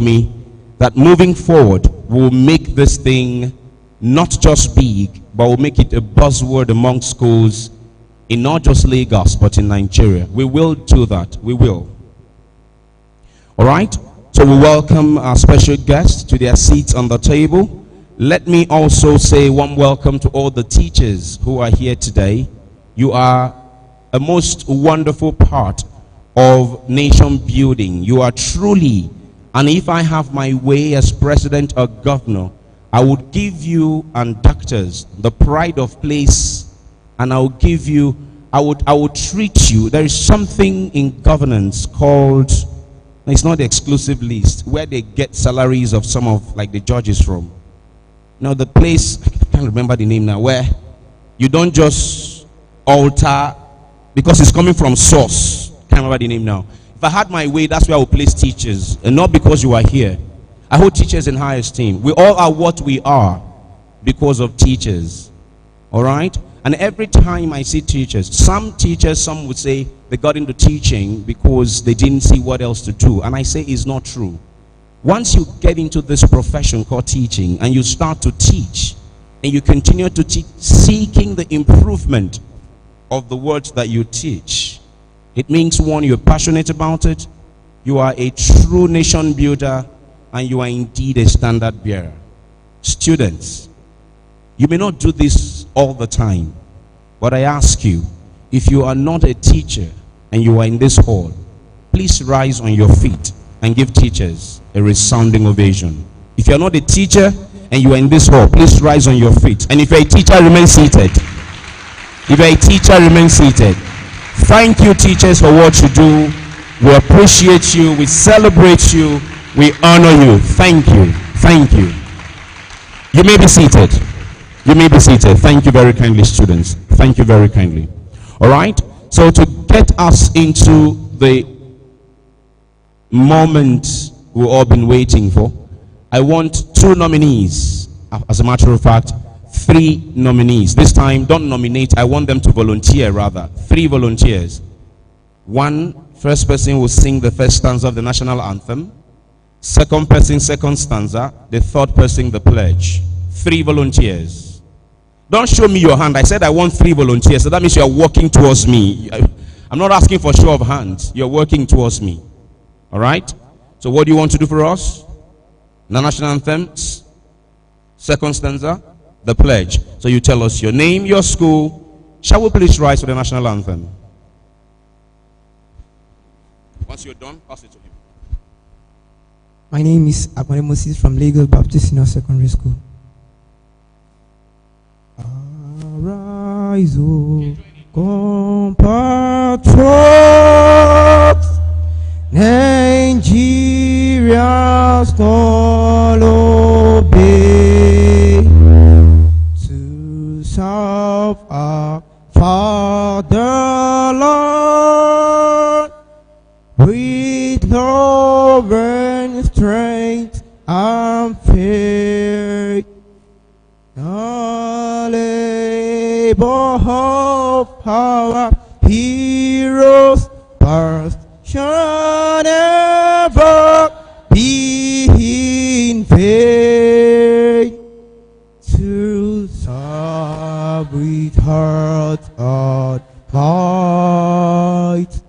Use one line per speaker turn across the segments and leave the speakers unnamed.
me that moving forward will make this thing not just big, but will make it a buzzword among schools in not just Lagos, but in Nigeria. We will do that. We will. All right? So we welcome our special guests to their seats on the table. Let me also say warm welcome to all the teachers who are here today. You are a most wonderful part of nation building. You are truly, and if I have my way as president or governor, I would give you and doctors the pride of place, and I would give you, I would treat you. There is something in governance called, it's not the exclusive list, where they get salaries of some of like the judges from. Now the place, I can't remember the name now, where you don't just alter because it's coming from source. Can't remember the name now. If I had my way, that's where I would place teachers, and not because you are here. I hold teachers in high esteem. We all are what we are because of teachers. All right? And every time I see teachers, some would say they got into teaching because they didn't see what else to do. And I say it's not true. Once you get into this profession called teaching and you start to teach and you continue to teach, seeking the improvement of the words that you teach, it means, one, you're passionate about it, you are a true nation builder, and you are indeed a standard bearer. Students, you may not do this all the time, but I ask you, if you are not a teacher and you are in this hall, please rise on your feet and give teachers a resounding ovation. If you are not a teacher and you are in this hall, please rise on your feet. And if you're a teacher, remain seated. If you're a teacher, remain seated. Thank you, teachers, for what you do. We appreciate you. We celebrate you. We honor you. Thank you. Thank you. You may be seated. You may be seated. Thank you very kindly, students. Thank you very kindly. All right. So to get us into the moment we've all been waiting for, I want 2 nominees. As a matter of fact, 3 nominees. This time, don't nominate. I want them to volunteer, rather. 3 volunteers. First person will sing the first stanza of the national anthem. Second person, second stanza. The third person, the pledge. 3 volunteers. Don't show me your hand. I said I want 3 volunteers. So that means you are walking towards me. I'm not asking for show of hands. You're working towards me. All right? So what do you want to do for us? The national anthem. Second stanza. The pledge. So you tell us your name, your school. Shall we please rise for the national anthem? Once you're done, pass it to him.
My name is Akwale Moses from Lagos Baptist Senior Secondary School. Arise, O compatriots, Nigeria's call obey, to serve our fatherland with love and strength and faith. The labor of our heroes past shall never be in vain. To serve with heart and might,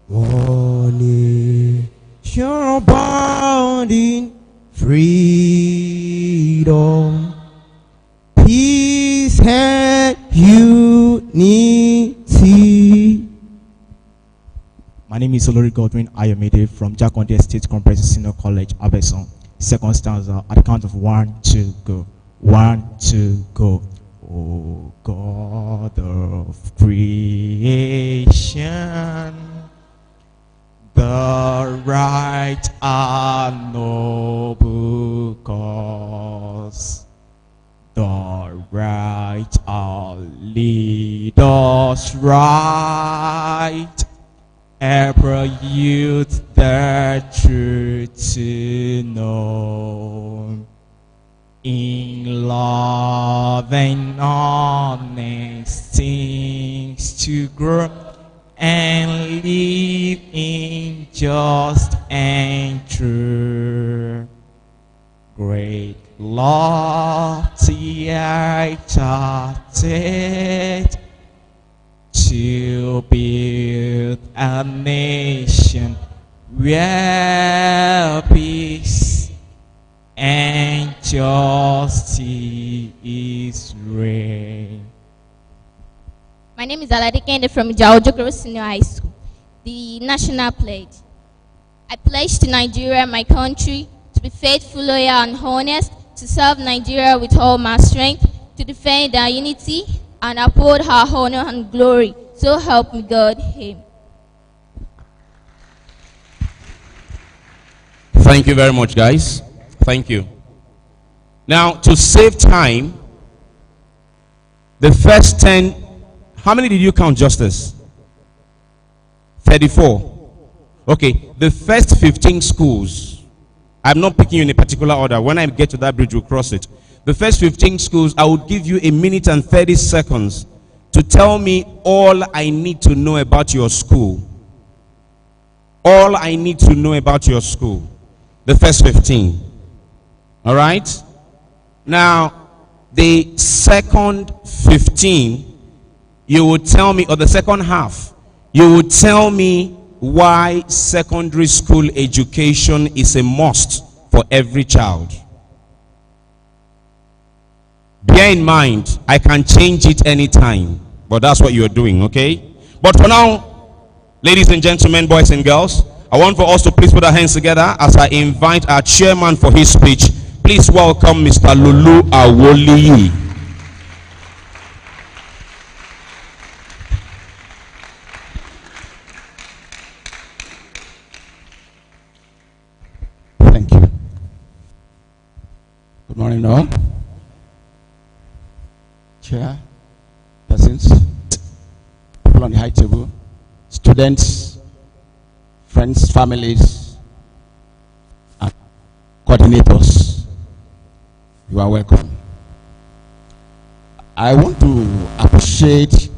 one nation bound in freedom, peace and unity.
My name is Olori Godwin Ayomide from Jakonde State Comprehensive Senior College, Abeson. Second stanza at the count of 1, 2, go. 1, 2, go. O God of creation, the right and noble cause, the right and lead us right, ever youth the truth to know. In love and honest things to grow, and live in just and true. Great lofty exalted to build a nation where peace and justice reign.
My name is Alade Kende from Jaojokoro Senior High School. The National Pledge. I pledge to Nigeria, my country, to be faithful, loyal, and honest, to serve Nigeria with all my strength, to defend our unity, and uphold her honor and glory. So help me God. Amen.
Thank you very much, guys. Thank you. Now, to save time, the first 10, how many did you count, Justice? 34. Okay, the first 15 schools, I'm not picking you in a particular order. When I get to that bridge, we'll cross it. The first 15 schools, I will give you 1 minute and 30 seconds to tell me all I need to know about your school. All I need to know about your school. The first 15. All right? Now, the second 15, you will tell me, or the second half, you will tell me why secondary school education is a must for every child. Bear in mind, I can change it anytime, but that's what you're doing, okay? But for now, ladies and gentlemen, boys and girls, I want for us to please put our hands together as I invite our chairman for his speech. Please welcome Mr. Lulu Awoliyi.
Thank you. Good morning, all. Chair, persons, people on the high table, students, friends, families, and coordinators. You are welcome. I want to appreciate,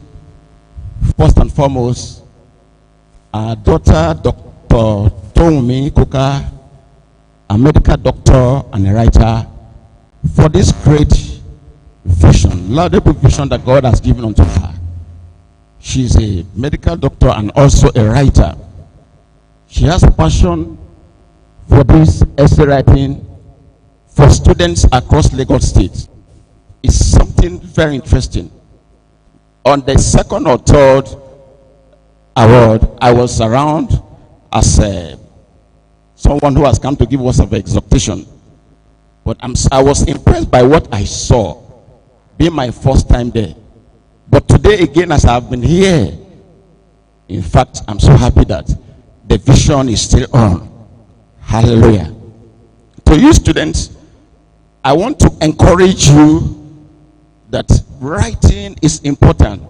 first and foremost, our daughter, Dr. Towunmi Koka, a medical doctor and a writer, for this great vision, laudable vision that God has given unto her. She's a medical doctor and also a writer. She has a passion for this essay writing for students across Lagos State. It's something very interesting. On the second or third award, I was around as someone who has come to give words of exhortation. But I was impressed by what I saw, being my first time there. But today again, as I've been here, in fact, I'm so happy that the vision is still on. Hallelujah. To you students, I want to encourage you that writing is important.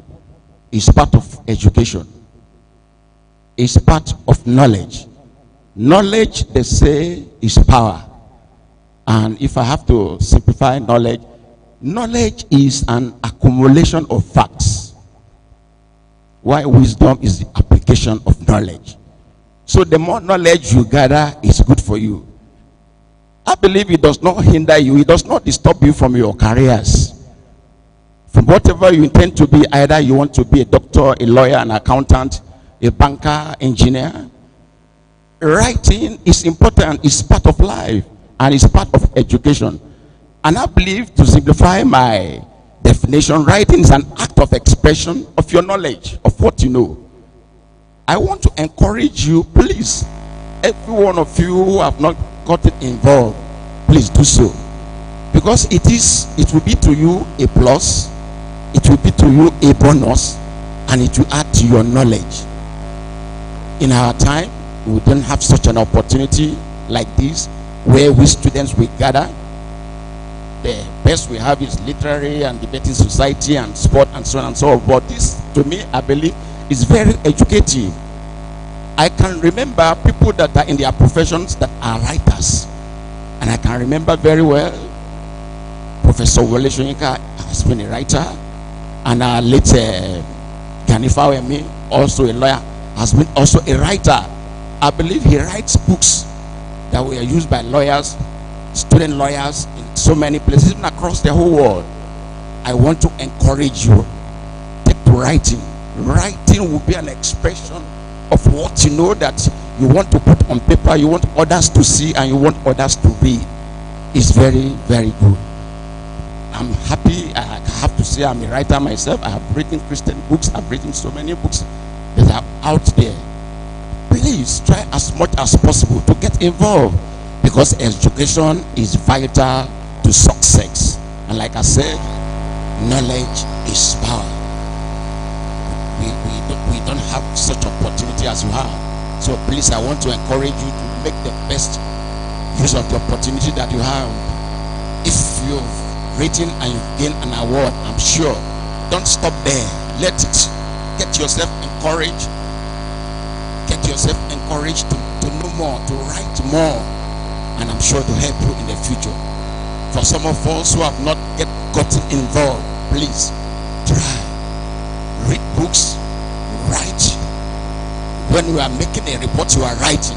It's part of education. It's part of knowledge. Knowledge, they say, is power. And if I have to simplify knowledge, knowledge is an accumulation of facts, while wisdom is the application of knowledge. So the more knowledge you gather is good for you. I believe it does not hinder you, it does not disturb you from your careers. From whatever you intend to be, either you want to be a doctor, a lawyer, an accountant, a banker, engineer. Writing is important, it's part of life, and it's part of education. And I believe, to simplify my definition, writing is an act of expression of your knowledge, of what you know. I want to encourage you, please, every one of you who have not gotten involved, please do so. Because it will be to you a plus, it will be to you a bonus, and it will add to your knowledge. In our time, we don't have such an opportunity like this, where we students will gather. The best we have is literary and debating society and sport and so on and so forth. But this, to me, I believe, is very educative. I can remember people that are in their professions that are writers. And I can remember very well Professor Wole Soyinka has been a writer. And our late Gani Fawemi, also a lawyer, has been also a writer. I believe he writes books that were used by lawyers student lawyers in so many places, even across the whole world. I want to encourage you. Take to writing. Writing will be an expression of what you know that you want to put on paper, you want others to see, and you want others to read. It's very, very good. I'm happy. I have to say I'm a writer myself. I have written Christian books. I've written so many books that are out there. Please try as much as possible to get involved, because education is vital to success. And like I said, knowledge is power. We don't have such opportunity as you have. So please, I want to encourage you to make the best use of the opportunity that you have. If you've written and you've gained an award, I'm sure, don't stop there. Let it get yourself encouraged. Get yourself encouraged to know more, to write more, and I'm sure to help you in the future. For some of us who have not yet gotten involved, please try. Read books, write. When you are making a report, you are writing.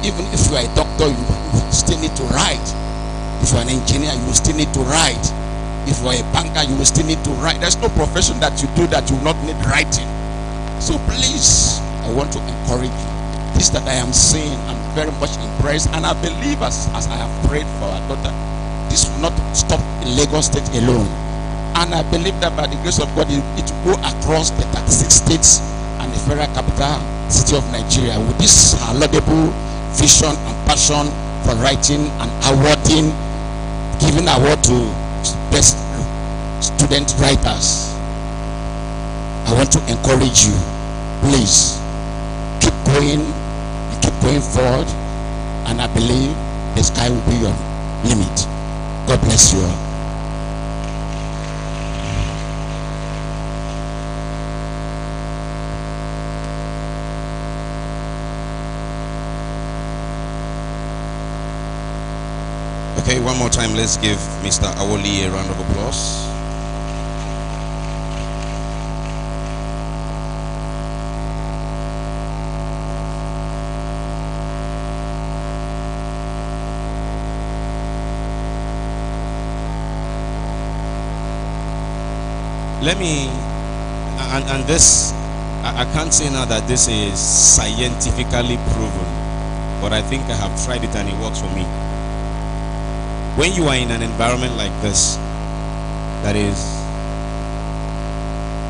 Even if you are a doctor, you still need to write. If you are an engineer, you will still need to write. If you are a banker, you will still need to write. There's no profession that you do that you will not need writing. So please, I want to encourage you. This that I am saying, I'm very much impressed, and I believe as I have prayed for our daughter, this will not stop in Lagos State alone. And I believe that by the grace of God, it will go across the 36 states and the federal capital city of Nigeria with this laudable vision and passion for writing and awarding, giving award to best student writers. I want to encourage you. Please keep going forward, and I believe the sky will be your limit. God bless you all.
Okay, one more time, let's give Mr. Awoli a round of applause. Let me, and this, I can't say now that this is scientifically proven, but I think I have tried it and it works for me. When you are in an environment like this, that is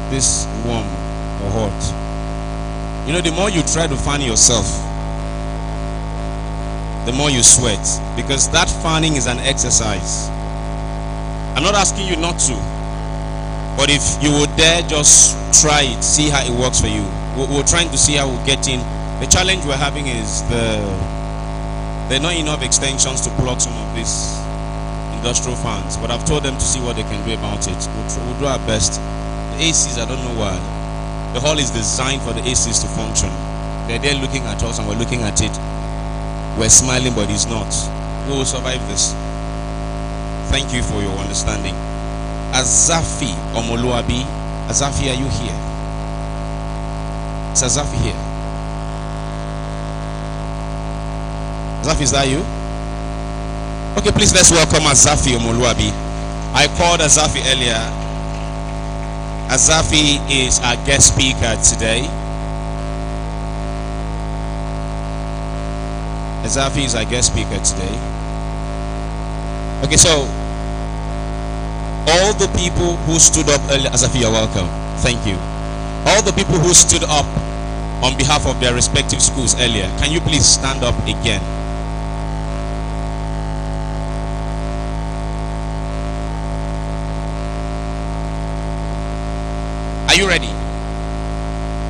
this warm or hot, you know, the more you try to fan yourself, the more you sweat, because that fanning is an exercise. I'm not asking you not to, but if you would dare just try it, see how it works for you. We're trying to see how we'll get in. The challenge we're having is there are not enough extensions to plug some of these industrial fans, but I've told them to see what they can do about it. We'll do our best. The ACs, I don't know why. The hall is designed for the ACs to function. They're there looking at us and we're looking at it. We're smiling, but it's not. We will survive this. Thank you for your understanding. Azafi Omoluabi. Azafi, are you here? Is Azafi here? Azafi, is that you? Okay, please let's welcome Azafi Omoluabi. I called Azafi earlier. Azafi is our guest speaker today. Azafi is our guest speaker today. Okay, so all the people who stood up earlier, Azafi, you're welcome. Thank you. All the people who stood up on behalf of their respective schools earlier, can you please stand up again? Are you ready?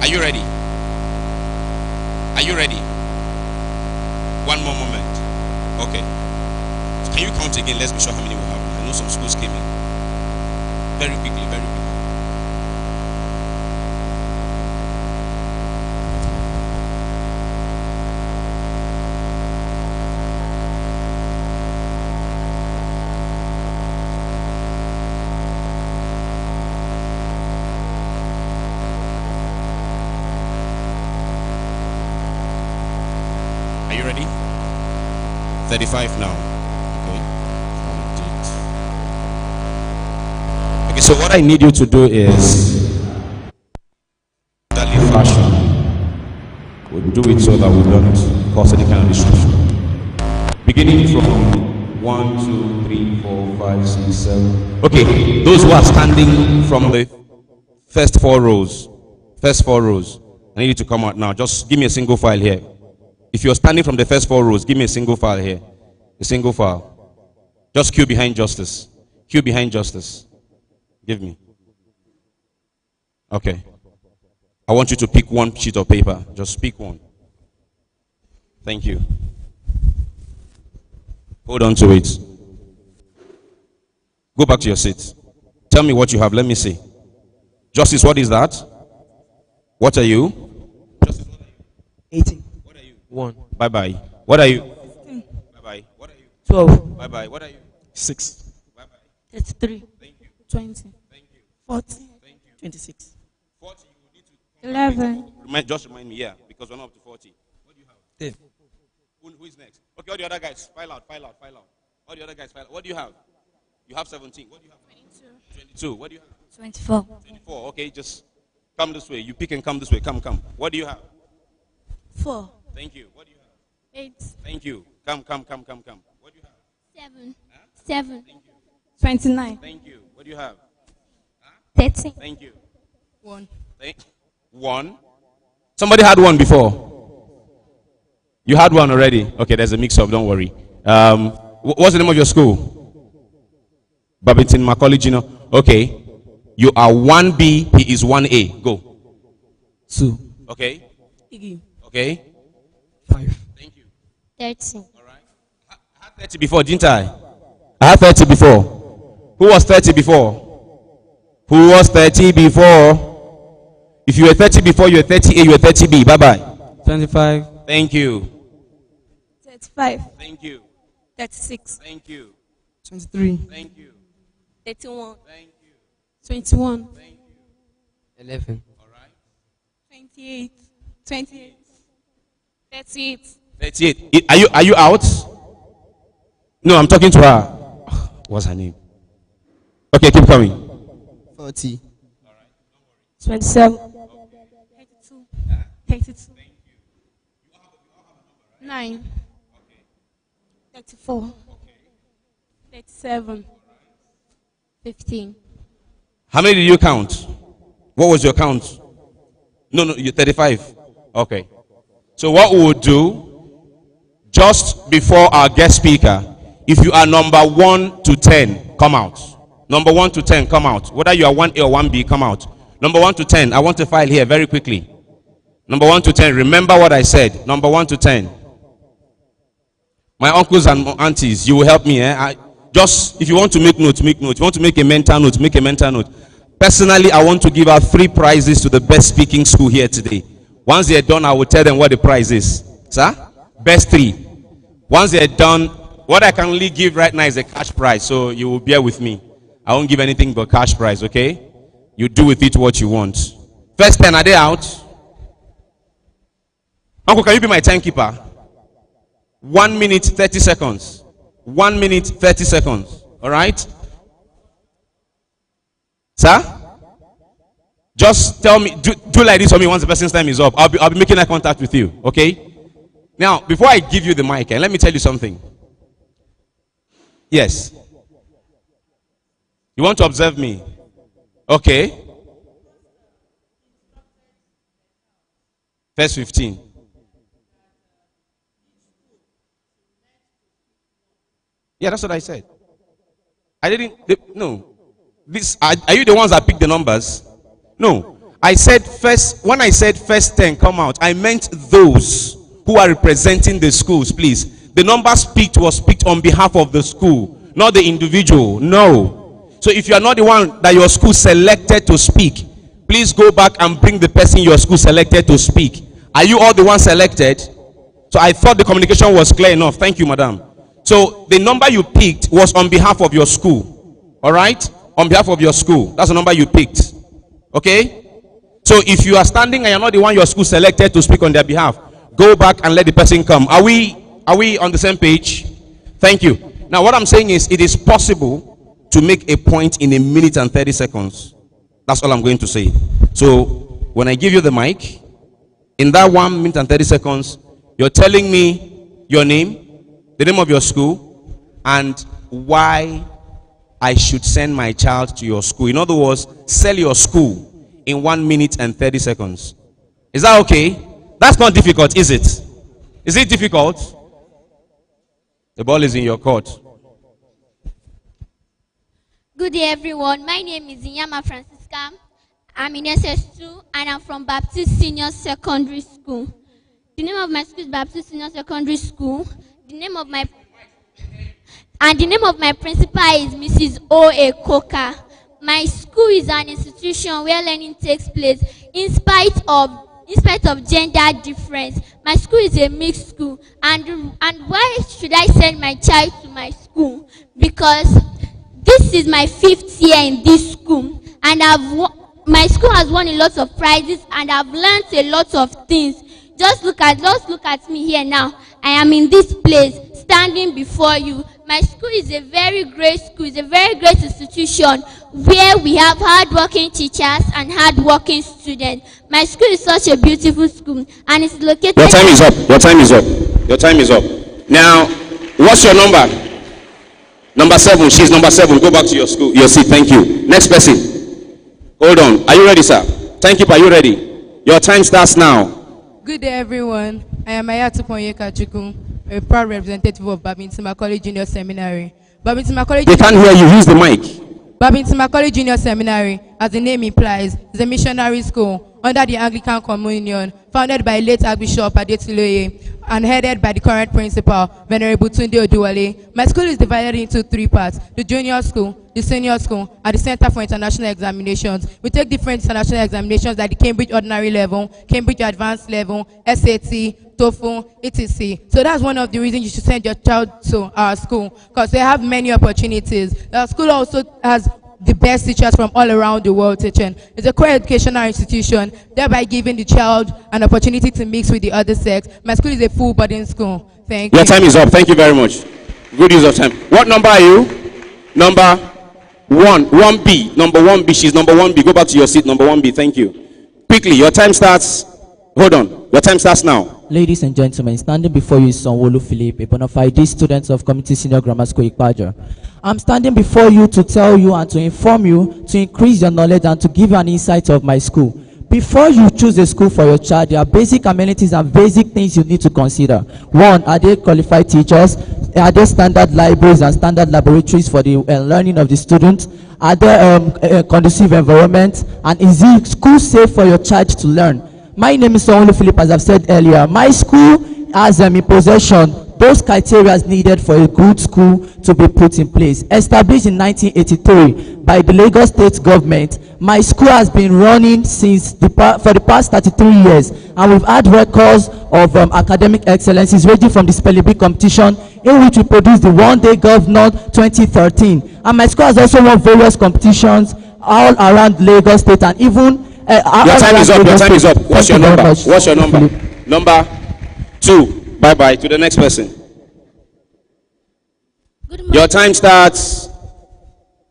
Are you ready? Are you ready? One more moment. Okay. Can you count again? Let's be sure how many we have. I know some schools came in. Very quickly, very quickly. Are you ready? 35 now. Okay, so what I need you to do is orderly fashion. We'll do it so that we don't cause any kind of disruption. Beginning from 1, 2, 3, 4, 5, 6, 7. Okay, those who are standing from the first 4 rows. First 4 rows. I need you to come out now. Just give me a single file here. If you're standing from the first 4 rows, give me a single file here. A single file. Just queue behind Justice. Queue behind Justice. Give me. Okay. I want you to pick one sheet of paper. Just pick one. Thank you. Hold on to it. Go back to your seat. Tell me what you have. Let me see. Justice, what is that? What are you? Justice, what are you?
18.
What are you?
1.
Bye-bye. What are you?
16.
Bye-bye. What are you?
12.
Bye-bye. What are you?
6.
Bye-bye.
33.
Thank you.
20.
Thank you.
40.
Thank you.
26.
40, you will need to
11.
just remind me, yeah, because we're not up to 40. What do you have?
10.
Who is next? Okay, all the other guys, file out. All the other guys, file out. What do you have? You have 17. What do you have? 22. What do you have?
24.
24. Okay, just come this way. You pick and come this way. Come. What do you have?
4.
Thank you. What do you have?
8.
Thank you. Come. What do you have?
7. 7.
29.
Thank you. What do you have?
13.
Thank you.
1.
1. Somebody had 1 before. You had 1 already. Okay, there's a mix-up. Don't worry. What's the name of your school? Babington Macaulay Junior. Okay. You are 1B. He is 1A. Go.
2.
Okay.
Iggy.
Okay.
5.
Thank you.
13.
All right. I had 30 before, didn't I? I had 30 before. Who was 30 before? Who was 30 before? If you were 30 before, you were 30A, you were 30B. Bye-bye.
25.
Thank you.
35.
Thank you.
36.
Thank you.
23.
Thank you.
31.
Thank you.
21.
Thank you.
11.
All right.
28. 28. 38.
38. Are you out? No, I'm talking to her. What's her name? Okay, keep coming.
40.
27. 32. 32. 9. 34. 37.
15.
How many did you count? What was your count? No, you're 35. Okay. So what we will do, just before our guest speaker, if you are number 1 to 10, come out. Number 1 to 10, come out. Whether you are 1A or 1B, come out. Number 1 to 10, I want to file here very quickly. Number 1 to 10, remember what I said. Number 1 to 10. My uncles and aunties, you will help me. Just, if you want to make notes, make notes. If you want to make a mental note, make a mental note. Personally, I want to give out 3 prizes to the best speaking school here today. Once they're done, I will tell them what the prize is. Sir? Best 3. Once they're done, what I can only give right now is a cash prize. So you will bear with me. I won't give anything but cash prize, okay? You do with it what you want. First 10, are they out? Uncle, can you be my timekeeper? 1 minute, 30 seconds. 1 minute, 30 seconds. All right? Sir? Just tell me, do like this for me once the person's time is up. I'll be making eye contact with you. Okay? Now, before I give you the mic, let me tell you something. Yes. You want to observe me? Okay. Verse 15. Yeah, that's what I said. I didn't. No. Are you the ones that picked the numbers? No. I said first, when I said first 10 come out, I meant those who are representing the schools, please. The numbers picked was picked on behalf of the school, not the individual. No. So if you are not the one that your school selected to speak, please go back and bring the person your school selected to speak. Are you all the ones selected? So I thought the communication was clear enough. Thank you, madam. So the number you picked was on behalf of your school. All right? On behalf of your school. That's the number you picked. Okay? So if you are standing and you're not the one your school selected to speak on their behalf, go back and let the person come. Are we on the same page? Thank you. Now what I'm saying is, it is possible to make a point in a minute and 30 seconds. That's all I'm going to say. So when I give you the mic, in that 1 minute and 30 seconds, you're telling me your name, the name of your school, and why I should send my child to your school. In other words, sell your school in 1 minute and 30 seconds. Is that okay? That's not difficult, is it? Is it difficult? The ball is in your court.
Good day, everyone. My name is Inyama Francisca. I'm in SS2 and I'm from Baptist Senior Secondary School. The name of my school is Baptist Senior Secondary School. The name of my principal is Mrs. O.A. Koka. My school is an institution where learning takes place in spite of gender difference. My school is a mixed school, and why should I send my child to my school? Because this is my 5th year in this school, and my school has won a lot of prizes, and I've learned a lot of things. Just look at me here now. I am in this place, standing before you. My school is a very great school. It's a very great institution where we have hard-working teachers and hard-working students. My school is such a beautiful school, and it's located...
Your time is up. Your time is up. Your time is up. Now, what's your number? Number 7. She's number 7. Go back to your school. Your seat. Thank you. Next person. Hold on. Are you ready, sir? Thank you. Are you ready? Your time starts now.
Good day, everyone. I am Ayatu Ponyeka Chukwu, a proud representative of Babington Macaulay Junior Seminary. Babington Macaulay
They can't hear you. Use the mic.
Babington Macaulay Junior Seminary, as the name implies, is a missionary school under the Anglican Communion, founded by late Archbishop Adetiloye and headed by the current principal, Venerable Tunde Oduwale. My school is divided into 3 parts: the junior school, the senior school, and the Center for International Examinations. We take different international examinations like the Cambridge Ordinary Level, Cambridge Advanced Level, SAT, TOEFL, etc. So that's one of the reasons you should send your child to our school, because they have many opportunities. Our school also has the best teachers from all around the world teaching. It's a co-educational institution, thereby giving the child an opportunity to mix with the other sex. My school is a full boarding school. Thank you.
Your time is up. Thank you very much. Good use of time. What number are you? Number 1. 1B. Number 1B. She's number 1B. Go back to your seat. Number 1B. Thank you. Quickly. Your time starts. Hold on. Your time starts now.
Ladies and gentlemen, standing before you is Sonwolu Philip, a bona fide student of Community Senior Grammar School, Ikpaja. I'm standing before you to tell you and to inform you, to increase your knowledge and to give you an insight of my school. Before you choose a school for your child, there are basic amenities and basic things you need to consider. 1, are there qualified teachers? Are there standard libraries and standard laboratories for the learning of the students? Are there conducive environment? And is the school safe for your child to learn? My name is Sonwolu Philip, as I've said earlier. My school has in possession those criteria needed for a good school to be put in place. Established in 1983 by the Lagos State government, my school has been running for the past 33 years, and we've had records of academic excellences ranging from the spelling bee competition, in which we produced the One Day Governor 2013. And my school has also won various competitions all around Lagos State and even
your time is up. Your time is up. What's your number? What's your number? Number 2. Bye-bye. To the next person. Your time starts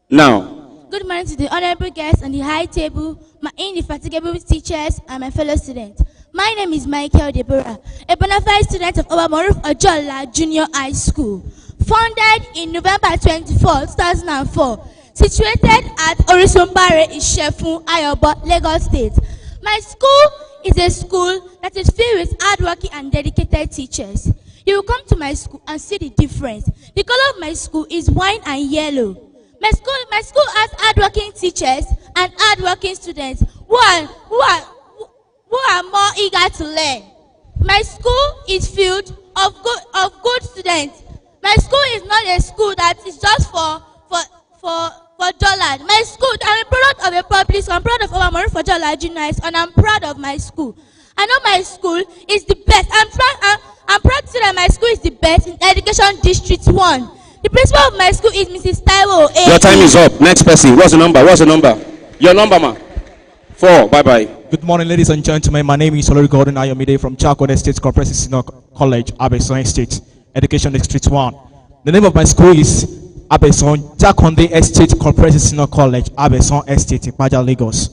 now.
Good morning to the honorable guests on the high table, my indefatigable teachers, and my fellow students. My name is Michael Deborah, a bona fide student of Obamoruf Ojola Junior High School, founded in November 24, 2004. Situated at Orisunbare Ishefun, Ayobo, Lagos State. My school is a school that is filled with hardworking and dedicated teachers. You will come to my school and see the difference. The color of my school is wine and yellow. My school has hardworking teachers and hardworking students who are more eager to learn. My school is filled of good students. My school is not a school that is just for dollars. My school, I'm a product of a public school. I'm proud of Obamoruf Ojola Junior High School, and I'm proud of my school. I know my school is the best. I'm proud to say that my school is the best in Education District 1. The principal of my school is Mrs. Taiwo.
Your time is up. Next person. What's the number? What's the number? Your number, ma. 4. Bye-bye.
Good morning, ladies and gentlemen. My name is Olori Gordon Ayomide from Chakonde State Comprehensive Senior College, Abeson State, Education District 1. The name of my school is Abeson, Jakonde Estate Comprehensive Senior College, Abeson Estate, Ipaja, Lagos.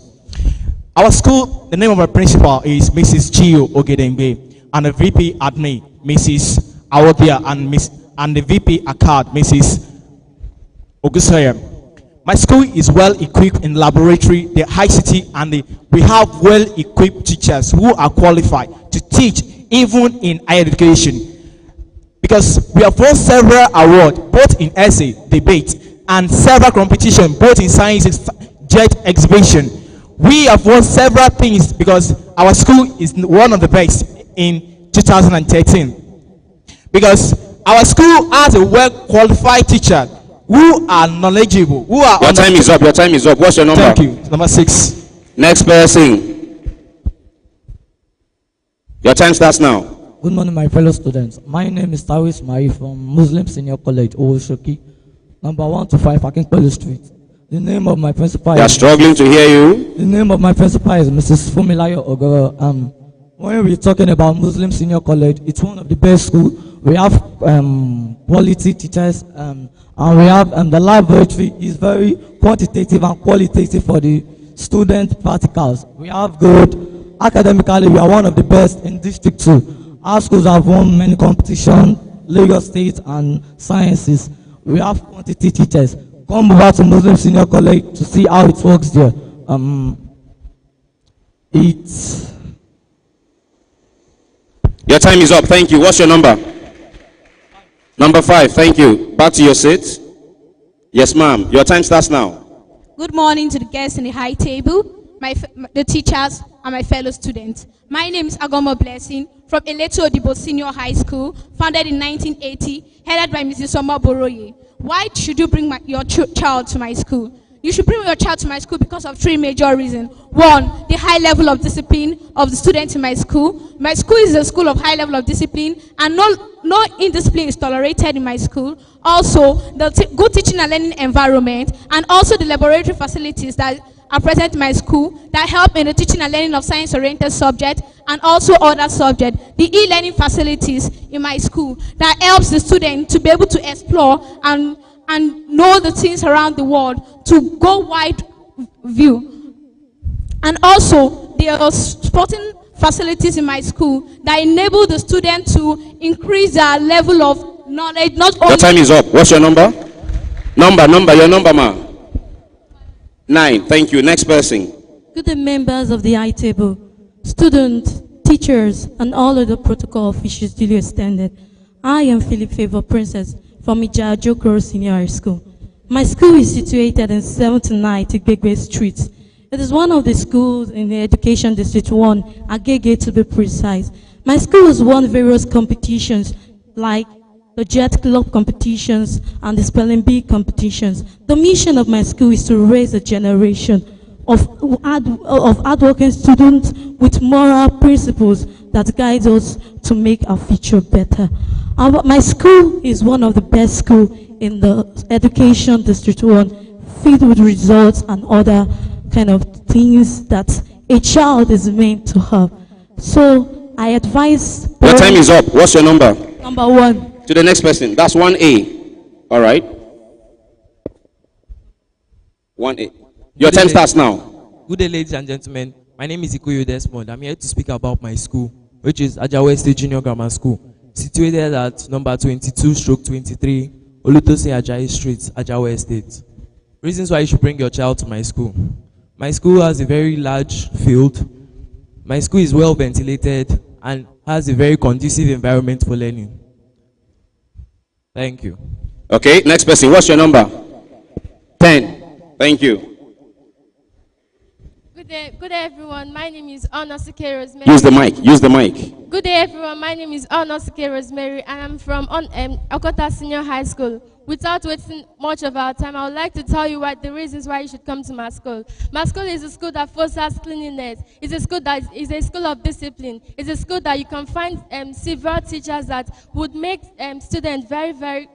Our school, the name of our principal is Mrs. Gio Ogedengbe, and the VP admin, Mrs. Awobia, and the VP Akkad, Mrs. Ogusayem. My school is well equipped in laboratory, the ICT, and we have well equipped teachers who are qualified to teach even in higher education. Because we have won several awards, both in essay, debate, and several competitions, both in science, jet exhibition. We have won several things because our school is one of the best in 2013. Because our school has a well-qualified teacher who are knowledgeable, who are...
Your time is up, your time is up. What's your number?
Thank you. Number 6.
Next person. Your time starts now.
Good morning, my fellow students. My name is Tawis Mai from Muslim Senior College, Owoshoki, number 1 to 5, Akinpelu Street. The name of my principal
They are struggling to hear you.
The name of my principal is Mrs. Fumilayo Ogoro. When we're talking about Muslim Senior College, it's one of the best schools. We have quality teachers, and we have the laboratory is very quantitative and qualitative for the student practicals. We have good academically. We are one of the best in District 2. Our schools have won many competitions, Lagos State and sciences. We have quantity teachers. Come over to Muslim Senior College to see how it works there.
Your time is up. Thank you. What's your number? Number 5. Thank you. Back to your seat. Yes, ma'am. Your time starts now.
Good morning to the guests in the high table, the teachers, and my fellow students. My name is Agomo Blessing from Eleto Odibo Senior High School, founded in 1980, headed by Mrs. Omar Boroye. Why should you bring your child to my school? You should bring your child to my school because of 3 major reasons. 1, the high level of discipline of the students in my school. My school is a school of high level of discipline, and no indiscipline is tolerated in my school. Also, the good teaching and learning environment, and also the laboratory facilities that are present in my school that help in the teaching and learning of science-oriented subjects and also other subjects. The e-learning facilities in my school that helps the student to be able to explore and know the things around the world, to go wide view. And also, there are sporting facilities in my school that enable the student to increase their level of knowledge. Not only...
Your time is up. What's your number? Your number, ma. 9. Thank you. Next person.
Good day, members of the high table, students, teachers, and all of the protocol officials duly extended. I am Philip Favor Princess from Ijajokoro Senior High School. My school is situated in 79 Igegbe Street. It is one of the schools in the Education District 1, Agege to be precise. My school has won various competitions like the Jet Club competitions and the Spelling Bee competitions. The mission of my school is to raise a generation of hardworking students with moral principles that guide us to make our future better. My school is one of the best schools in the Education District 1, filled with results and other kind of things that a child is meant to have. So I advise...
Your time is up. What's your number?
Number 1.
To the next person. That's 1A. All right. 1A. Your time starts now.
Good day, ladies and gentlemen. My name is Ikuyo Desmond. I'm here to speak about my school, which is Ajawa State Junior Grammar School, situated at number 22/23, Olutose Ajayi Street, Ajawa Estate. Reasons why you should bring your child to my school. My school has a very large field. My school is well ventilated and has a very conducive environment for learning. Thank you.
Okay, next person. What's your number? 10. Thank you.
Good day, everyone. My name is Onosike Rosemary.
Use the mic. Use the mic.
Good day, everyone. My name is Onosike Rosemary, and I'm from Okota Senior High School. Without wasting much of our time, I would like to tell you the reasons why you should come to my school. My school is a school that fosters cleanliness. It's a school that is a school of discipline. It's a school that you can find several teachers that would make students very, very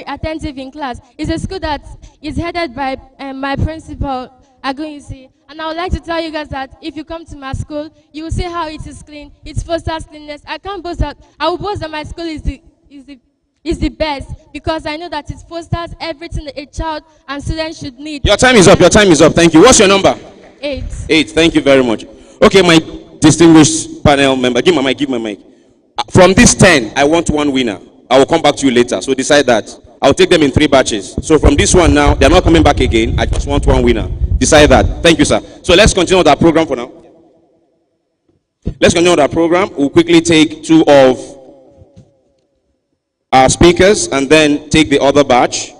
attentive in class. It's a school that is headed by my principal, Agoyisi. And I would like to tell you guys that if you come to my school, you will see how it is clean. It fosters cleanliness. I will boast that my school is the is the best because I know that it fosters everything that a child and student should need.
Your time is up. Your time is up. Thank you. What's your number?
8.
8. Thank you very much. Okay, my distinguished panel member. Give my mic. Give my mic. From this 10, I want one winner. I will come back to you later. So decide that. I'll take them in 3 batches. So from this one now, they're not coming back again. I just want one winner. Decide that. Thank you, sir. So let's continue with our program for now. Let's continue with our program. We'll quickly take 2 of our speakers and then take the other batch.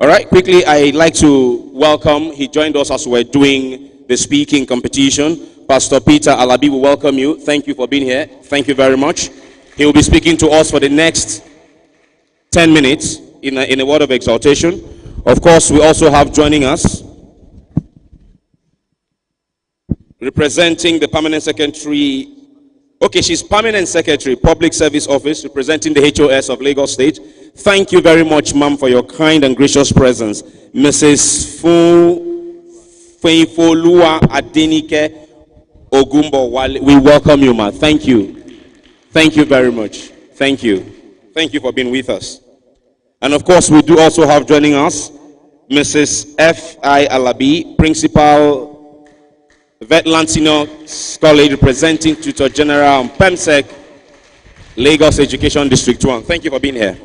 All right, quickly, I'd like to welcome, he joined us as we're doing the speaking competition. Pastor Peter Alabi will welcome you. Thank you for being here. Thank you very much. He will be speaking to us for the next 10 minutes in a word of exaltation. Of course, we also have joining us, representing the permanent secretary. Okay, she's permanent secretary, Public Service Office, representing the HOS of Lagos State. Thank you very much, ma'am, for your kind and gracious presence. Mrs. Feifolua Adenike Ogumbo, we welcome you, ma'am. Thank you. Thank you very much. Thank you. Thank you for being with us. And of course, we do also have joining us Mrs. F.I. Alabi, Principal, Vetland Senior College, representing Tutor General and PEMSEC, Lagos Education District 1. Thank you for being here.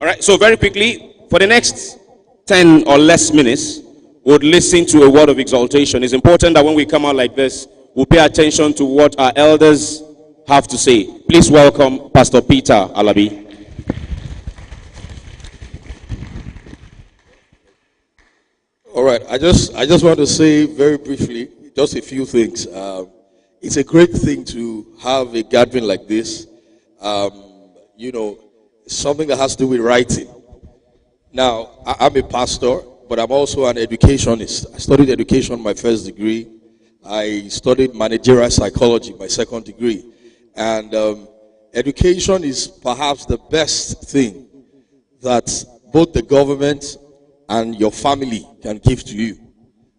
All right, so very quickly, for the next 10 or less minutes, we'll listen to a word of exaltation. It's important that when we come out like this, we'll pay attention to what our elders have to say. Please welcome Pastor Peter Alabi.
All right, I just want to say very briefly, just a few things. It's a great thing to have a gathering like this. You know, something that has to do with writing. Now, I'm a pastor, but I'm also an educationist. I studied education, my first degree. I studied managerial psychology, my second degree. And education is perhaps the best thing that both the government and your family can give to you.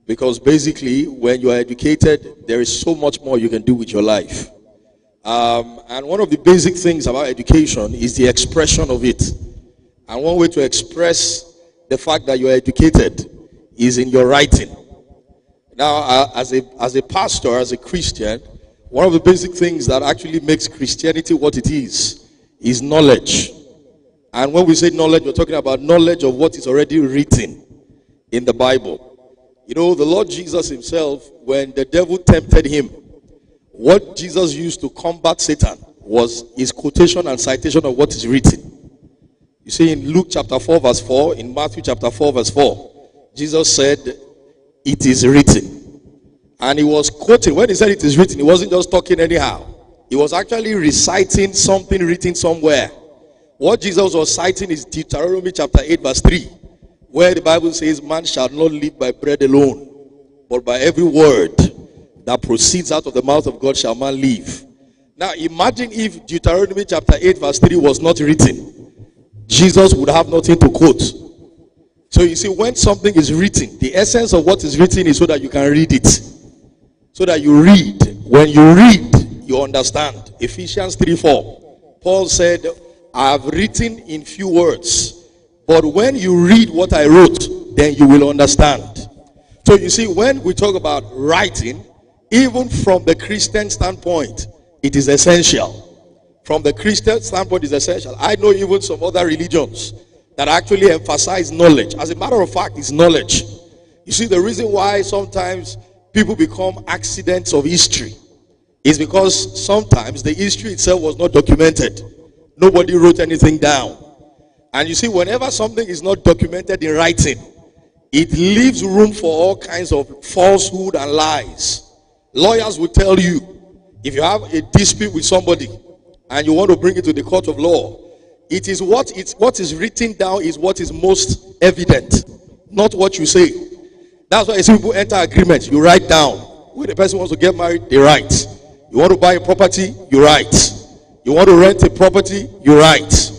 Because basically, when you are educated, there is so much more you can do with your life. And one of the basic things about education is the expression of it. And one way to express the fact that you are educated is in your writing. Now, as a pastor, as a Christian, one of the basic things that actually makes Christianity what it is knowledge. And when we say knowledge, we're talking about knowledge of what is already written in the Bible. You know, the Lord Jesus himself, when the devil tempted him, what Jesus used to combat Satan was his quotation and citation of what is written. You see in Luke chapter 4 verse 4, in Matthew chapter 4 verse 4, Jesus said, "It is written." And he was quoting. When he said it is written, he wasn't just talking anyhow. He was actually reciting something written somewhere. What Jesus was citing is Deuteronomy chapter 8 verse 3, where the Bible says, "Man shall not live by bread alone, but by every word that proceeds out of the mouth of God shall man live." Now imagine if Deuteronomy chapter 8 verse 3 was not written. Jesus would have nothing to quote. So you see, when something is written, the essence of what is written is so that you can read it. So that you read. When you read, you understand. Ephesians 3:4. Paul said, "I have written in few words, but when you read what I wrote, then you will understand." So you see, when we talk about writing, even from the Christian standpoint, it is essential. From the Christian standpoint, it's essential. I know even some other religions that actually emphasize knowledge. As a matter of fact, it's knowledge. You see, the reason why sometimes people become accidents of history is because sometimes the history itself was not documented. Nobody wrote anything down. And you see, whenever something is not documented in writing, it leaves room for all kinds of falsehood and lies. Lawyers will tell you, if you have a dispute with somebody and you want to bring it to the court of law, it is what is written down is what is most evident, not what you say. That's why you see people enter agreements. You write down. When the person wants to get married, they write. You want to buy a property, you write. You want to rent a property, you write.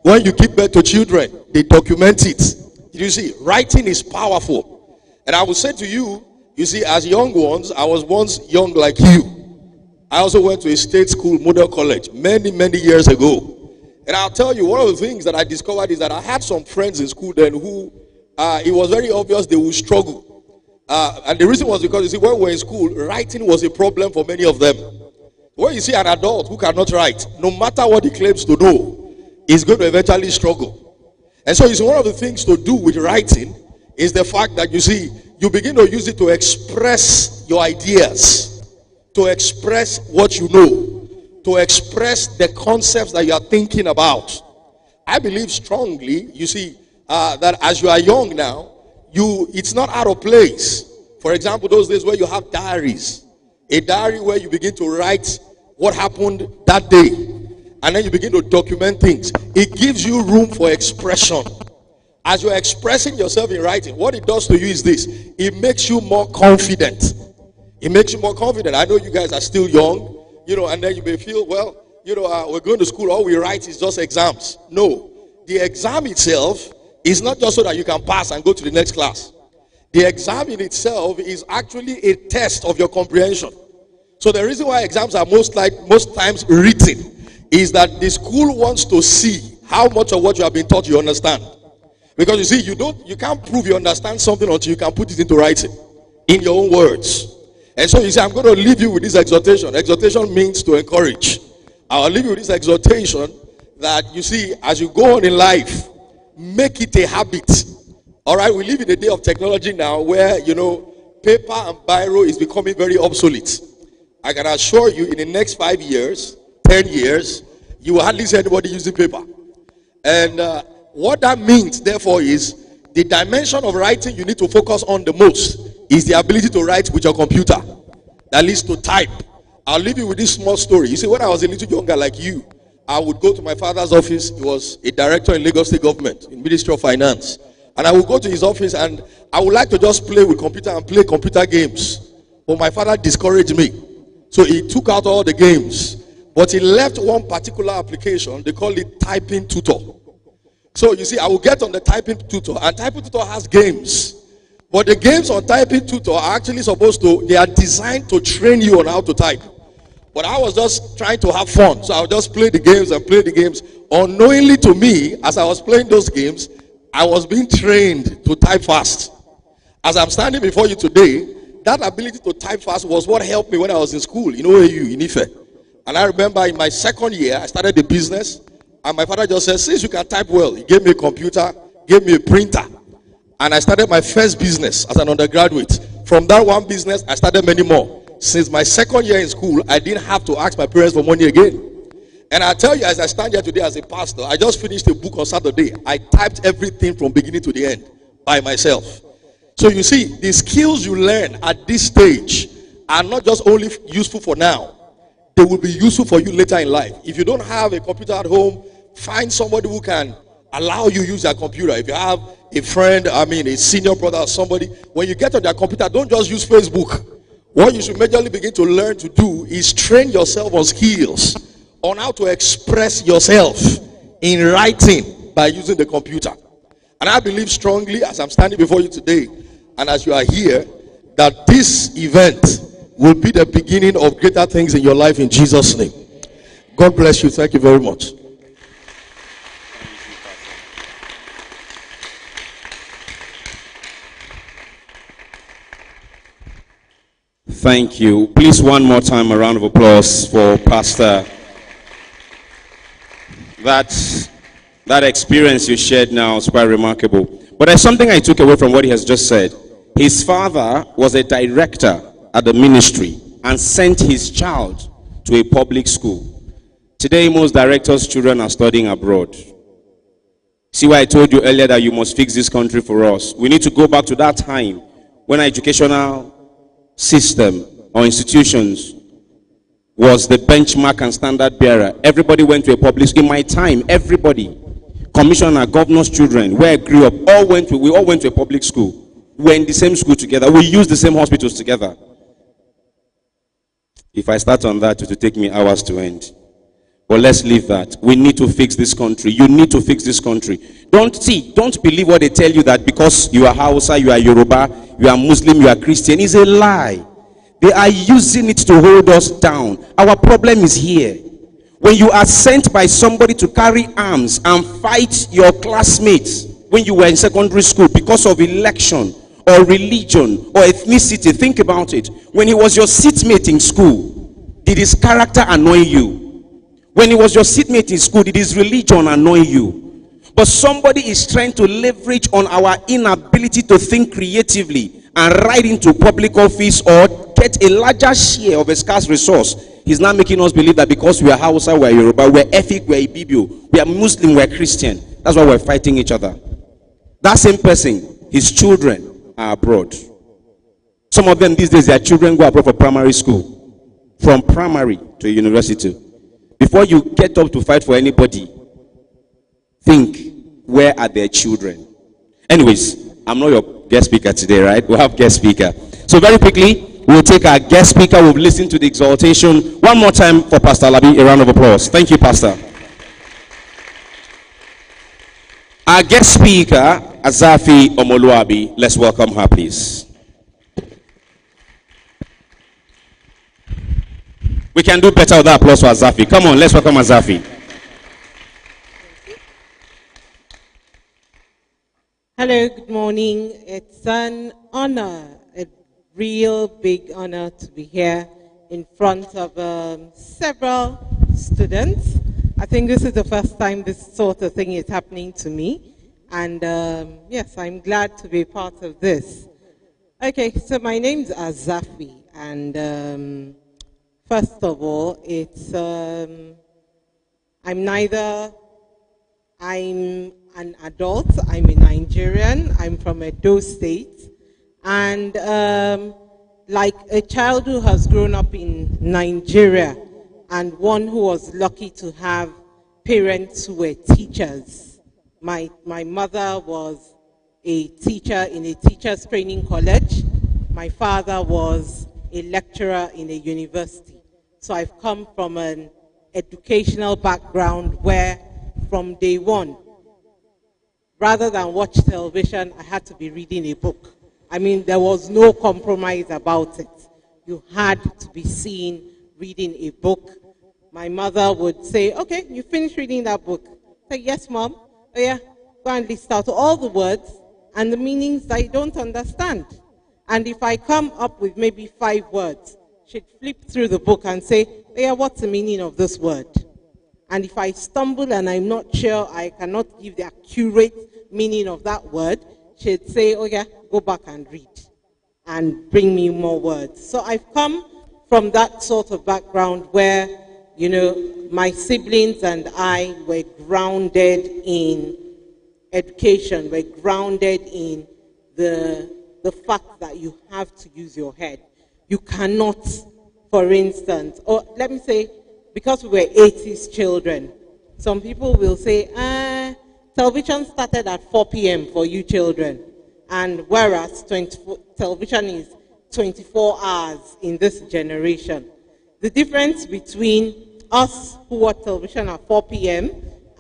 When you give birth to children, they document it. You see, writing is powerful. And I will say to you, you see, as young ones, I was once young like you. I also went to a state school, model college, many, many years ago. And I'll tell you, one of the things that I discovered is that I had some friends in school then who, it was very obvious they would struggle. And the reason was because, you see, when we were in school, writing was a problem for many of them. When you see an adult who cannot write, no matter what he claims to know, is going to eventually struggle. And so, you see, one of the things to do with writing is the fact that, you see, you begin to use it to express your ideas, to express what you know, to express the concepts that you are thinking about. I believe strongly, you see, that as you are young now, it's not out of place. For example, those days where you have diaries, a diary where you begin to write what happened that day, and then you begin to document things. It gives you room for expression. As you're expressing yourself in writing, what it does to you is this: it makes you more confident. It makes you more confident. I know you guys are still young, and then you may feel, well, we're going to school, all we write is just exams. No, the exam itself is not just so that you can pass and go to the next class. The exam in itself is actually a test of your comprehension. So the reason why exams are most times written is that the school wants to see how much of what you have been taught you understand. Because you see, you can't prove you understand something until you can put it into writing in your own words. And so you say, I'm going to leave you with this exhortation. Exhortation means to encourage. I'll leave you with this exhortation that, you see, as you go on in life, make it a habit. All right, we live in a day of technology now where, paper and biro is becoming very obsolete. I can assure you, in the next 5 years, 10 years, you will hardly see anybody using paper. And what that means, therefore, is the dimension of writing you need to focus on the most is the ability to write with your computer. That leads to type. I'll leave you with this small story. You see, when I was a little younger like you, I would go to my father's office. He was a director in Lagos State Government, in Ministry of Finance. And I would go to his office and I would like to just play with computer and play computer games. But my father discouraged me. So he took out all the games. But he left one particular application. They call it Typing Tutor. So you see, I will get on the Typing Tutor. And Typing Tutor has games. But the games on Typing Tutor are actually they are designed to train you on how to type. But I was just trying to have fun. So I would just play the games and play the games. Unknowingly to me, as I was playing those games, I was being trained to type fast. As I'm standing before you today, that ability to type fast was what helped me when I was in school, in Ife. And I remember in my second year, I started the business. And my father just said, since you can type well, he gave me a computer, gave me a printer. And I started my first business as an undergraduate. From that one business, I started many more. Since my second year in school, I didn't have to ask my parents for money again. And I tell you, as I stand here today as a pastor, I just finished a book on Saturday. I typed everything from beginning to the end by myself. So you see, the skills you learn at this stage are not just only useful for now. They will be useful for you later in life. If you don't have a computer at home, find somebody who can allow you to use their computer. If you have a friend, a senior brother or somebody, when you get on their computer, don't just use Facebook. What you should majorly begin to learn to do is train yourself on skills, on how to express yourself in writing by using the computer. And I believe strongly, as I'm standing before you today, and as you are here, that this event will be the beginning of greater things in your life in Jesus' name. God bless you. Thank you very much.
Thank you. Please, one more time, a round of applause for Pastor. That experience you shared now is quite remarkable. But there's something I took away from what he has just said. His father was a director at the ministry and sent his child to a public school. Today, most directors' children are studying abroad. See why I told you earlier that you must fix this country for us. We need to go back to that time when our educational system or institutions was the benchmark and standard bearer. Everybody went to a public school. In my time, everybody, commissioner, governor's children, where I grew up, we all went to a public school. We were in the same school together. We used the same hospitals together. If I start on that, it will take me hours to end. But let's leave that. We need to fix this country. You need to fix this country. Don't believe what they tell you that because you are Hausa, you are Yoruba, you are Muslim, you are Christian. It's a lie. They are using it to hold us down. Our problem is here. When you are sent by somebody to carry arms and fight your classmates when you were in secondary school because of election or religion or ethnicity, think about it. When he was your seatmate in school, did his character annoy you? When he was your seatmate in school, did his religion annoy you? But somebody is trying to leverage on our inability to think creatively and ride into public office or get a larger share of a scarce resource. He's now making us believe that because we are Hausa, we are Yoruba, we are Efik, we are Ibibio, we are Muslim, we are Christian. That's why we're fighting each other. That same person, his children are abroad. Some of them these days, their children go abroad for primary school. From primary to university. Before you get up to fight for anybody, think, where are their children? Anyways, I'm not your guest speaker today, right? We'll have guest speaker. So very quickly, we'll take our guest speaker. We'll listen to the exaltation. One more time for Pastor Labi. A round of applause. Thank you, Pastor. Our guest speaker, Azafi Omoluabi. Let's welcome her, please. We can do better with that applause for Azafi. Come on, let's welcome Azafi.
Hello, good morning. It's an honor, a real big honor to be here in front of several students. I think this is the first time this sort of thing is happening to me. And yes, I'm glad to be part of this. Okay, so my name's Azafi, and first of all, it's I'm an adult, I'm a Nigerian, I'm from Edo State, and like a child who has grown up in Nigeria and one who was lucky to have parents who were teachers. My mother was a teacher in a teacher's training college. My father was a lecturer in a university. So I've come from an educational background where from day one, rather than watch television, I had to be reading a book. I mean, there was no compromise about it. You had to be seen reading a book. My mother would say, okay, you finished reading that book. I say, yes, Mom. Oh, yeah, go and list out all the words and the meanings that I don't understand. And if I come up with maybe 5 words, she'd flip through the book and say, oh, yeah, what's the meaning of this word? And if I stumble and I'm not sure, I cannot give the accurate meaning of that word, she'd say, oh yeah, go back and read and bring me more words. So I've come from that sort of background where, you know, my siblings and I were grounded in education, we're grounded in the fact that you have to use your head. You cannot, for instance, or let me say, because we were 80s children, some people will say, television started at 4 p.m. for you children, and whereas television is 24 hours in this generation. The difference between us who watch television at 4 p.m.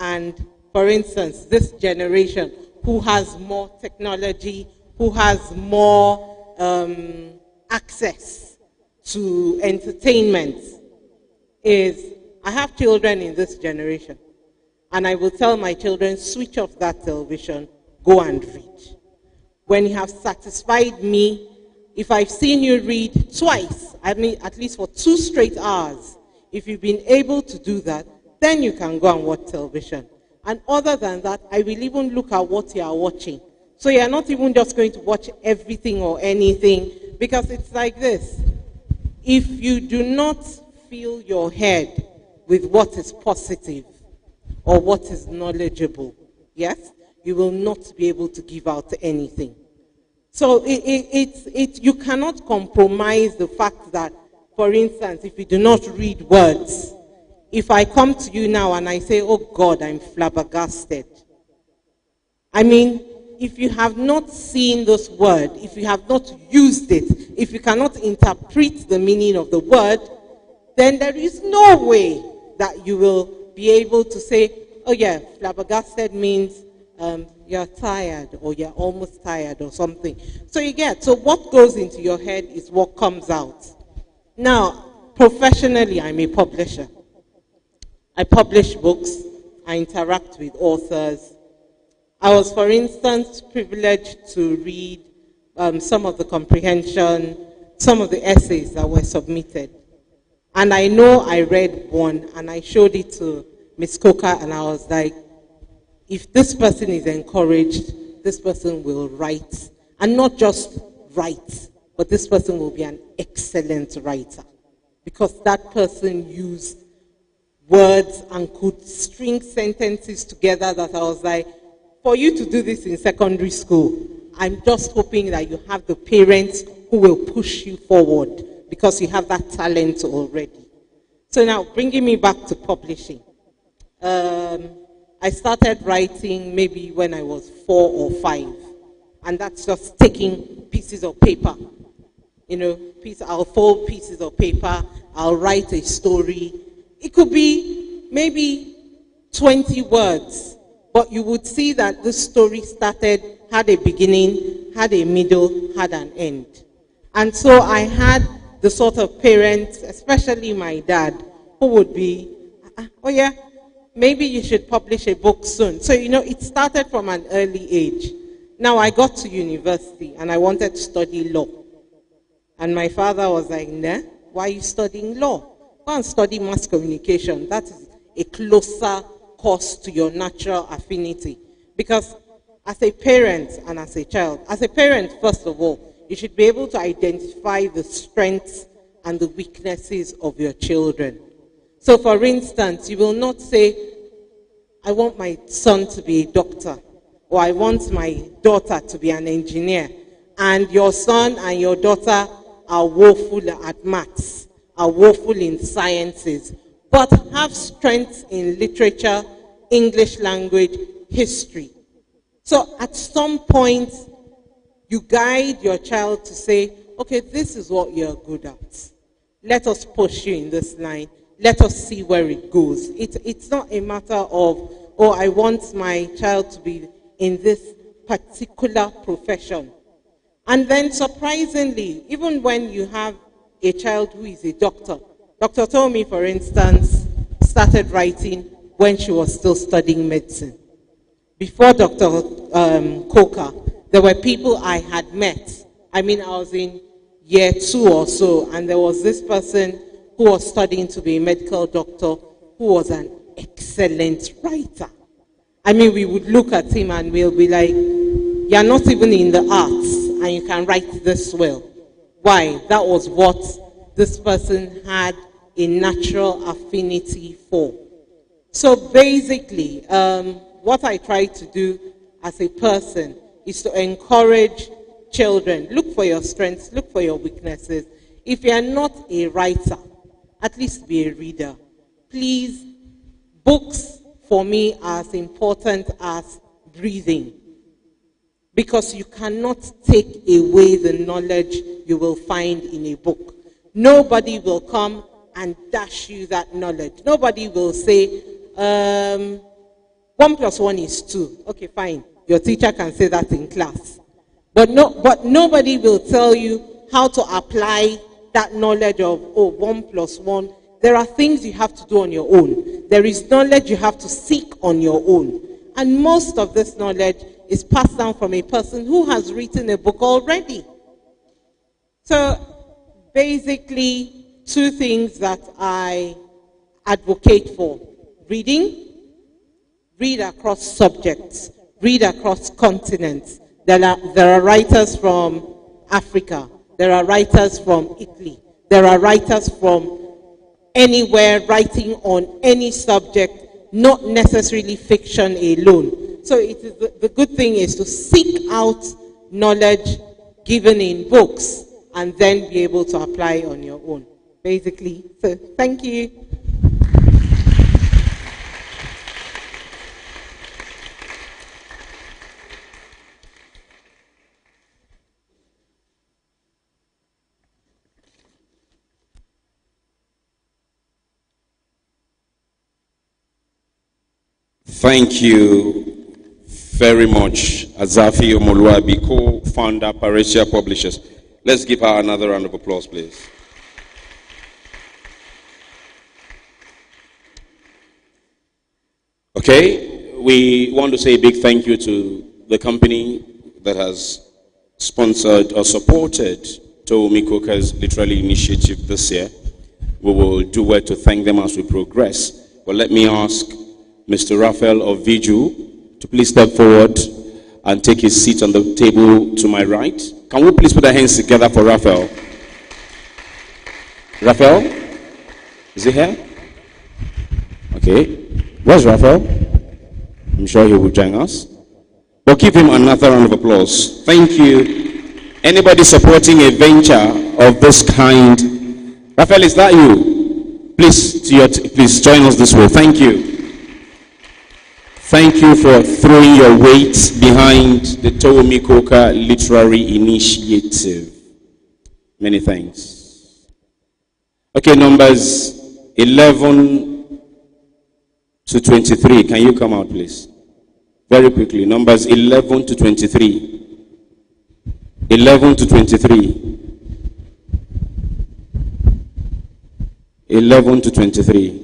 and, for instance, this generation who has more technology, who has more access to entertainment, is I have children in this generation, and I will tell my children, switch off that television, go and read. When you have satisfied me, if I've seen you read twice, I mean at least for 2 straight hours, if you've been able to do that, then you can go and watch television. And other than that, I will even look at what you are watching. So you're not even just going to watch everything or anything, because it's like this. If you do not fill your head with what is positive or what is knowledgeable, yes, you will not be able to give out anything. So you cannot compromise the fact that, for instance, if you do not read words, if I come to you now and I say, oh God, I'm flabbergasted. I mean, if you have not seen this word, if you have not used it, if you cannot interpret the meaning of the word, then there is no way that you will be able to say, oh yeah, flabbergasted means you're tired or you're almost tired or something. So you get, so what goes into your head is what comes out. Now, professionally, I'm a publisher. I publish books, I interact with authors. I was, for instance, privileged to read some of the comprehension, some of the essays that were submitted. And I know I read one and I showed it to Ms. Coker and I was like, if this person is encouraged, this person will write. And not just write, but this person will be an excellent writer. Because that person used words and could string sentences together that I was like, for you to do this in secondary school, I'm just hoping that you have the parents who will push you forward because you have that talent already. So now, bringing me back to publishing. I started writing maybe when I was 4 or 5. And that's just taking pieces of paper. You know, I'll fold pieces of paper, I'll write a story. It could be maybe 20 words, but you would see that this story had a beginning, had a middle, had an end. And so I had the sort of parents, especially my dad, who would be, oh yeah, maybe you should publish a book soon. So, you know, it started from an early age. Now, I got to university and I wanted to study law. And my father was like, nah, why are you studying law? Go and study mass communication. That is a closer course to your natural affinity. Because as a parent and as a child, as a parent, first of all, you should be able to identify the strengths and the weaknesses of your children. So, for instance, you will not say, I want my son to be a doctor, or I want my daughter to be an engineer, and your son and your daughter are woeful at maths, are woeful in sciences, but have strengths in literature, English language, history. So at some point, you guide your child to say, okay, this is what you're good at. Let us push you in this line. Let us see where it goes. It's not a matter of, oh, I want my child to be in this particular profession. And then surprisingly, even when you have a child who is a doctor, Dr. Towunmi, for instance, started writing when she was still studying medicine. Before Dr. Coker, there were people I had met. I mean, I was in year 2 or so, and there was this person who was studying to be a medical doctor who was an excellent writer. I mean, we would look at him and we'll be like, you're not even in the arts and you can write this well. Why? That was what this person had a natural affinity for. So basically, what I try to do as a person is to encourage children. Look for your strengths, look for your weaknesses. If you are not a writer, at least be a reader. Please, books for me are as important as breathing. Because you cannot take away the knowledge you will find in a book. Nobody will come and dash you that knowledge. Nobody will say, 1 + 1 is 2. Okay, fine. Your teacher can say that in class. But nobody will tell you how to apply that knowledge of, 1 + 1. There are things you have to do on your own. There is knowledge you have to seek on your own. And most of this knowledge is passed down from a person who has written a book already. So basically, 2 things that I advocate for. Reading, read across subjects, read across continents. There are writers from Africa, there are writers from Italy, there are writers from anywhere writing on any subject, not necessarily fiction alone. So it is the good thing is to seek out knowledge given in books and then be able to apply on your own, basically. So thank you.
Thank you very much, Azafi Omoluabi, co-founder, Paresia Publishers. Let's give her another round of applause, please. Okay, we want to say a big thank you to the company that has sponsored or supported Towunmi Coker's literary initiative this year. We will do well to thank them as we progress. But let me ask Mr. Raphael of Viju to please step forward and take his seat on the table to my right. Can we please put our hands together for Raphael? Raphael? Is he here? Okay. Where's Raphael? I'm sure he will join us. But give him another round of applause. Thank you. Anybody supporting a venture of this kind? Raphael, is that you? Please, please join us this way. Thank you. Thank you for throwing your weight behind the Towunmi Coker Literary Initiative. Many thanks. Okay, numbers 11 to 23. Can you come out, please? Very quickly. Numbers 11 to 23. 11 to 23. 11 to 23.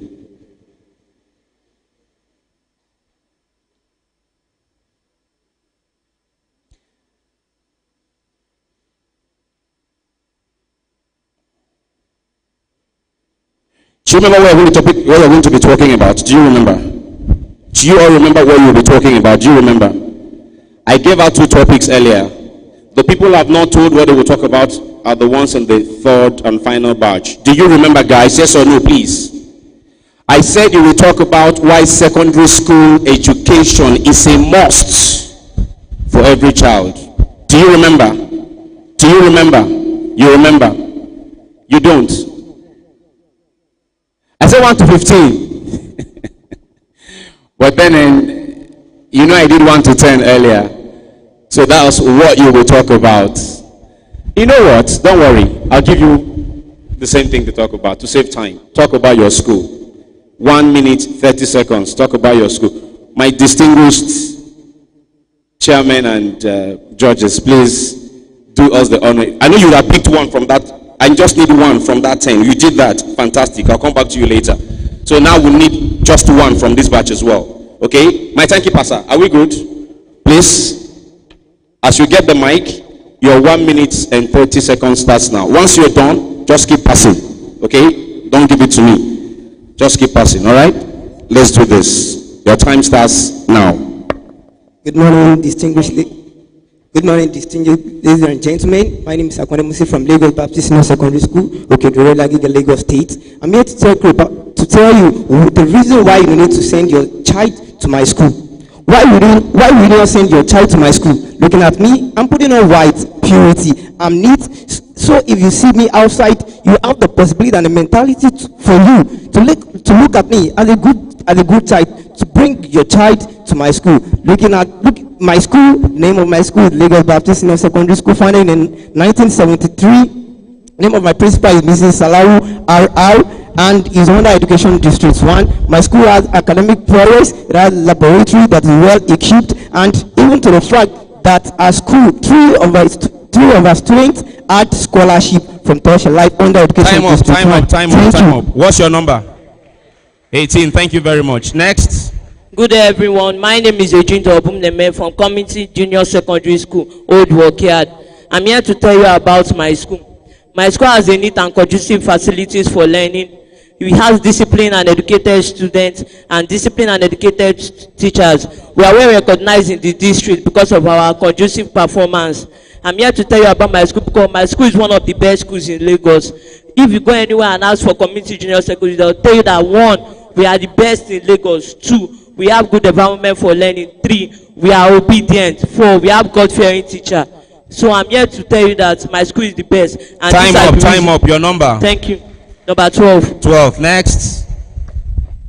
Do you remember what you're going to be talking about? Do you remember? Do you all remember what you'll be talking about? Do you remember? I gave out 2 topics earlier. The people who have not told what they will talk about are the ones in the 3rd and final batch. Do you remember, guys? Yes or no, please? I said you will talk about why secondary school education is a must for every child. Do you remember? Do you remember? You remember? You don't? I said 1 to 15. But then, you know I did 1 to 10 earlier. So that was what you will talk about. You know what? Don't worry. I'll give you the same thing to talk about, to save time. Talk about your school. 1 minute, 30 seconds. Talk about your school. My distinguished chairman and judges, please do us the honor. I know you have picked one from that. I just need one from that 10. You did that. Fantastic. I'll come back to you later. So now we need just one from this batch as well. Okay? My thank you, Pastor. Are we good? Please, as you get the mic, your 1 minute and 30 seconds starts now. Once you're done, just keep passing. Okay? Don't give it to me. Just keep passing. All right? Let's do this. Your time starts now.
Good morning, distinguished ladies and gentlemen. My name is Towunmi from Lagos Baptist Senior Secondary School, Okedore, Lagiga, Lagos State. I'm here to tell you the reason why you need to send your child to my school. Why would you not send your child to my school? Looking at me, I'm putting on white, purity, I'm neat. So if you see me outside, you have the possibility and the mentality for you to look at me as a good child, to bring your child to my school. Look, my school, name of my school, Lagos Baptist Senior Secondary School, founded in 1973. Name of my principal is Mrs. Salawu R.R. and is under Education District 1. My school has academic prowess, it has laboratory that is well equipped, and even to the fact that our school, three of our students had scholarship from Touch Life under Education District 1.
Time up. What's your number? 18. Thank you very much. Next.
Good day, everyone. My name is Eugene Tobumneme from Community Junior Secondary School, Old Workyard. I'm here to tell you about my school. My school has a neat and conducive facilities for learning. We have disciplined and educated students and disciplined and educated teachers. We are well recognized in the district because of our conducive performance. I'm here to tell you about my school because my school is one of the best schools in Lagos. If you go anywhere and ask for community junior secondary, they'll tell you that 1, we are the best in Lagos. 2, we have good environment for learning. 3, we are obedient. 4, we have God-fearing teacher. So I'm here to tell you that my school is the best. And
time up. Your number.
Thank you. Number 12.
12. Next.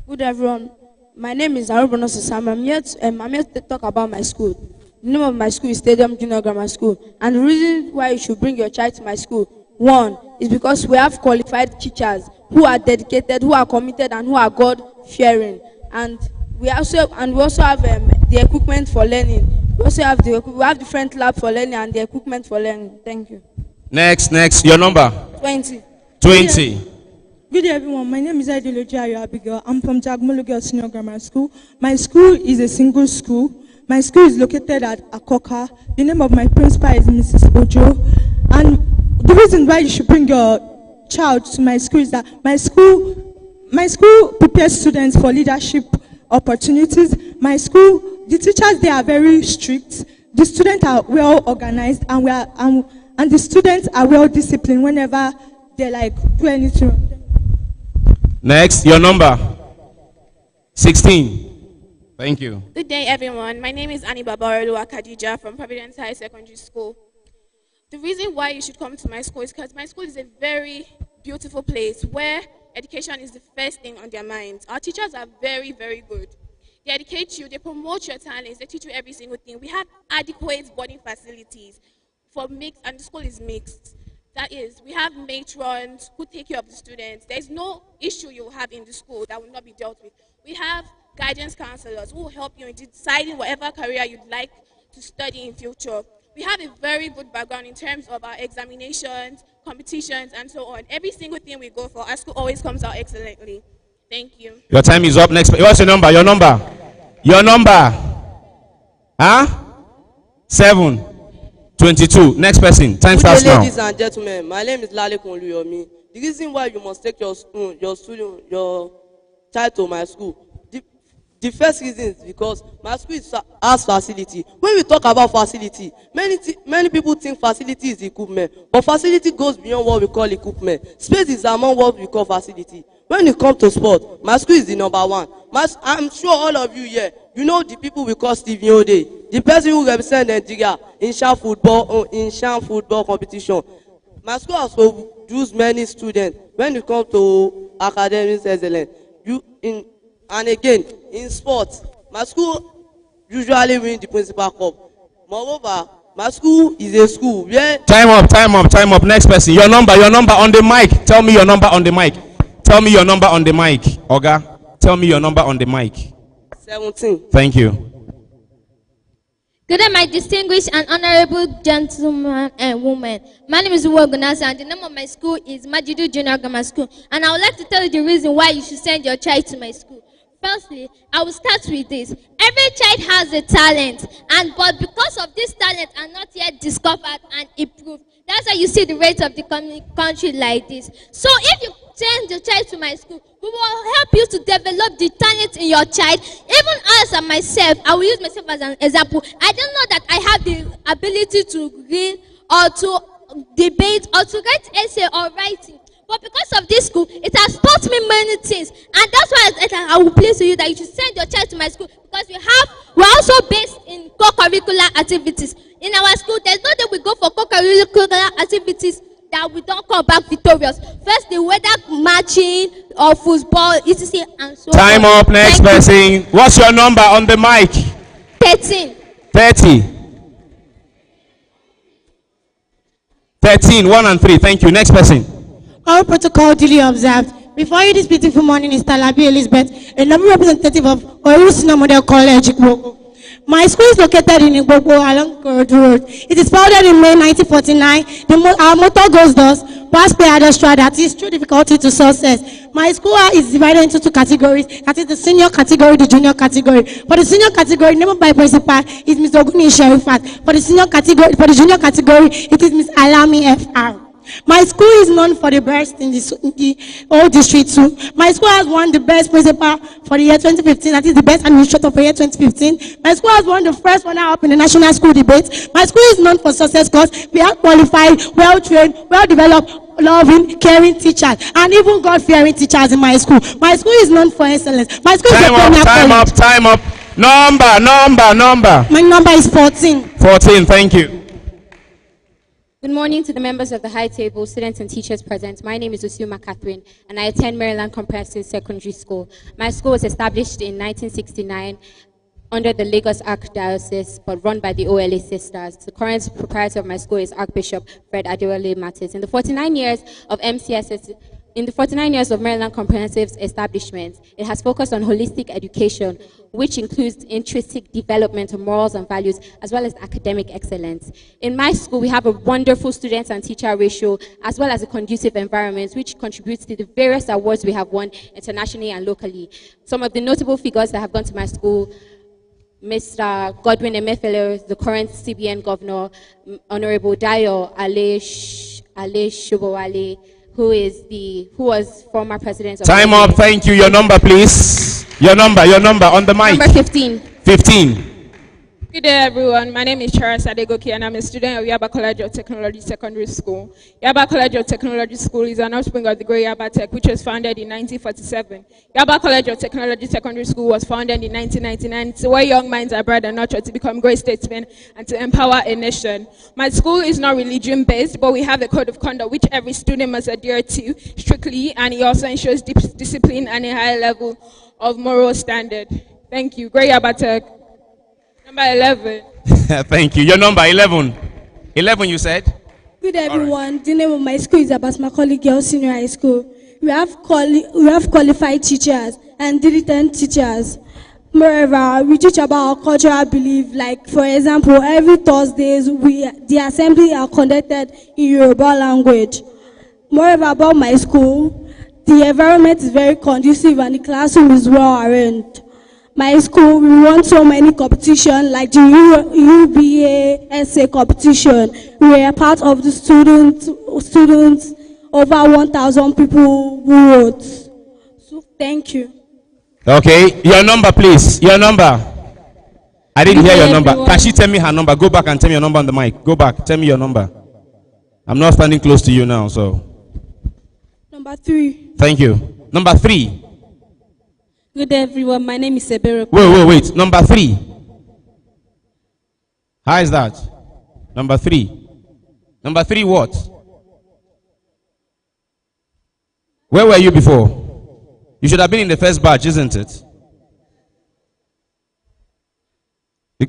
Good everyone. My name is Arubono Sosam. I'm here to talk about my school. The name of my school is Stadium Junior Grammar School. And the reason why you should bring your child to my school, 1, is because we have qualified teachers who are dedicated, who are committed, and who are God-fearing. And we also have the equipment for learning. We also have different lab for learning and the equipment for learning. Thank you.
Next. Your number?
20.
20.
Good day, everyone. My name is Ideology Ayo Abigail. I'm from Jagmolo Girls Senior Grammar School. My school is a single school. My school is located at Akoka. The name of my principal is Mrs. Ojo. And the reason why you should bring your child to my school is that my school prepares students for leadership opportunities. My school, the teachers, they are very strict. The students are well organized, and the students are well disciplined whenever they do anything.
Next, your number? 16. Thank you.
Good day, everyone. My name is Annie Babarolu Akadija from Providence High Secondary School. The reason why you should come to my school is because my school is a very beautiful place where education is the first thing on their minds. Our teachers are very, very good. They educate you, they promote your talents, they teach you every single thing. We have adequate boarding facilities for mixed, and the school is mixed. That is, we have matrons who take care of the students. There's no issue you'll have in the school that will not be dealt with. We have guidance counselors who will help you in deciding whatever career you'd like to study in future. We have a very good background in terms of our examinations, competitions, and so on. Every single thing we go for, our school always comes out excellently. Thank you.
Your time is up. Next. What's your number? Your number? Your number? Huh? 7. 22. Next person. Time starts now.
Ladies and gentlemen, my name is Lale Konluyomi. The reason why you must take your child to my school, the first reason is because my school has facility. When we talk about facility, many people think facility is equipment, but facility goes beyond what we call equipment. Space is among what we call facility. When it comes to sport, my school is the number one. I'm sure all of you here, you know the people we call Steve Yode, the person who represents Nigeria in sham football competition. My school has produced many students when it comes to academic excellence. And again, in sports, my school usually wins the principal cup. Moreover, my school is a school where...
Time up. Next person. Your number on the mic. Tell me your number on the mic. Tell me your number on the mic. Oga, tell me your number on the mic.
17.
Thank you.
Good day, my distinguished and honorable gentlemen and women. My name is Uwe Gunasa, and the name of my school is Majidu Junior Grammar School. And I would like to tell you the reason why you should send your child to my school. Firstly, I will start with this. Every child has a talent, but because of this talent are not yet discovered and improved, that's why you see the rate of the country like this. So if you send your child to my school, we will help you to develop the talent in your child. Even as and myself, I will use myself as an example. I don't know that I have the ability to read or to debate or to write essay or writing. But because of this school, it has taught me many things. And that's why I will place to you that you should send your child to my school, because we're also based in co-curricular activities. In our school, there's no day we go for co-curricular activities that we don't come back victorious. First, the weather matching or football, etc. and so on.
Time up. Next person. What's your number on the mic?
13.
30. 13. 1 and 3. Thank you. Next person.
All protocol duly observed. Before you this beautiful morning is Talabi Elizabeth, a noble representative of Orusina Model College, Igbogo. My school is located in Igbogo along Korodu Road. It is founded in May 1949. Our motto goes thus: pass, play, adestra, that is true difficulty to success. My school is divided into 2 categories. That is the senior category, the junior category. For the senior category, named by principal is Ms. Oguni Sherifat. For the junior category, it is Ms. Alami F.R. My school is known for the best in the whole district too. My school has won the best principal for the year 2015. That is the best administrator for the year 2015. My school has won the first runner-up in the national school debate. My school is known for success because we have qualified, well-trained, well-developed, loving, caring teachers, and even God-fearing teachers in my school. My school is known for excellence. My school is a premier college.
Time up. Number.
My number is 14.
14. Thank you.
Good morning to the members of the high table, students and teachers present. My name is Usiuma Catherine, and I attend Maryland Comprehensive Secondary School. My school was established in 1969 under the Lagos Archdiocese, but run by the OLA Sisters. The current proprietor of my school is Archbishop Fred Adewale Matis. In the 49 years of MCSS In the 49 years of Maryland Comprehensive establishment, it has focused on holistic education, which includes intrinsic development of morals and values, as well as academic excellence. In my school, we have a wonderful student and teacher ratio, as well as a conducive environment, which contributes to the various awards we have won internationally and locally. Some of the notable figures that have gone to my school: Mr. Godwin Emefiele, the current CBN governor, Honorable Dayo Ale Shobowale, who was former president of...
Time up, thank you. Your number, please. Your number on the mic.
Number 15.
15.
Good day, everyone. My name is Charles Adegoki, and I'm a student of Yaba College of Technology Secondary School. Yaba College of Technology School is an offspring of the great Yaba Tech, which was founded in 1947. Yaba College of Technology Secondary School was founded in 1999. It's where young minds are bred and nurtured to become great statesmen and to empower a nation. My school is not religion-based, but we have a code of conduct which every student must adhere to strictly, and it also ensures discipline and a high level of moral standard. Thank you. Great Yaba Tech. Number 11.
Thank you. Your number 11. 11, you said?
Good everyone. Right. The name of my school is Abbas Macaulay Girls Senior High School. We have qualified teachers and diligent teachers. Moreover, we teach about our cultural belief. Like, for example, every Thursdays, the assembly are conducted in Yoruba language. Moreover, about my school, the environment is very conducive and the classroom is well arranged. My school, we run so many competitions like the UBA essay competition. We are part of the students, over 1,000 people who wrote. So thank you.
Okay, your number, please. Your number. I didn't hear your number. Can she tell me her number? Go back and tell me your number on the mic. Go back, tell me your number. I'm not standing close to you now, so.
Number 3.
Thank you. Number 3.
Good day, everyone. My name is Ebero.
Wait. Number 3. How is that? Number 3. Number 3 what? Where were you before? You should have been in the first batch, isn't it?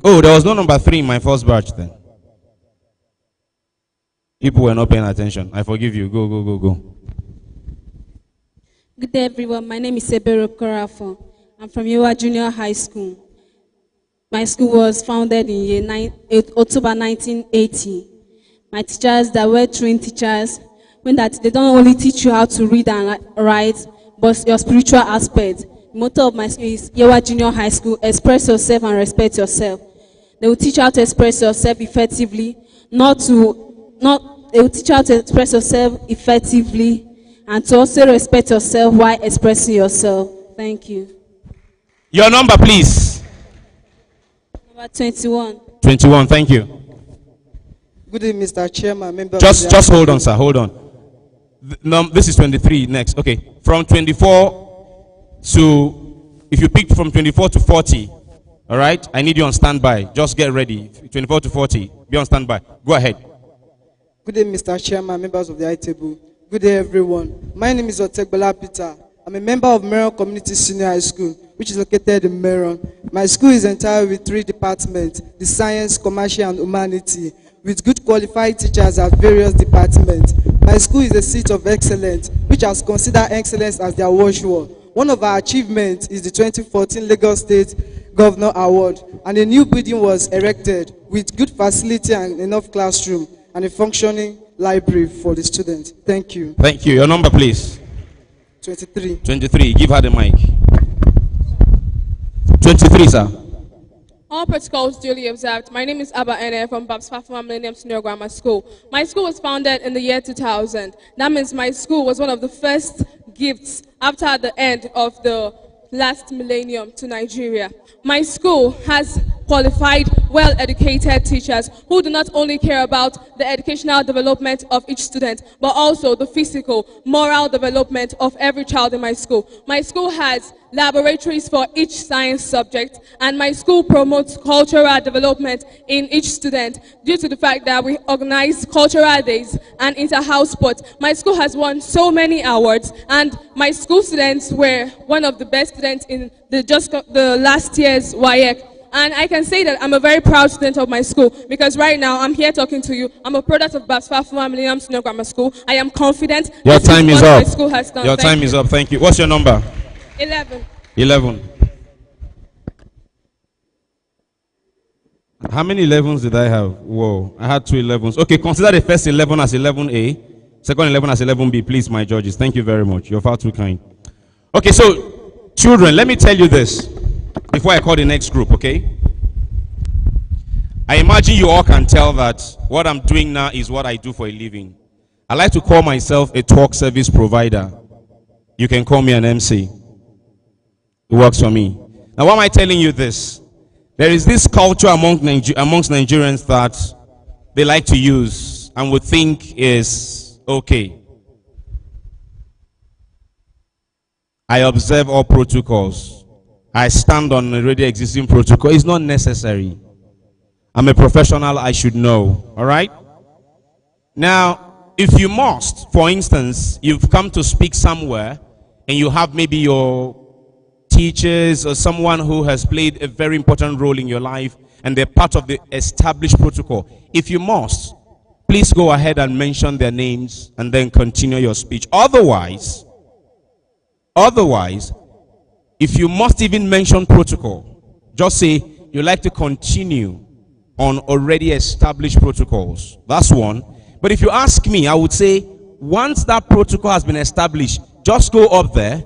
Oh, there was no number 3 in my first batch then. People were not paying attention. I forgive you. Go.
Good day, everyone. My name is Ebero Korafo. I'm from Yewa Junior High School. My school was founded in October 1980. My teachers, that were trained teachers, when that they don't only teach you how to read and write, but your spiritual aspect. The motto of my school is Yewa Junior High School: express yourself and respect yourself. They will teach you how to express yourself effectively, they will teach you how to express yourself effectively, and to also respect yourself while expressing yourself. Thank you.
Your number, please.
Number 21.
21, thank you.
Good evening, Mr. Chairman.
Just hold on, sir. Hold on. This is 23 next. Okay. From 24 to, if you pick from 24 to 40, all right? I need you on standby. Just get ready. 24 to 40. Be on standby. Go ahead.
Good evening, Mr. Chairman, members of the high table. Good day, everyone. My name is Otegbala Peter. I'm a member of Meron Community Senior High School, which is located in Meron. My school is entirely with 3 departments: the science, commercial, and humanity, with good qualified teachers at various departments. My school is a seat of excellence, which has considered excellence as their watchword. One of our achievements is the 2014 Lagos State Governor Award, and a new building was erected with good facility and enough classroom and a functioning library for the students. Thank you.
Thank you. Your number, please.
23.
23. Give her the mic. 23, sir.
All protocols duly observed. My name is Abba Ene from Babs Fafuma Millennium Senior Grammar School. My school was founded in the year 2000. That means my school was one of the first gifts after the end of the last millennium to Nigeria. My school has qualified, well-educated teachers who do not only care about the educational development of each student, but also the physical, moral development of every child in my school. My school has laboratories for each science subject, and my school promotes cultural development in each student due to the fact that we organize cultural days and inter-house sports. My school has won so many awards, and my school students were one of the best students in the last year's WAEC.
And I can say that I'm a very proud student of my school because right now I'm here talking to you. I'm a product of Basfafu Millennium Senior Grammar School. I am confident.
Your
this
time is
what
up.
My school has done.
Your
Thank
time
you.
is up. Thank you. What's your number?
11.
11. How many 11s did I have? Whoa, I had 2 11s. Okay, consider the first 11 as 11A, second 11 as 11B, please, my judges. Thank you very much. You're far too kind. Okay, so, children, let me tell you this before I call the next group, okay? I imagine you all can tell that what I'm doing now is what I do for a living. I like to call myself a talk service provider. You can call me an MC. It works for me. Now, why am I telling you this? There is this culture amongst Nigerians that they like to use and would think is okay. I observe all protocols. I stand on already existing protocol. It's not necessary. I'm a professional, I should know. All right? Now, if you must, for instance, you've come to speak somewhere and you have maybe your teachers or someone who has played a very important role in your life and they're part of the established protocol. If you must, please go ahead and mention their names and then continue your speech. Otherwise, if you must even mention protocol, just say you like to continue on already established protocols. That's one. But if you ask me, I would say once that protocol has been established, just go up there,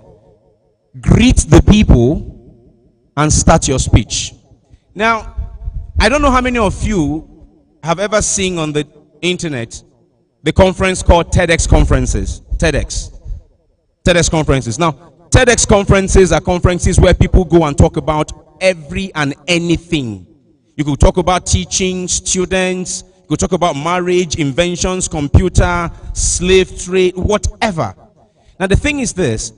greet the people, and start your speech. Now, I don't know how many of you have ever seen on the internet the conference called TEDx conferences. TEDx conferences. Now, TEDx conferences are conferences where people go and talk about every and anything. You could talk about teaching, students, you could talk about marriage, inventions, computer, slave trade, whatever. Now, the thing is this.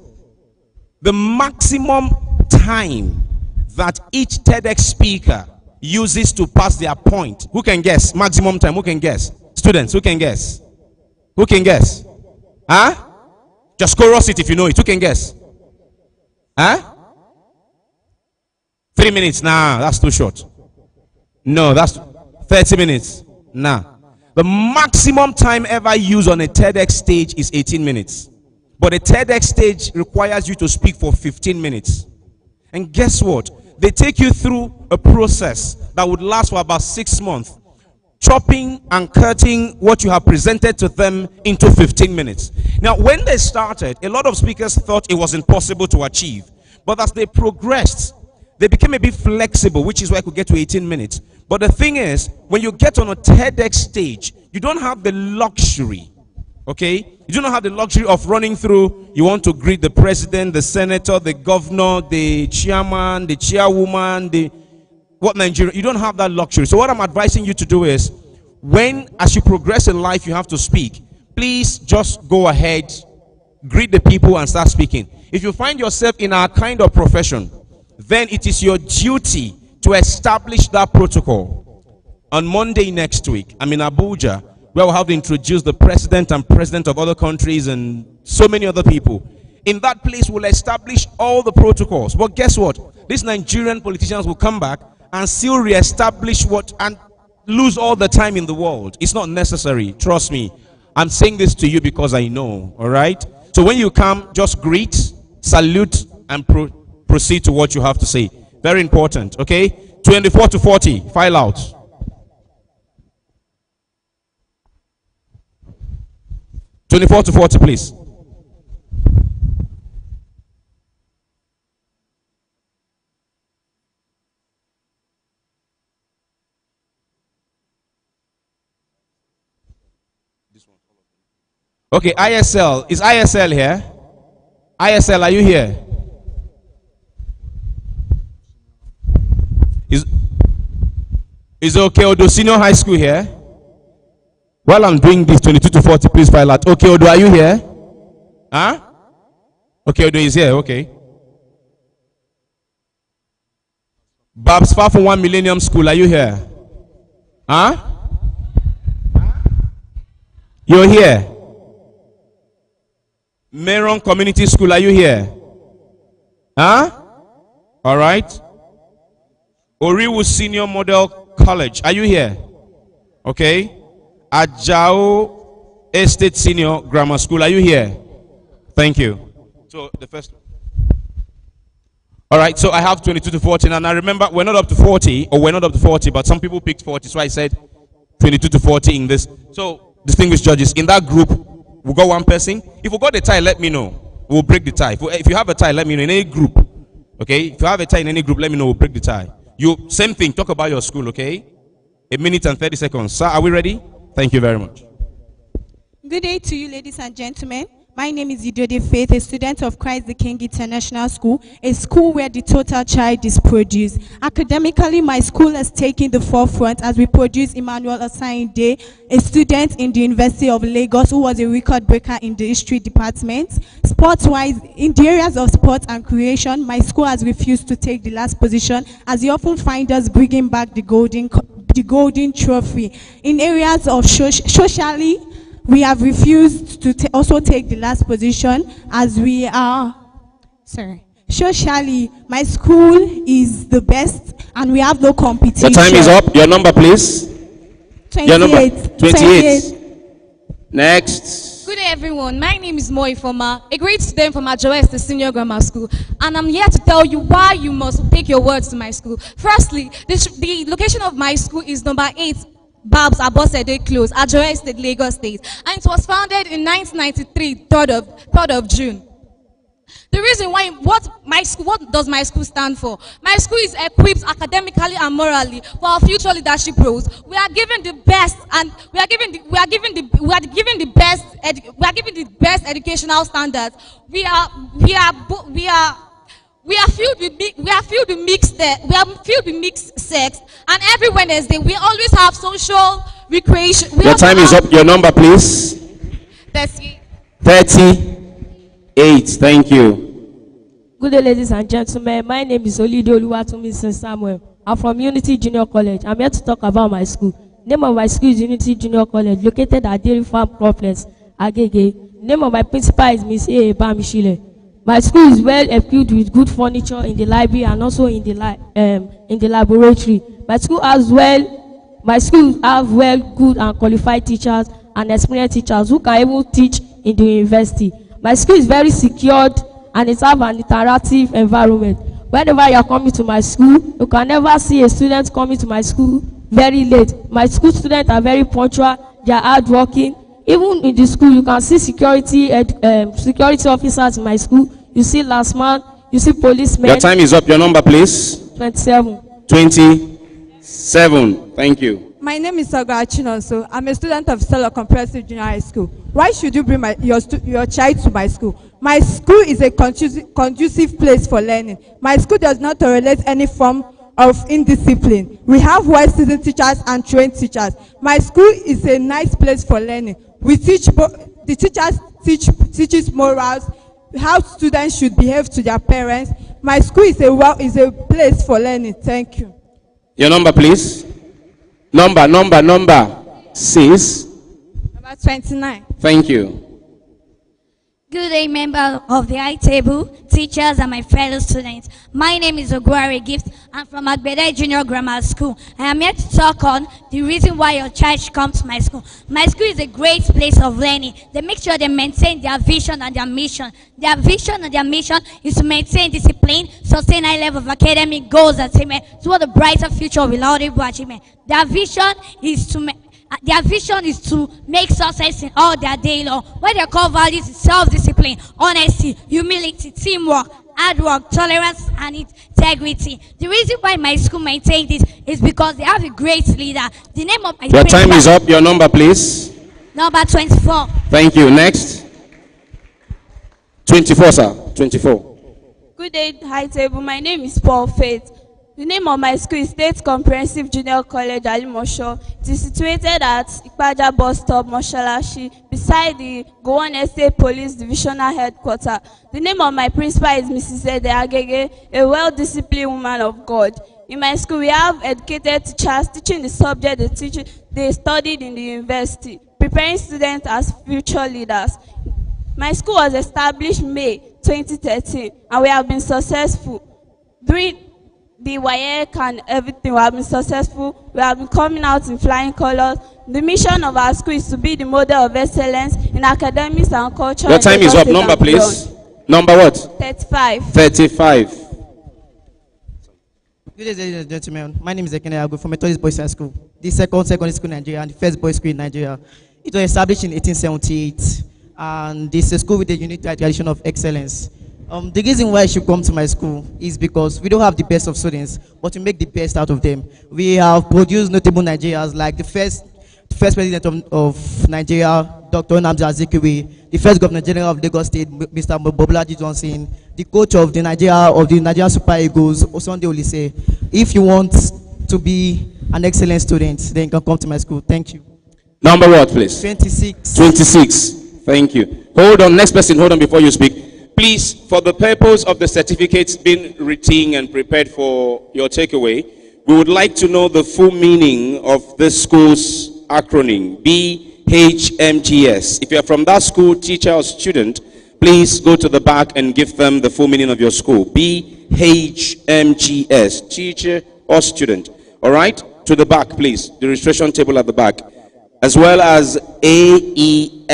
The maximum time that each TEDx speaker uses to pass their point. Who can guess? Maximum time. Who can guess? Students, who can guess? Who can guess? Huh? Just chorus it if you know it. Who can guess? Huh? 3 minutes. Nah, that's too short. No, that's 30 minutes. Nah. The maximum time ever used on a TEDx stage is 18 minutes. But a TEDx stage requires you to speak for 15 minutes. And guess what? They take you through a process that would last for about 6 months, chopping and cutting what you have presented to them into 15 minutes. Now, when they started, a lot of speakers thought it was impossible to achieve. But as they progressed, they became a bit flexible, which is why I could get to 18 minutes. But the thing is, when you get on a TEDx stage, you don't have the luxury. Okay? You do not have the luxury of running through. You want to greet the president, the senator, the governor, the chairman, the chairwoman, Nigeria. You don't have that luxury. So what I'm advising you to do is, as you progress in life, you have to speak. Please just go ahead, greet the people and start speaking. If you find yourself in our kind of profession, then it is your duty to establish that protocol. On Monday next week, I'm in Abuja, where we'll have to introduce the president and president of other countries and so many other people. In that place, we'll establish all the protocols. But guess what? These Nigerian politicians will come back and still reestablish and lose all the time in the world. It's not necessary. Trust me. I'm saying this to you because I know. All right? So when you come, just greet, salute, and proceed to what you have to say. Very important. Okay? 24 to 40. File out. 24 to 40, please. Okay, ISL. Is ISL here? ISL, are you here? Is okay Odo Senior High School here? While I'm doing this, 22 to 40, please file out. Okay, Odo, are you here? Huh? Okay, Odo is here, okay. Babs Far from 1 Millennium School, are you here? Huh? You're here. Meron Community School, are you here? Huh? All right. Oriwu Senior Model College. Are you here? Okay. Ajao Estate Senior Grammar School. Are you here? Thank you. So the first. All right. So I have 22 to 40, and I remember we're not up to 40, or we're not up to 40, but some people picked 40, so I said 22 to 40 in this. So distinguished judges, in that group, we got one person. If we got the tie, let me know. We'll break the tie. If you have a tie, let me know in any group. Okay. If you have a tie in any group, let me know. We'll break the tie. You same thing. Talk about your school. Okay. 1 minute and 30 seconds. Sir, are we ready? Thank you very much.
Good day to you, ladies and gentlemen. My name is Idode Faith, a student of Christ the King International School, a school where the total child is produced. Academically, my school has taken the forefront as we produce Emmanuel Asayinde, a student in the University of Lagos who was a record breaker in the history department. Sports-wise, in the areas of sports and creation, my school has refused to take the last position, as you often find us bringing back the golden trophy. In areas of socially, we have refused to also take the last position, as we are, socially, my school is the best and we have no competition.
Your time is up. Your number, please.
28.
Your number. 28. Next.
Good day, everyone. My name is Moi Foma, a great student from Ajawes, the Senior Grammar School, and I'm here to tell you why you must take your words to my school. Firstly, the location of my school is number 8. Babs Abosede Close, Ajoy State, Lagos State, and it was founded in 1993, 3rd of June. The reason why, what does my school stand for? My school is equipped academically and morally for our future leadership roles. We are given the best, and we are given the best educational standards. We are filled with mixed sex, and every Wednesday we always have social recreation.
Your time is up. Your number, please. 38. Thank you.
Good day, ladies and gentlemen. My name is Olide Oluwatomi Samuel. I'm from Unity Junior College. I'm here to talk about my school. Name of my school is Unity Junior College, located at Dairy Farm Complex, Agege. Name of my principal is Miss A. Bamishile. My school is well equipped with good furniture in the library and also in the laboratory. My school have good and qualified teachers and experienced teachers who can even teach in the university. My school is very secured and it have an interactive environment. Whenever you are coming to my school, you can never see a student coming to my school very late. My school students are very punctual, they are hardworking. Even in the school, you can see security officers in my school. You see last man, you see policemen.
Your time is up. Your number, please.
27.
27. Thank you.
My name is Sagra Chinonso. I'm a student of Stella Comprehensive Junior High School. Why should you bring your child to my school? My school is a conducive place for learning. My school does not tolerate any form of indiscipline. We have well-seasoned teachers and trained teachers. My school is a nice place for learning. The teachers teaches morals, how students should behave to their parents. My school is a place for learning. Thank you.
Your number, please. Number. 6.
Number 29.
Thank you.
Good day, member of the high table, teachers, and my fellow students. My name is Oguare Gift. I'm from Agbede Junior Grammar School. I am here to talk on the reason why your child should come to my school. My school is a great place of learning. They make sure they maintain their vision and their mission. Their vision and their mission is to maintain discipline, sustain high level of academic goals and achievement toward a brighter future with laudable achievement. Their vision is to make success in all their day long. What they call values is self-discipline, honesty, humility, teamwork, hard work, tolerance, and integrity. The reason why my school maintains this is because they have a great leader. The name of my
Your time is up. Your number, please.
Number 24.
Thank you. Next. 24, sir. 24.
Good day, high table. My name is Paul Faith. The name of my school is State Comprehensive Junior College, Alimosho. It is situated at Ipaja Bus Stop, Moshalashi, beside the Gowon Estate Police Divisional Headquarters. The name of my principal is Mrs. Ede Agege, a well-disciplined woman of God. In my school, we have educated teachers teaching the subject they studied in the university, preparing students as future leaders. My school was established May 2013, and we have been successful. the WAEC and everything. We have been successful. We have been coming out in flying colors. The mission of our school is to be the model of excellence in academics and culture.
Your time is up. Number, please. Number what?
35.
35.
Good day, ladies and gentlemen. My name is Ekene Agu from Methodist Boys High School, the second secondary school in Nigeria and the first boys' school in Nigeria. It was established in 1878, and this is a school with a unique tradition of excellence. The reason why you should come to my school is because we don't have the best of students, but we make the best out of them. We have produced notable Nigerians like the first president of Nigeria, Dr. Nnamdi Azikiwe, the first governor general of Lagos State, Mr. Mobolaji Johnson, the coach of the Nigerian Super Eagles, Osunde Olise. If you want to be an excellent student, then you can come to my school. Thank you.
Number what, please?
26.
26. Thank you. Hold on. Next person, hold on before you speak. Please, for the purpose of the certificates being written and prepared for your takeaway, we would like to know the full meaning of this school's acronym, BHMGS. If you're from that school, teacher or student, please go to the back and give them the full meaning of your school. BHMGS, teacher or student. All right? To the back, please. The registration table at the back. As well as AESGS.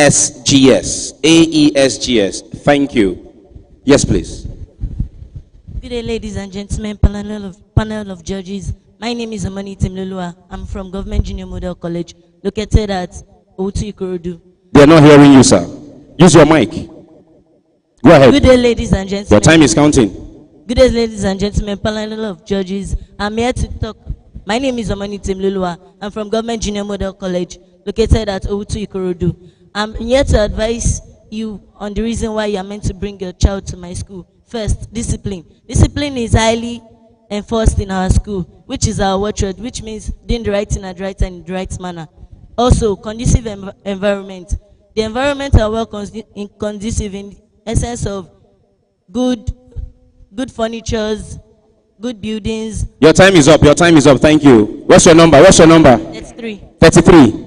AESGS. Thank you. Yes, please.
Good day, ladies and gentlemen, panel of judges. My name is Amani Timlelua. I'm from Government Junior Model College, located at Otu Ikorodu.
They are not hearing you, sir. Use your mic. Go ahead.
Good day, ladies and gentlemen.
Your time is counting.
Good day, ladies and gentlemen, panel of judges. I'm here to talk. My name is Amani Timlelua. I'm from Government Junior Model College, located at Otu Ikorodu. I'm here to advise you on the reason why you are meant to bring your child to my school. First, discipline. Discipline is highly enforced in our school, which is our watchword, which means doing the right thing at the right time in the right manner. Also, conducive environment. The environment are well conducive in the essence of good furnitures, good buildings.
Your time is up. Your time is up. Thank you. What's your number? What's your number?
33.
33.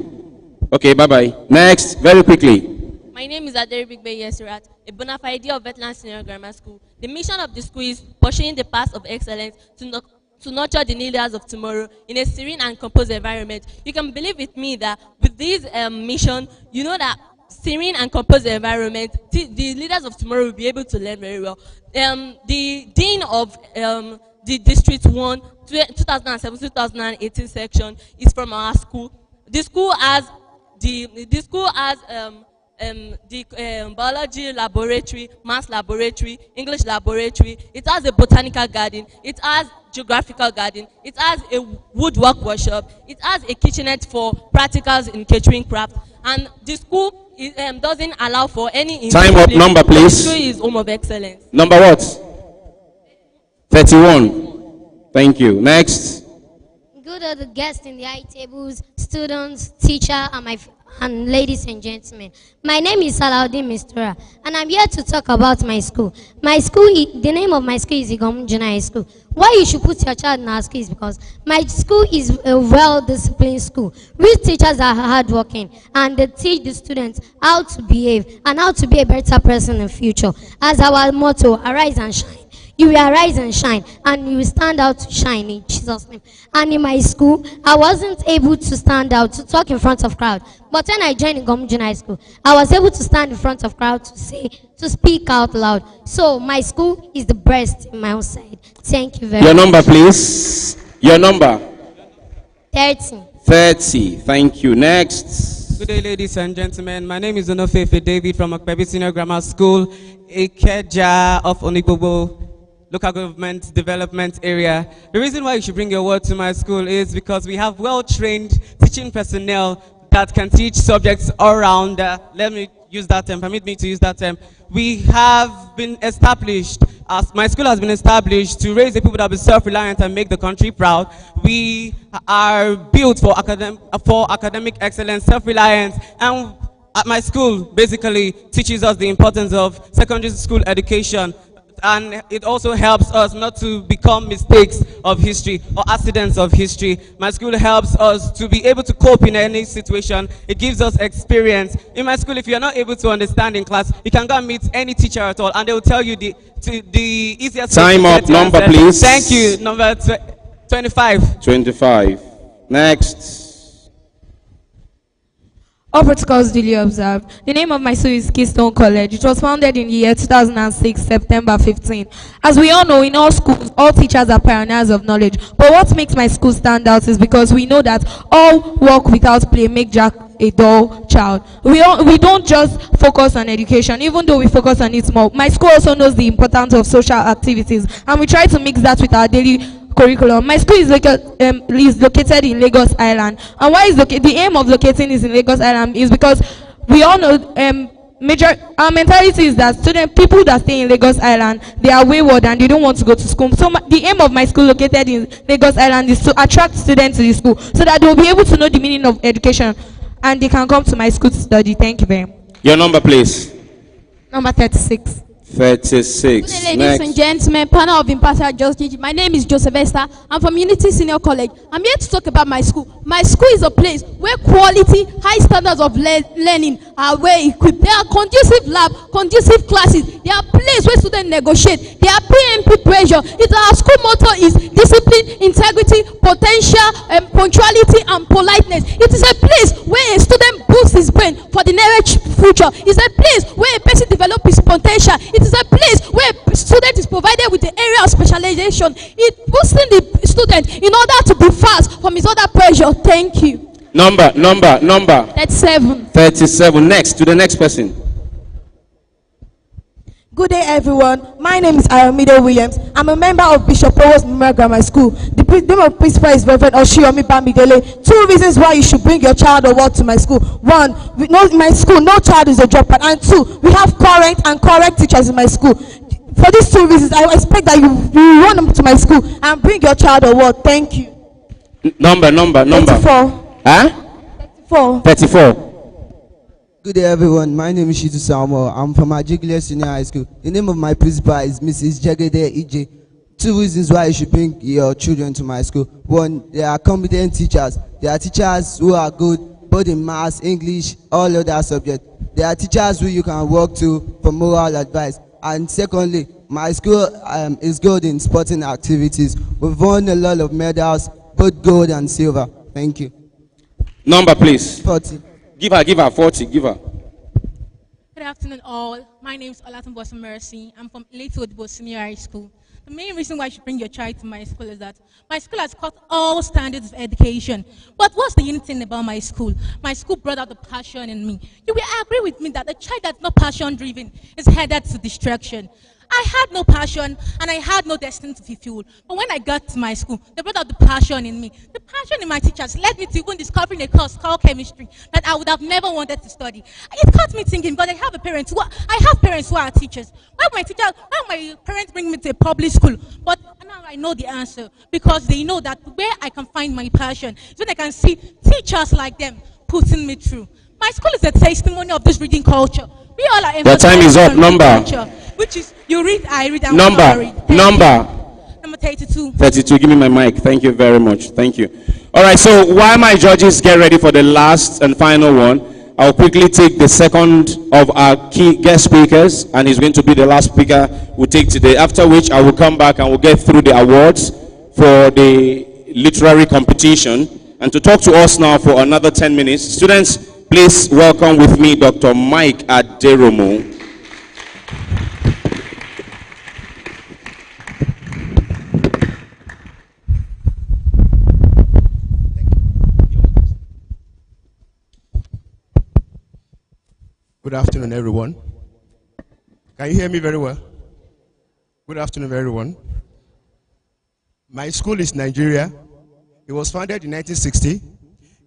Okay, bye-bye. Next, very quickly.
My name is Aderi Bigbe Yesirat, a bona fide of Veteran Senior Grammar School. The mission of the school is pursuing the path of excellence to nurture the leaders of tomorrow in a serene and composed environment. You can believe with me that with this mission, you know that serene and composed environment, the leaders of tomorrow will be able to learn very well. The dean of the District 1, 2007-2018 section is from our school. The school has biology laboratory, maths laboratory, English laboratory. It has a botanical garden. It has geographical garden. It has a woodwork workshop. It has a kitchenette for practicals in catering craft. And the school doesn't allow for any...
Time up. Number, please.
The school is home of excellence.
Number what? 31. Thank you. Next.
Good are the guests in the high tables, students, teacher, and ladies and gentlemen. My name is Salaudin Mistura, and I'm here to talk about my school. The name of my school is Igom Junior High School. Why you should put your child in our school is because my school is a well-disciplined school. We teachers are hardworking, and they teach the students how to behave and how to be a better person in the future. As our motto, arise and shine. You will arise and shine, and you will stand out to shine in Jesus' name. And in my school, I wasn't able to stand out to talk in front of crowd. But when I joined Igom Junior High School, I was able to stand in front of crowd to speak out loud. So my school is the best in my own side. Thank you very much.
Your number, please. Your number.
30.
30. Thank you. Next.
Good day, ladies and gentlemen. My name is Onofefe David from Akpebi Senior Grammar School, Ikeja of Onipobo Local Government Development Area. The reason why you should bring your word to my school is because we have well-trained teaching personnel that can teach subjects all around. Let me use that term. Permit me to use that term. We have been established, my school has been established to raise the people that will be self-reliant and make the country proud. We are built for academic excellence, self-reliance, and at my school basically teaches us the importance of secondary school education. and it also helps us not to become mistakes of history or accidents of history. My school helps us to be able to cope in any situation. It gives us experience. In my school, if you're not able to understand in class, you can go and meet any teacher at all, and they will tell you the easiest
time
way to
up.
get the
Number,
answer.
please.
Thank you. Number 25.
25. Next.
All protocols duly observed. The name of my school is Keystone College. It was founded in the year 2006, September 15. As we all know, in all schools, all teachers are pioneers of knowledge. But what makes my school stand out is because we know that all work without play make Jack a dull child. We don't just focus on education, even though we focus on it more. My school also knows the importance of social activities, and we try to mix that with our daily curriculum. My school is located in Lagos Island, and why is the aim of locating is in Lagos Island is because we all know our mentality is that people that stay in Lagos Island, they are wayward and they don't want to go to school. So the aim of my school located in Lagos Island is to attract students to the school so that they will be able to know the meaning of education and they can come to my school to study. Thank you very much.
Your number, please.
Number 36.
36.
Good day, ladies
Next.
and gentlemen, panel of impartial judges. My name is Joseph Esther. I'm from Unity Senior College. I'm here to talk about my school. My school is a place where quality, high standards of learning are well equipped. There are conducive lab, conducive classes. There are places where students negotiate. There are PMP pressure. Our school motto is discipline, integrity, potential, punctuality, and politeness. It is a place where a student boosts his brain for the nearest future. It's a place where a person develops his potential. It is a place where a student is provided with the area of specialization. It boosting the student in order to be fast from his other pressure. Thank you.
Number.
37.
37. Next, to the next person.
Good day, everyone. My name is Aramide Williams. I'm a member of Bishop Owens Memorial Grammar School. The name of principal is Reverend Oshiyomi Bamidele. 2 reasons why you should bring your child or what to my school. 1, in my school, no child is a dropout. And 2, we have current and correct teachers in my school. For these 2 reasons, I expect that you run them to my school and bring your child or what. Thank you.
Number.
34.
Huh?
34.
34.
Good day, everyone. My name is Shitu Samuel. I'm from Ajigile Senior High School. The name of my principal is Mrs. Jagede Ije. 2 reasons why you should bring your children to my school. 1, they are competent teachers. They are teachers who are good both in maths, English, all other subjects. They are teachers who you can work to for moral advice. And secondly, my school is good in sporting activities. We've won a lot of medals, both gold and silver. Thank you.
Number, please.
40.
Give her 40. Give her.
Good afternoon, all. My name is Olatunbosun Mercy. I'm from Little Odibo Senior High School. The main reason why you should bring your child to my school is that my school has cut all standards of education. But what's the unique thing about my school? My school brought out the passion in me. You will agree with me that a child that's not passion-driven is headed to destruction. I had no passion and I had no destiny to fulfill. But when I got to my school, they brought out the passion in me. The passion in my teachers led me to even discovering a course called chemistry that I would have never wanted to study. It got me thinking, because I have parents who are teachers. Why my parents bring me to a public school? But now I know the answer, because they know that where I can find my passion is when I can see teachers like them putting me through. My school is a testimony of this reading culture. We all are.
Your time is up. Number.
Culture, which is you read, I read, and
Number.
I read. Number 32.
32. Give me my mic. Thank you very much. Thank you. All right. So while my judges get ready for the last and final one, I'll quickly take the second of our key guest speakers, and he's going to be the last speaker we'll take today. After which I will come back and we'll get through the awards for the literary competition. And to talk to us now for another 10 minutes, students, please welcome with me Dr. Mike Aderomo.
Good afternoon, everyone. Can you hear me very well? Good afternoon, everyone. My school is Nigeria. It was founded in 1960.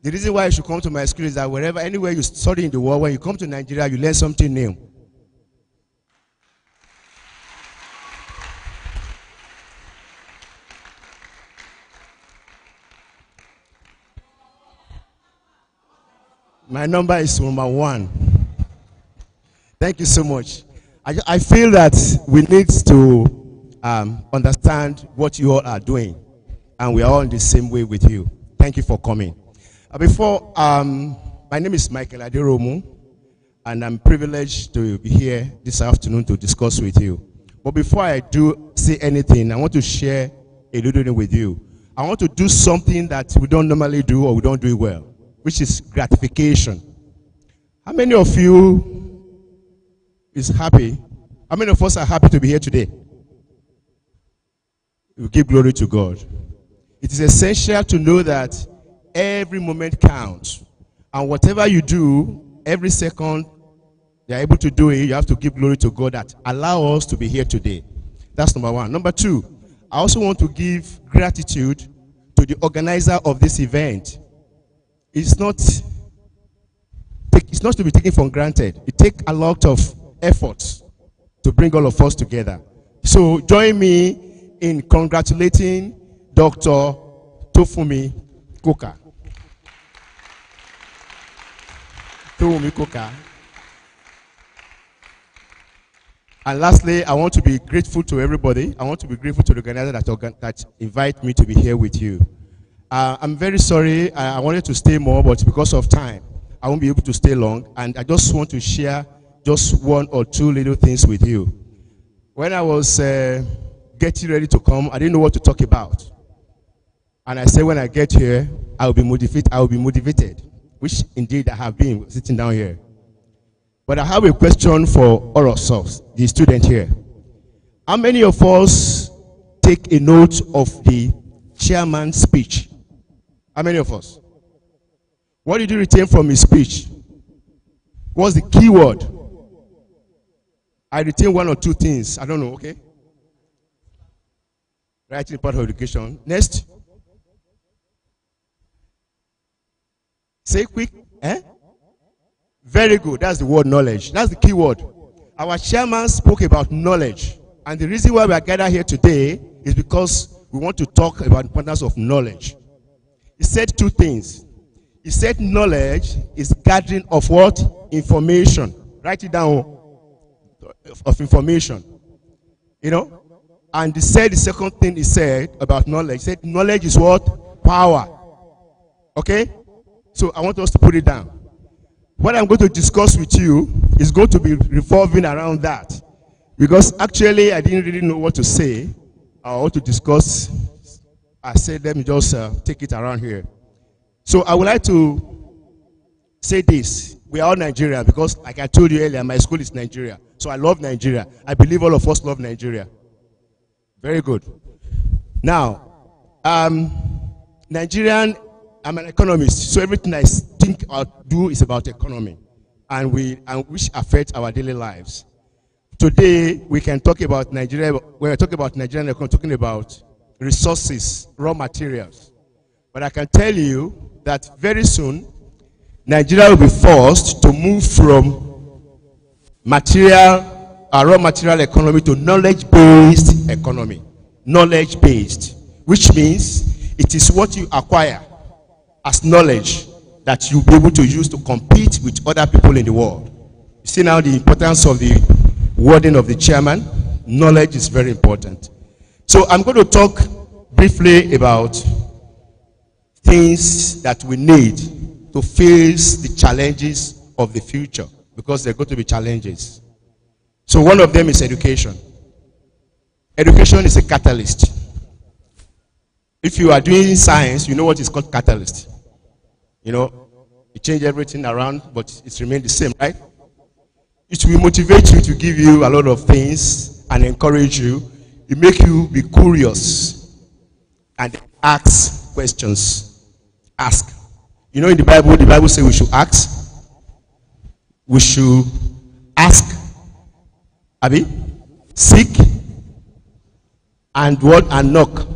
The reason why you should come to my school is that anywhere you study in the world, when you come to Nigeria, you learn something new. My number is number 1. Thank you so much. I feel that we need to understand what you all are doing, and we are all in the same way with you. Thank you for coming. My name is Michael Aderomu, and I'm privileged to be here this afternoon to discuss with you. But before I do say anything, I want to share a little thing with you. I want to do something that we don't normally do or we don't do it well, which is gratification. How many of you is happy? How many of us are happy to be here today? We give glory to God. It is essential to know that every moment counts. And whatever you do, every second you're able to do it, you have to give glory to God that allow us to be here today. That's number one. Number two, I also want to give gratitude to the organizer of this event. It's not to be taken for granted. It takes a lot of effort to bring all of us together. So join me in congratulating Dr. Towunmi Koka. Towunmi Koka. And lastly, I want to be grateful to everybody. I want to be grateful to the organizer that invite me to be here with you. I'm very sorry. I wanted to stay more, but because of time, I won't be able to stay long. And I just want to share just one or two little things with you. When I was getting ready to come, I didn't know what to talk about. And I said, when I get here, I will be motivated, which indeed I have been sitting down here. But I have a question for all of us, the student here. How many of us take a note of the chairman's speech? How many of us? What did you retain from his speech? What's the key word? I retain one or two things. I don't know, okay? Writing part of education. Next. Say quick. Very good. That's the word knowledge. That's the key word. Our chairman spoke about knowledge. And the reason why we are gathered here today is because we want to talk about the importance of knowledge. He said two things. He said knowledge is gathering of what? Information. Write it down. Of information. You know? And he said the second thing he said about knowledge. He said knowledge is what? Power. Okay? So I want us to put it down. What I'm going to discuss with you is going to be revolving around that. Because actually, I didn't really know what to say or what to discuss. I said, let me just take it around here. So I would like to say this. We are all Nigeria because, like I told you earlier, my school is Nigeria. So I love Nigeria. I believe all of us love Nigeria. Very good. Now, Nigerian, I'm an economist, so everything I think or do is about economy, and which affects our daily lives. Today, we can talk about Nigeria. When I talk about Nigerian economy, talking about resources, raw materials. But I can tell you that very soon, Nigeria will be forced to move from raw material economy to knowledge-based economy. Knowledge-based, which means it is what you acquire as knowledge that you'll be able to use to compete with other people in the world. You see now the importance of the wording of the chairman. Knowledge is very important. So I'm going to talk briefly about things that we need to face the challenges of the future, because there are going to be challenges. So one of them is education. Education is a catalyst. If you are doing science, you know what is called catalyst. You know, you change everything around, but it's remained the same, right? It will motivate you to give you a lot of things and encourage you. It make you be curious and ask questions. Ask. You know, in the Bible says we should ask. We should ask. Abi? Seek. And what? And knock.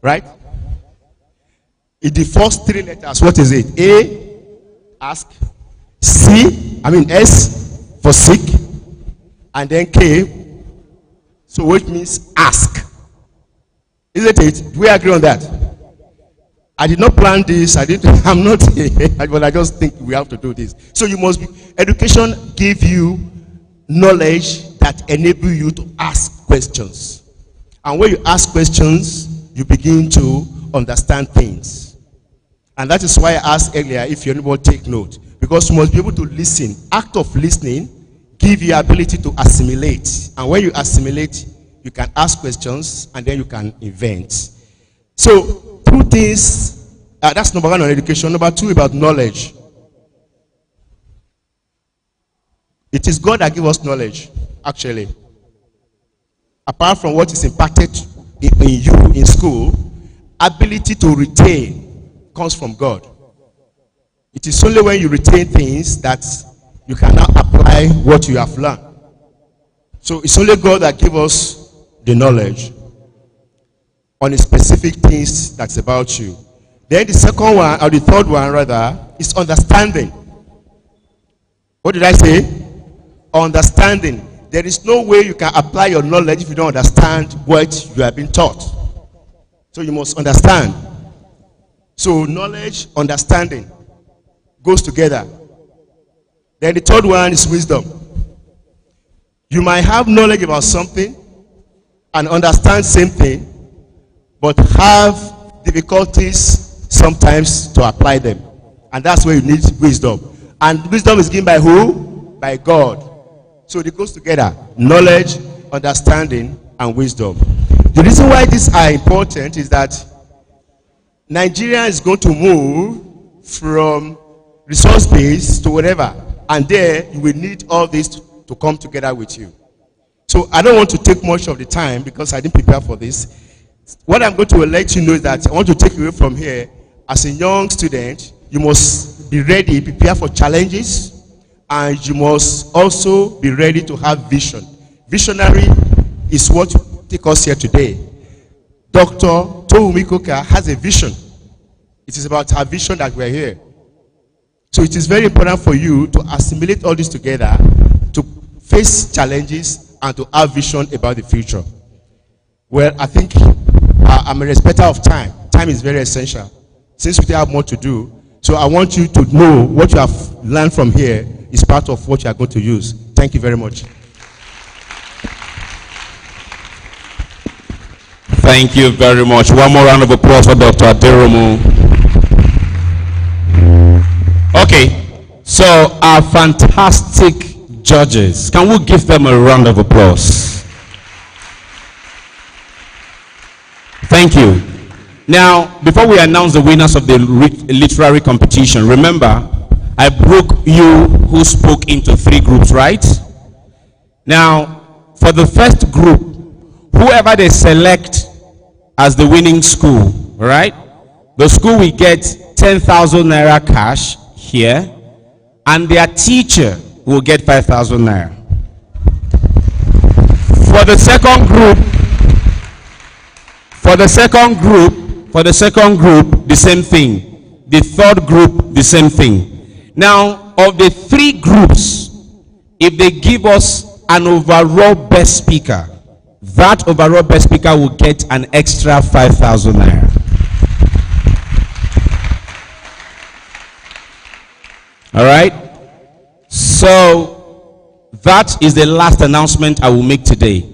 Right? In the first three letters, what is it? A, ask. S for seek. And then K, so which means ask. Isn't it? Do we agree on that? I did not plan this. I'm not, but I just think we have to do this. So you must be, education give you knowledge that enable you to ask questions. And when you ask questions, you begin to understand things. And that is why I asked earlier if you anybody take note. Because you must be able to listen. Act of listening give you ability to assimilate. And when you assimilate, you can ask questions and then you can invent. So, two things, that's number one on education. Number two, about knowledge. It is God that gives us knowledge, actually. Apart from what is imparted in you in school, ability to retain comes from God. It is only when you retain things that you can now apply what you have learned. So it's only God that gives us the knowledge on the specific things that's about you. Then the second one, or the third one rather, is understanding. What did I say? Understanding. There is no way you can apply your knowledge if you don't understand what you have been taught. So you must understand. So knowledge, understanding goes together. Then the third one is wisdom. You might have knowledge about something and understand same thing, but have difficulties sometimes to apply them. And that's where you need wisdom. And wisdom is given by who? By God. So it goes together. Knowledge, understanding, and wisdom. The reason why these are important is that Nigeria is going to move from resource-based to whatever. And there, you will need all this to come together with you. So I don't want to take much of the time because I didn't prepare for this. What I'm going to let you know is that I want to take away from here, as a young student, you must be ready, prepare for challenges, and you must also be ready to have vision. Visionary is what take us here today. Dr. Towunmi has a vision. It is about her vision that we're here. So it is very important for you to assimilate all this together, to face challenges and to have vision about the future. Well, I think I'm a respecter of time. Time is very essential. Since we have more to do, so I want you to know what you have learned from here is part of what you are going to use. Thank you very much.
Thank you very much. One more round of applause for Dr. Aderomu. Okay, so our fantastic judges, can we give them a round of applause? Thank you. Now, before we announce the winners of the literary competition, remember, I broke you who spoke into 3 groups, right? Now, for the first group, whoever they select as the winning school, right? The school will get 10,000 naira cash here, and their teacher will get 5,000 naira. For the second group, the same thing. The third group, the same thing. Now, of the 3 groups, if they give us an overall best speaker, that overall best speaker will get an extra 5,000 naira. All right? So, that is the last announcement I will make today.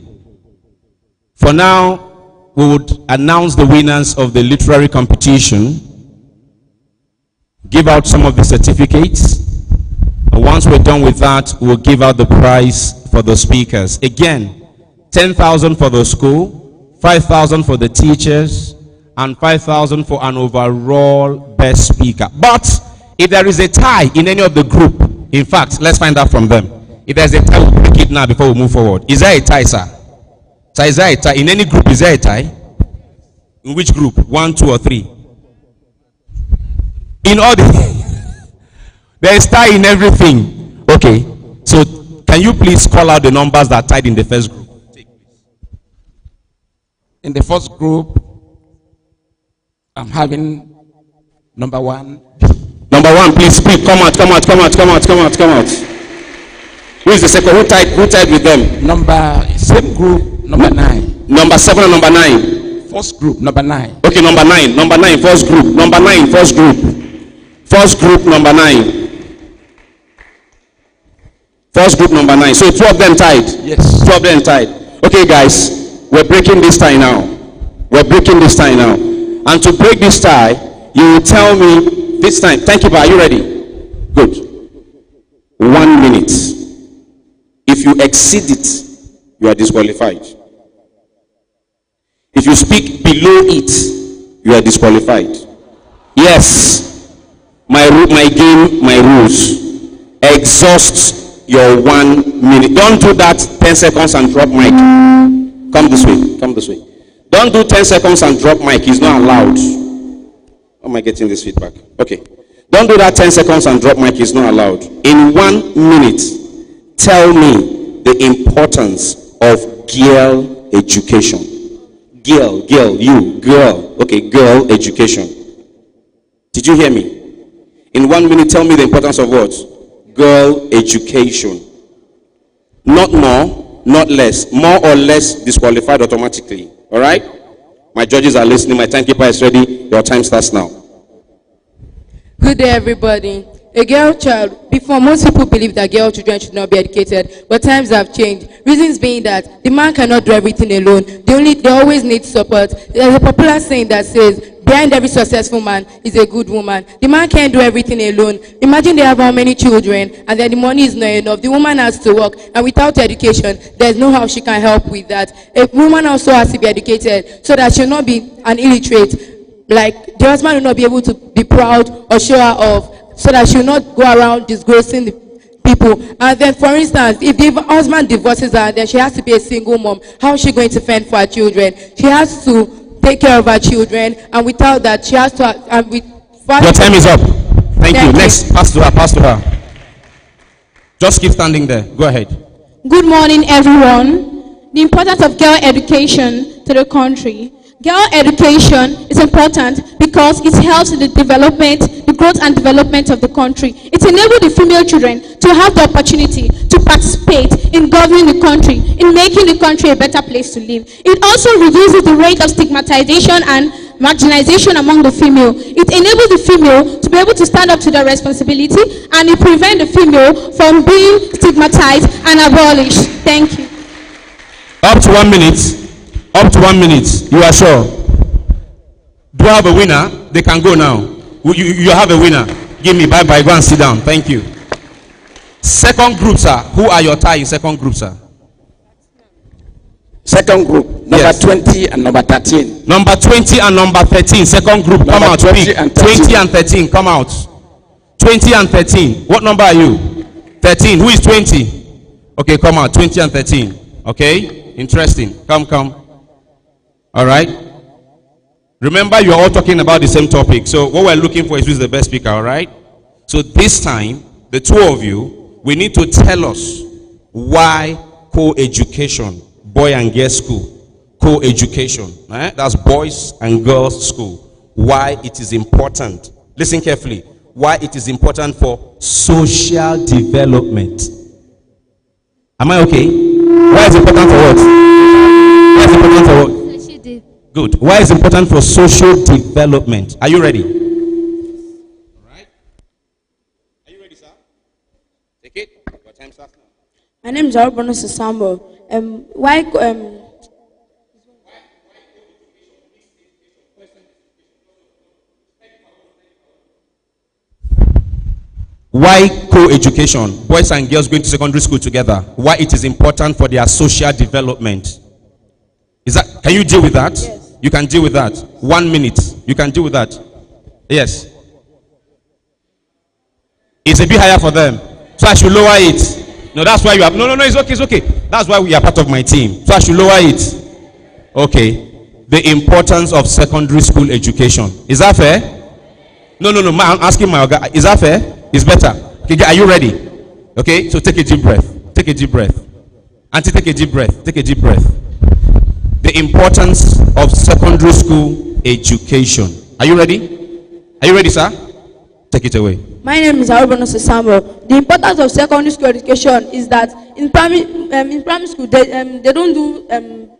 For now, we would announce the winners of the literary competition, give out some of the certificates, and once we're done with that, we'll give out the prize for the speakers. Again, 10,000 for the school, 5,000 for the teachers, and 5,000 for an overall best speaker. But if there is a tie in any of the group, in fact, let's find out from them. If there's a tie, we'll break it now before we move forward. Is there a tie, sir? So is there a tie? In any group, is there a tie? In which group? 1, 2, or 3? In all the... there is tie in everything. Okay. So can you please call out the numbers that are tied in the first group?
In the first group, I'm having number 1.
Number 1, please speak. Come out. Who is the second? Who tied with them?
Same group, number 9.
Number 7 and number 9.
First group, number 9.
Okay, number 9. Number 9, first group. Number 9, first group. First group, number 9.
First group number 9. So 2 of them tied.
Yes.
2 of them tied. Okay, guys, we're breaking this tie now. We're breaking this tie now. And to break this tie, you will tell me this time. Thank you, Pa. Are you ready? Good. 1 minute. If you exceed it, you are disqualified. If you speak below it, you are disqualified. Yes. My game, my rules. Exhaust your 1 minute. Don't do that 10 seconds and drop mic. Come this way. Come this way. Don't do 10 seconds and drop mic. It's not allowed. How am I getting this feedback? Okay. Don't do that 10 seconds and drop mic. It's not allowed. In 1 minute, tell me the importance of girl education. Girl, you, girl. Okay, girl education. Did you hear me? In 1 minute, tell me the importance of what? Girl education. Not more, not less. More or less disqualified automatically. All right? My judges are listening. My timekeeper is ready. Your time starts now.
Good day, everybody. A girl child, before most people believe that girl children should not be educated, but times have changed. Reasons being that the man cannot do everything alone. They always need support. There's a popular saying that says, behind every successful man is a good woman. The man can't do everything alone. Imagine they have how many children and then the money is not enough. The woman has to work, and without education, there's no how she can help with that. A woman also has to be educated so that she'll not be an illiterate. Like the husband will not be able to be proud or show her off, so that she will not go around disgracing the people. And then, for instance, if the husband divorces her, then she has to be a single mom. How is she going to fend for her children? She has to take care of her children, and without that, she has to.
Your time is up. Thank you. Next, pass to her. Pass to her. Just keep standing there. Go ahead.
Good morning, everyone. The importance of girl education to the country. Girl education is important because it helps in the growth and development of the country. It enables the female children to have the opportunity to participate in governing the country, in making the country a better place to live. It also reduces the rate of stigmatization and marginalization among the female. It enables the female to be able to stand up to their responsibility, and it prevents the female from being stigmatized and abolished. Thank you.
Up to 1 minute. Up to 1 minute. You are sure? Do I have a winner? They can go now. You have a winner. Give me bye-bye. Go and sit down. Thank you. Second group, sir. Who are your tie in second group, sir?
Second group. Number 20 and number 13.
Number 20 and number 13. Second group. Come out. 20 and 13. Come out. 20 and 13. What number are you? 13. Who is 20? Okay, come out. 20 and 13. Okay. Interesting. Come. All right. Remember, you're all talking about the same topic. So what we're looking for is who's the best speaker. All right. So this time, the two of you, we need to tell us why co-education, boy and girl school, co-education. That's boys and girls school. Why it is important. Listen carefully. Why it is important for social development. Am I okay? Why is it important for what? Why is it important for what? Good. Why is it important for social development? Are you ready? All right. Are you ready, sir? Take it. Your time starts now.
My name is Arbono Sasambo.
Why co-education, boys and girls going to secondary school together, why it is important for their social development? Can you deal with that?
Yes.
You can deal with that. 1 minute. You can deal with that. Yes. It's a bit higher for them. So I should lower it. No, that's why you have. No, it's okay. That's why we are part of my team. So I should lower it. Okay. The importance of secondary school education. Is that fair? No. I'm asking my guy. Is that fair? It's better. Okay, are you ready? Okay, so take a deep breath. Take a deep breath. Auntie, take a deep breath. Take a deep breath. The importance of secondary school education. Are you ready? Are you ready, sir? Take it away.
My name is Arbono Sasambo. The importance of secondary school education is that in primary school they don't do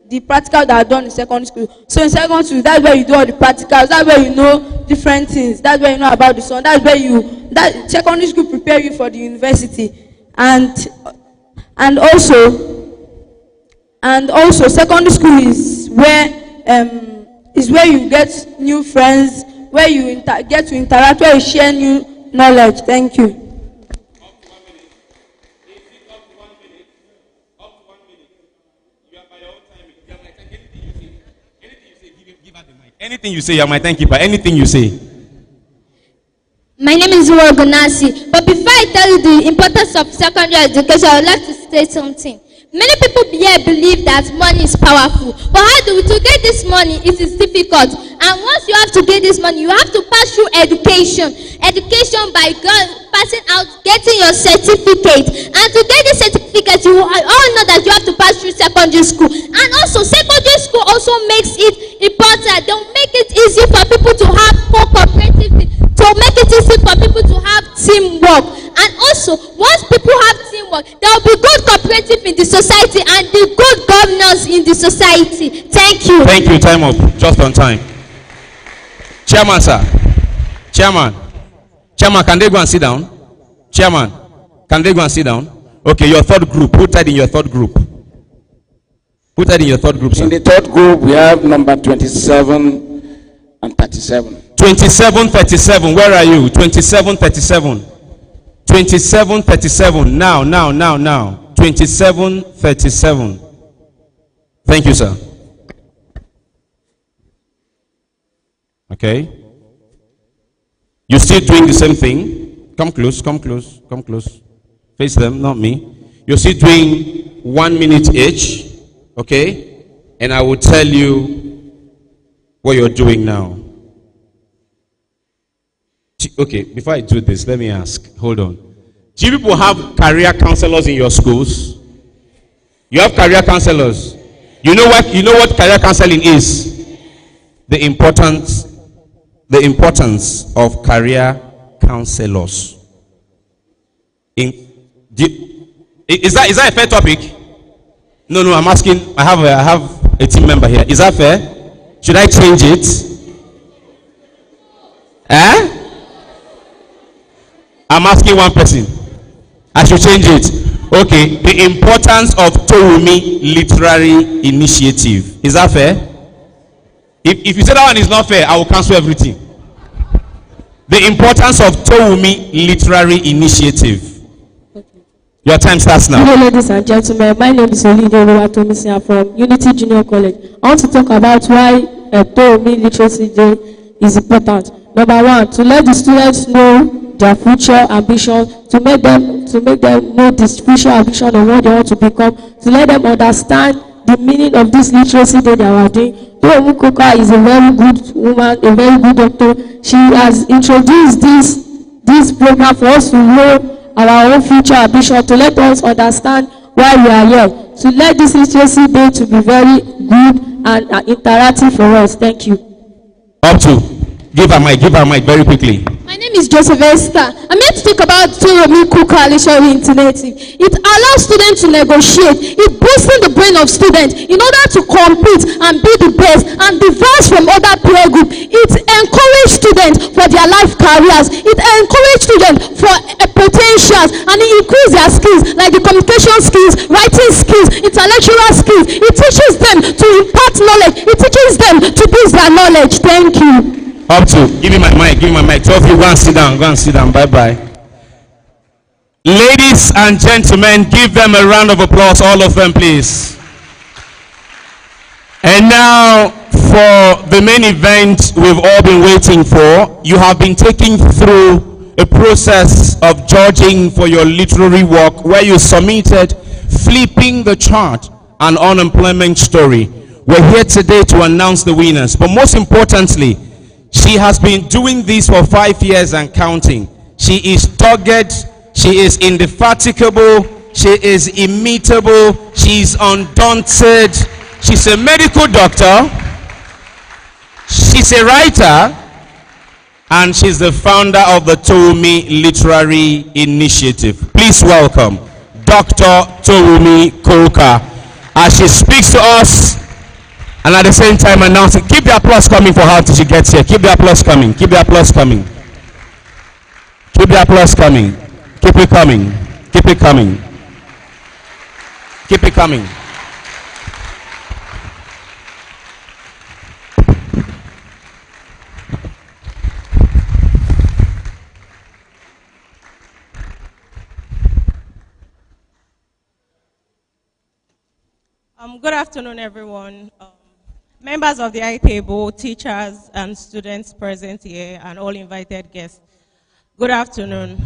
the practical that are done in secondary school. So in secondary school, that's where you do all the practicals. That's where you know different things. That's where you know about the sun. That's where secondary school prepare you for the university. And And also secondary school is where you get new friends, where you get to interact, where you share new knowledge. Thank you.
Anything you say, you're my timekeeper. Anything you say.
My name is Uwagunasi. But before I tell you the importance of secondary education, I would like to say something. Many people here believe that money is powerful. But how do we to get this money? It is difficult. And once you have to get this money, you have to pass through education. Education by passing out, getting your certificate. And to get this certificate, you all know that you have to pass through secondary school. And also, secondary school also makes it important. They'll make it easy for people to have more cooperative, to make it easy for people to have teamwork. And also, once people have teamwork, there will be good cooperative in the society and the good governance in the society. Thank you.
Thank you. Time up. Just on time. Chairman, sir. Chairman. Chairman, can they go and sit down? Chairman, can they go and sit down? Okay, your third group. Put that in your third group. Put that in your third group, sir.
In the third group, we have number 27 and 37.
27, 37. Where are you? 27, 37. 27, 37. Now. 27, 37. Thank you, sir. Okay. You're still doing the same thing. Come close. Face them, not me. You're still doing 1 minute each. Okay. And I will tell you what you're doing now. Okay, before I do this, let me ask. Hold on. Do you people have career counselors in your schools? You have career counselors. You know what career counseling is? The importance of career counselors. Is that a fair topic? No, I'm asking. I have a team member here. Is that fair? Should I change it? I'm asking one person. I should change it. Okay. The importance of Towunmi Literary Initiative. Is that fair? If you say that one is not fair, I will cancel everything. The importance of Towunmi Literary Initiative. Your time starts now.
Hello, ladies and gentlemen. My name is Olide Oluwatomisin. I'm from Unity Junior College. I want to talk about why Towunmi Literacy Day is important. Number one, to let the students know their future ambition, to make them know this future ambition of what they want to become, to let them understand the meaning of this literacy day that we are doing. Towunmi Koka is a very good woman, a very good doctor. She has introduced this program for us to know our own future ambition, to let us understand why we are here, to let this literacy day to be very good and interactive for us. Thank you.
Up to. Give her mic very quickly.
My name is Joseph Esther. I'm here to talk about Towunmi Koka Literary Initiative. It allows students to negotiate. It boosts the brain of students in order to compete and be the best and diverse from other peer group. It encourages students for their life careers. It encourages students for potentials, and it increases their skills like the communication skills, writing skills, intellectual skills. It teaches them to impart knowledge. It teaches them to use their knowledge. Thank you.
Up to. Give me my mic. 12 of you, go and sit down. Bye. Ladies and gentlemen, give them a round of applause, all of them, please. And now, for the main event we've all been waiting for, you have been taken through a process of judging for your literary work where you submitted Flipping the Chart, an unemployment story. We're here today to announce the winners, but most importantly, she has been doing this for 5 years and counting. She is dogged, she is indefatigable, she is immutable, she is undaunted. She's a medical doctor, she's a writer, and she's the founder of the Towunmi Literary Initiative. Please welcome Dr. Towunmi Koka as she speaks to us. And at the same time announcing, keep the applause coming for her till she gets here. Keep the applause coming. Keep it coming. Keep it coming.
Good afternoon, everyone. Members of the I table, teachers and students present here, and all invited guests. Good afternoon.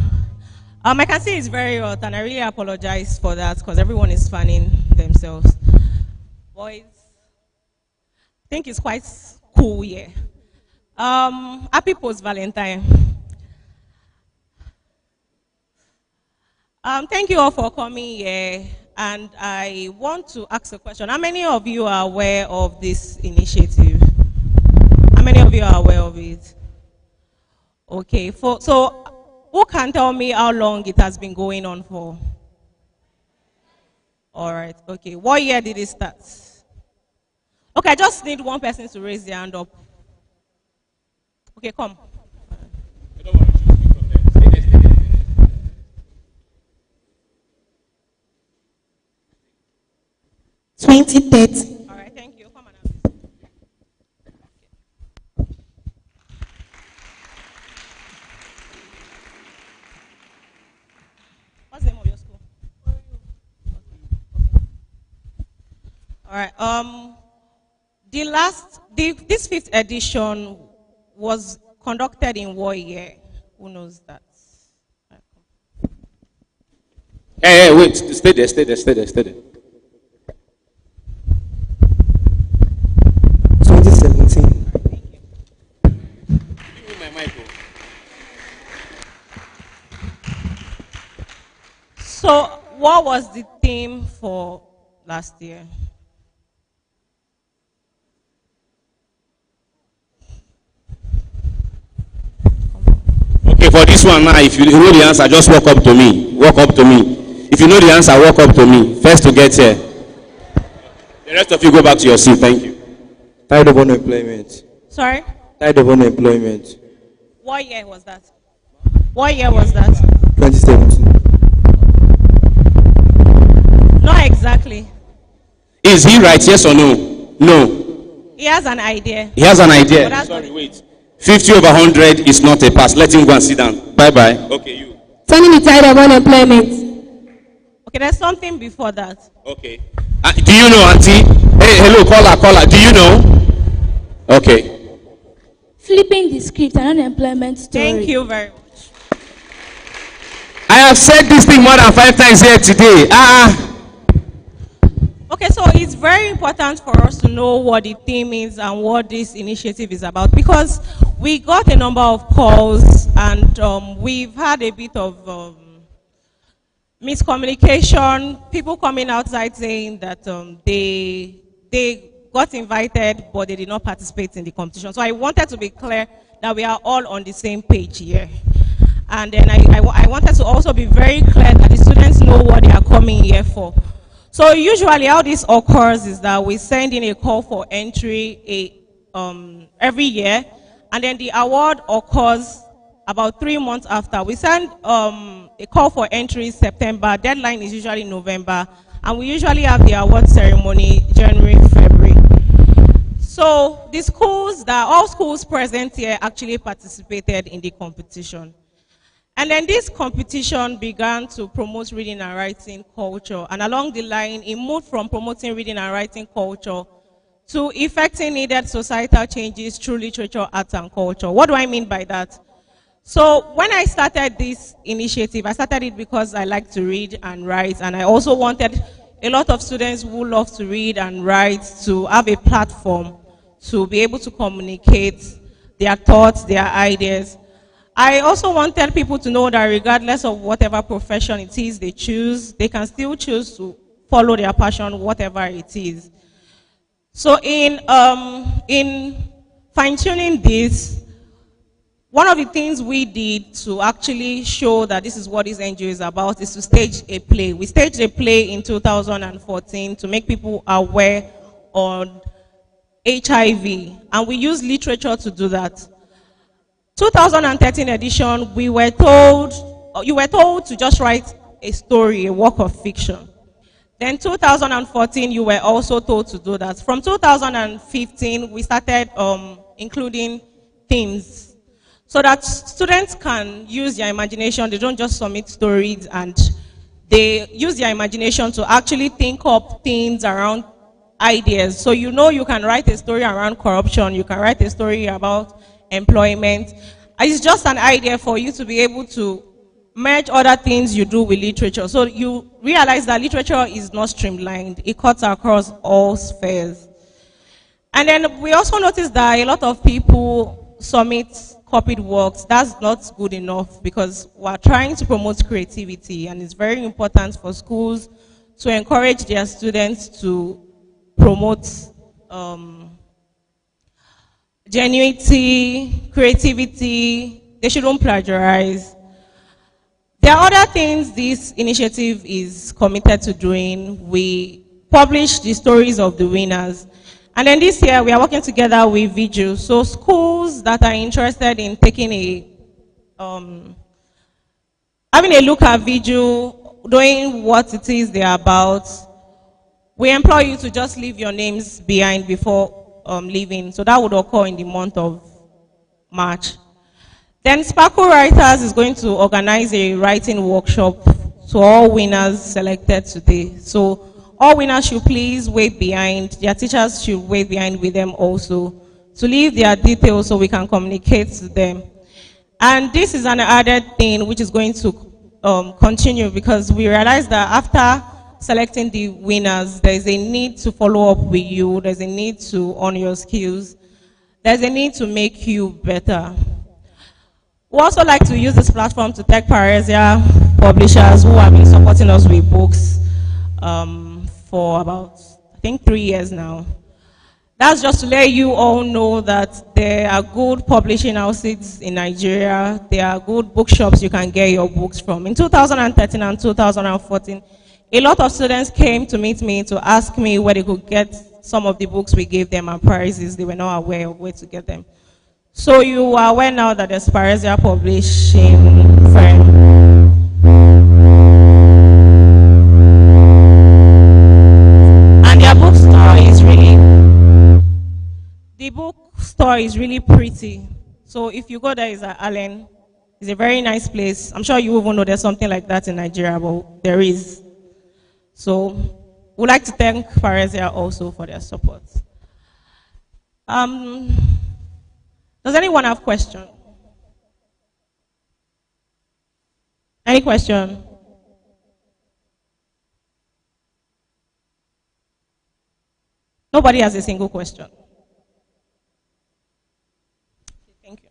I can see it's very hot, and I really apologize for that because everyone is fanning themselves. Boys, I think it's quite cool here. Happy post-Valentine. Thank you all for coming here. And I want to ask a question. How many of you are aware of this initiative? How many of you are aware of it? Okay, so who can tell me how long it has been going on for? All right, okay. What year did it start? Okay, I just need one person to raise their hand up. Okay, come.
2030.
All right, thank you. Come on. What's the name of your school? All right. This fifth edition was conducted in what year? Who knows that?
Hey, wait. Stay there.
2017.
So, what was the theme for last year?
Okay, for this one now, if you know the answer, just walk up to me. Walk up to me. If you know the answer, walk up to me. First to get here. The rest of you go back to your seat. Thank you.
Tide of unemployment.
Sorry?
Tide of unemployment.
What year was that? What year was that?
2017.
Not exactly.
Is he right? Yes or no? No.
He has an idea.
He has an idea.
Sorry,
wait. 50 over 100 is not a pass. Let him go and sit down. Bye-bye. Okay, you.
Turning the tide of unemployment.
Okay, there's something before that.
Okay. Do you know, Auntie? Hey, hello, caller. Do you know? Okay.
Flipping the script and unemployment story.
Thank you very much.
I have said this thing more than 5 times here today.
Okay, so it's very important for us to know what the theme is and what this initiative is about, because we got a number of calls and we've had a bit of miscommunication, people coming outside saying that they got invited but they did not participate in the competition. So I wanted to be clear that we are all on the same page here. And then I wanted to also be very clear that the students know what they are coming here for. So usually how this occurs is that we send in a call for entry every year, and then the award occurs about 3 months after. We send a call for entry September, deadline is usually November, and we usually have the award ceremony January, February. So the schools, all schools present here actually participated in the competition. And then this competition began to promote reading and writing culture. And along the line, it moved from promoting reading and writing culture to effecting needed societal changes through literature, arts, and culture. What do I mean by that? So when I started this initiative, I started it because I like to read and write. And I also wanted a lot of students who love to read and write to have a platform to be able to communicate their thoughts, their ideas. I also wanted people to know that regardless of whatever profession it is they choose, they can still choose to follow their passion, whatever it is. So in fine-tuning this, one of the things we did to actually show that this is what this NGO is about is to stage a play. We staged a play in 2014 to make people aware on HIV, and we used literature to do that. 2013 edition, you were told to just write a story, a work of fiction. Then 2014, you were also told to do that. From 2015, we started including themes so that students can use their imagination. They don't just submit stories, and they use their imagination to actually think up things around ideas. So you know you can write a story around corruption, you can write a story about employment. It's just an idea for you to be able to merge other things you do with literature. So you realize that literature is not streamlined. It cuts across all spheres. And then we also noticed that a lot of people submit copied works. That's not good enough because we're trying to promote creativity, and it's very important for schools to encourage their students to promote genuinity, creativity. They shouldn't plagiarize. There are other things this initiative is committed to doing. We publish the stories of the winners. And then this year, we are working together with Vigil. So schools that are interested in taking having a look at Vigil, knowing what it is they're about, we implore you to just leave your names behind before leaving. So that would occur in the month of March. Then Sparkle Writers is going to organize a writing workshop to all winners selected today. So all winners should please wait behind. Their teachers should wait behind with them also to leave their details so we can communicate to them. And this is an added thing which is going to continue because we realize that after selecting the winners, there's a need to follow up with you. There's a need to honor your skills. There's a need to make you better. We also like to use this platform to thank Paresia publishers who have been supporting us with books for about, I think, 3 years now. That's just to let you all know that there are good publishing houses in Nigeria. There are good bookshops you can get your books from. In 2013 and 2014, a lot of students came to meet me to ask me where they could get some of the books we gave them and prices. They were not aware of where to get them. So you are aware now that there's Paresia Publishing firm. And their bookstore is the bookstore is really pretty. So if you go there, it's at Allen. It's a very nice place. I'm sure you even know there's something like that in Nigeria, but there is. So we'd like to thank Paresia also for their support. Does anyone have question? Any question? Nobody has a single question. Thank you.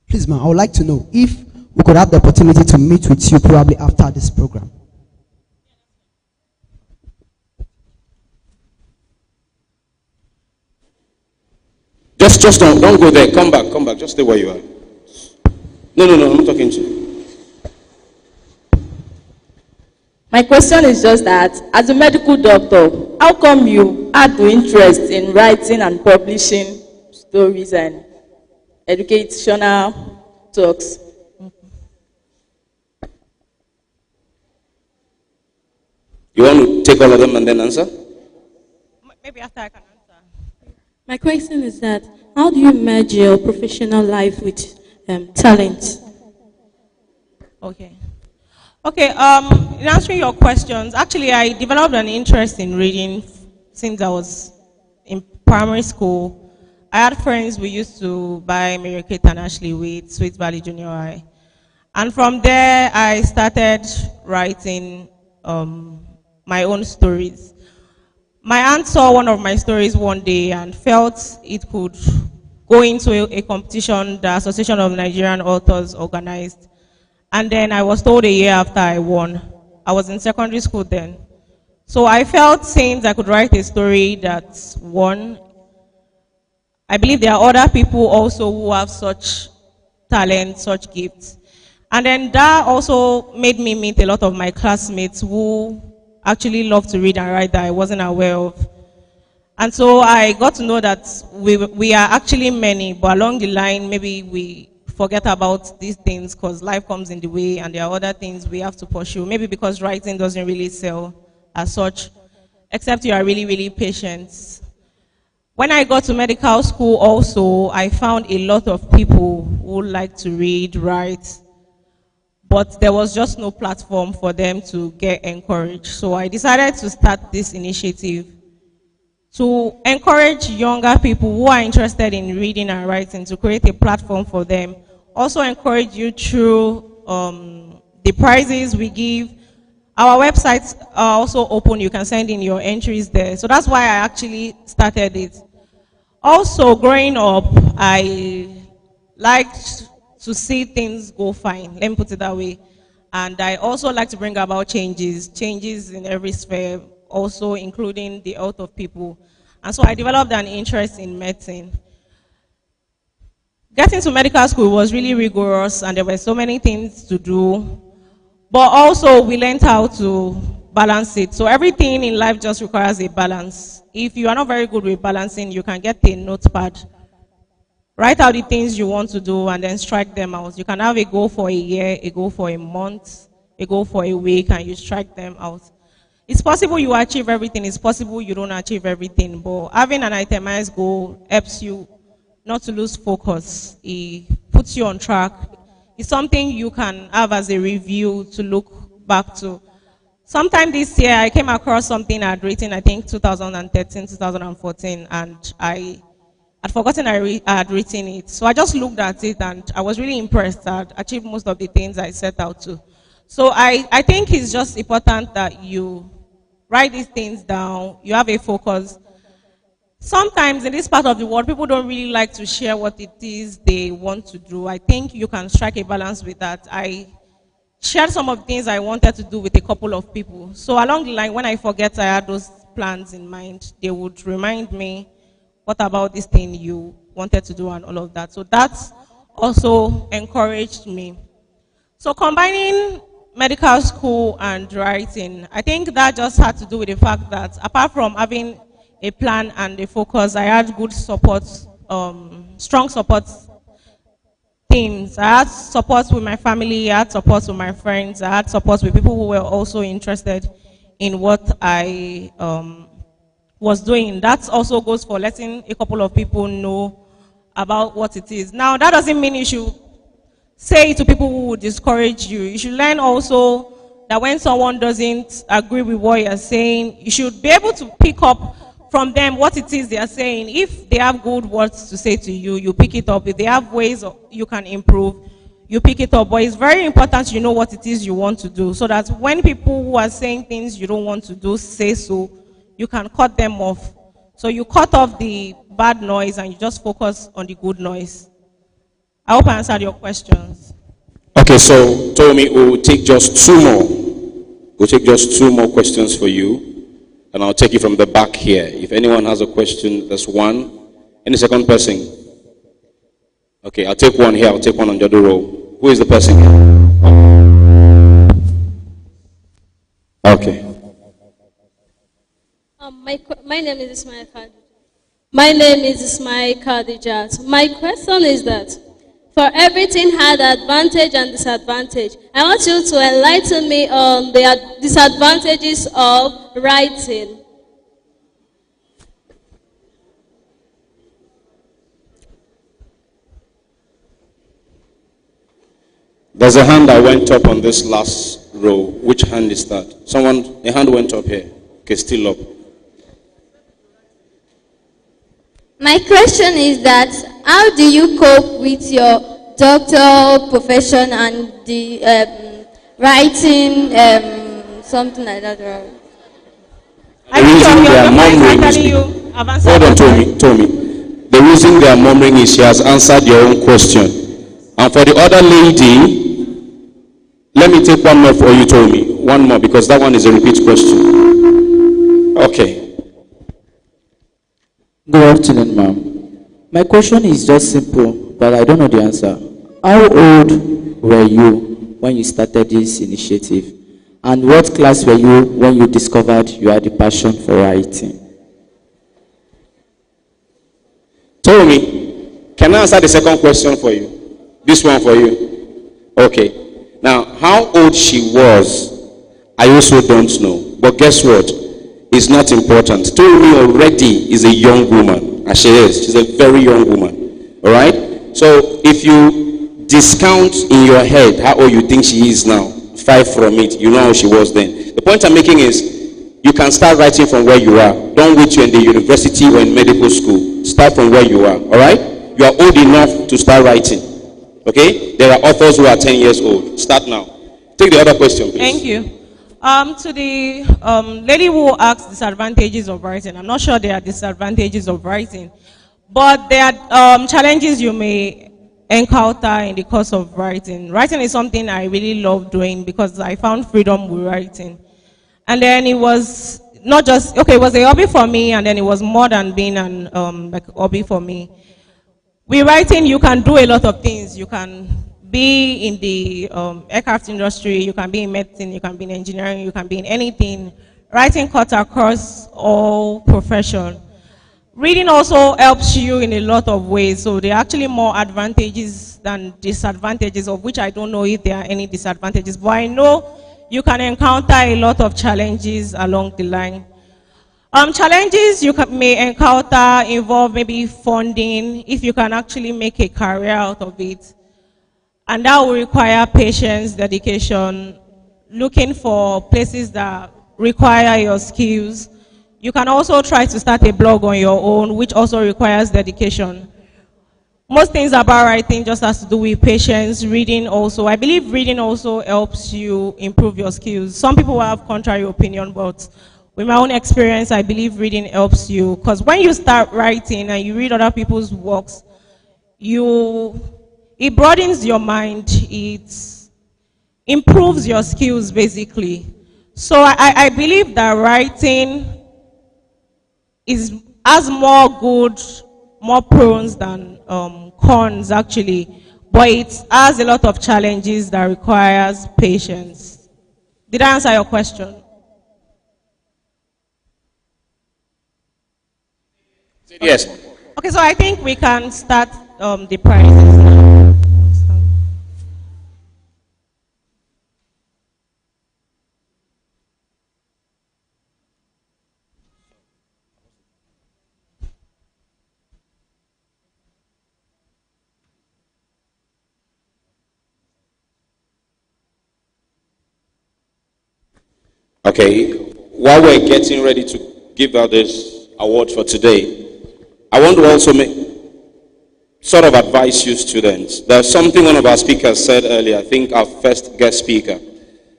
Please, ma'am, I would like to know if we could have the opportunity to meet with you probably after this program.
Just don't go there. Come back. Just stay where you are. No, I'm talking to you.
My question is just that, as a medical doctor, how come you had the interest in writing and publishing stories and educational talks?
You want to take all of them and then answer?
Maybe after I can answer.
My question is that, how do you merge your professional life with talent?
Okay. In answering your questions, actually I developed an interest in reading since I was in primary school. I had friends we used to buy Mary Kate and Ashley with Sweet Valley Junior High. And from there, I started writing my own stories. My aunt saw one of my stories one day and felt it could go into a competition the Association of Nigerian Authors organized. And then I was told a year after I won. I was in secondary school then. So I felt since I could write a story that won, I believe there are other people also who have such talent, such gifts. And then that also made me meet a lot of my classmates who actually love to read and write that I wasn't aware of. And so I got to know that we are actually many, but along the line, maybe we forget about these things because life comes in the way and there are other things we have to pursue. Maybe because writing doesn't really sell as such, except you are really, really patient. When I got to medical school also, I found a lot of people who like to read, write, but there was just no platform for them to get encouraged. So I decided to start this initiative to encourage younger people who are interested in reading and writing, to create a platform for them. Also encourage you through the prizes we give. Our websites are also open. You can send in your entries there. So that's why I actually started it. Also, growing up, I liked to see things go fine. Let me put it that way. And I also like to bring about changes in every sphere, also including the health of people. And so I developed an interest in medicine. Getting to medical school was really rigorous and there were so many things to do. But also we learned how to balance it. So everything in life just requires a balance. If you are not very good with balancing, you can get a notepad. Write out the things you want to do and then strike them out. You can have a goal for a year, a goal for a month, a goal for a week, and you strike them out. It's possible you achieve everything. It's possible you don't achieve everything. But having an itemized goal helps you not to lose focus. It puts you on track. It's something you can have as a review to look back to. Sometime this year, I came across something I had written, I think 2013, 2014, and I had forgotten I had written it. So I just looked at it and I was really impressed. I had achieved most of the things I set out to. So I think it's just important that you write these things down, you have a focus. Sometimes in this part of the world, people don't really like to share what it is they want to do. I think you can strike a balance with that. I shared some of the things I wanted to do with a couple of people. So along the line, when I forget I had those plans in mind, they would remind me, what about this thing you wanted to do and all of that. So that's also encouraged me. So combining medical school and writing, I think that just had to do with the fact that apart from having a plan and a focus, I had good support, strong support teams. I had support with my family, I had support with my friends, I had support with people who were also interested in what I was doing. That also goes for letting a couple of people know about what it is. Now, that doesn't mean you should say it to people who would discourage you. You should learn also that when someone doesn't agree with what you're saying, you should be able to pick up from them what it is they are saying. If they have good words to say to you, you pick it up. If they have ways you can improve, you pick it up. But it's very important you know what it is you want to do, so that when people who are saying things you don't want to do say so, you can cut them off. So you cut off the bad noise and you just focus on the good noise. I hope I answered your questions.
Okay, so Towunmi, we'll take just two more. We'll take just two more questions for you. And I'll take you from the back here. If anyone has a question, there's one. Any second person? Okay, I'll take one here. I'll take one on the other row. Who is the person here? Okay.
My name is Ismail Khadijat. My name is Ismail Khadijat. My question is that for everything had advantage and disadvantage, I want you to enlighten me on the disadvantages of writing.
There's a hand that went up on this last row. Which hand is that? Someone, a hand went up here. Okay, still up.
My question is that how do you cope with your doctoral profession and the writing, something like that?
The reason they are murmuring is hold on, Towunmi. The reason they are murmuring is she has answered your own question. And for the other lady, let me take one more for you, Towunmi. One more, because that one is a repeat question. Okay.
Good afternoon, ma'am. My question is just simple, but I don't know the answer. How old were you when you started this initiative? And what class were you when you discovered you had a passion for writing?
Towunmi, can I answer the second question for you? This one for you. Okay. Now, how old she was, I also don't know. But guess what? It's not important. Towunmi already is a young woman. As she is. She's a very young woman. All right? So, if you discount in your head how old you think she is now, 5 from it, you know how she was then. The point I'm making is, you can start writing from where you are. Don't wait till you're in the university or in medical school. Start from where you are. All right? You are old enough to start writing. Okay? There are authors who are 10 years old. Start now. Take the other question, please.
Thank you. To the lady who asked disadvantages of writing, I'm not sure there are disadvantages of writing, but there are challenges you may encounter in the course of writing. Writing is something I really love doing because I found freedom with writing. And then it was not just, okay, it was a hobby for me, and then it was more than being an like hobby for me. With writing, you can do a lot of things. You can be in the aircraft industry, you can be in medicine, you can be in engineering, you can be in anything. Writing cuts across all professions. Reading also helps you in a lot of ways, so there are actually more advantages than disadvantages, of which I don't know if there are any disadvantages, but I know you can encounter a lot of challenges along the line. Challenges you may encounter involve maybe funding, if you can actually make a career out of it. And that will require patience, dedication, looking for places that require your skills. You can also try to start a blog on your own, which also requires dedication. Most things about writing just has to do with patience. Reading also, I believe reading also helps you improve your skills. Some people will have contrary opinion, but with my own experience, I believe reading helps you. Because when you start writing and you read other people's works, it broadens your mind, it improves your skills basically. So I believe that writing has more good, more pros than cons actually, but it has a lot of challenges that requires patience. Did I answer your question?
Yes.
Okay, so I think we can start the prizes now.
Okay, while we're getting ready to give out this award for today, I want to also sort of advise you students. There's something one of our speakers said earlier, I think our first guest speaker,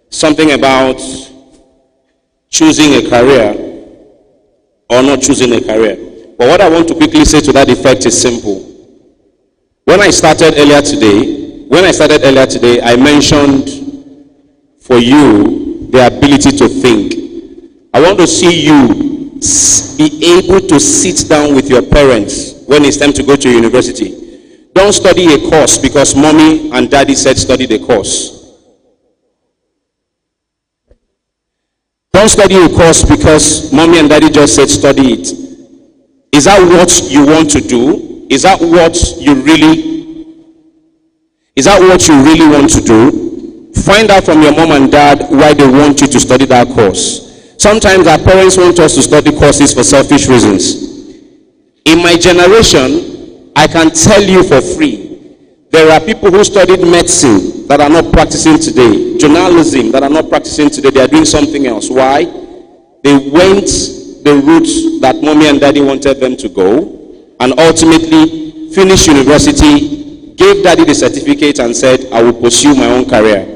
something about choosing a career or not choosing a career. But what I want to quickly say to that effect is simple. When I started earlier today, I mentioned for you the ability to think. I want to see you be able to sit down with your parents when it's time to go to university. Don't study a course because mommy and daddy said study the course. Don't study a course because mommy and daddy just said study it. Is that what you want to do? Is that what you really want to do? Find out from your mom and dad why they want you to study that course. Sometimes our parents want us to study courses for selfish reasons. In my generation, I can tell you for free, there are people who studied medicine that are not practicing today, journalism that are not practicing today, they are doing something else. Why? They went the route that mommy and daddy wanted them to go, and ultimately finished university, gave daddy the certificate and said, I will pursue my own career.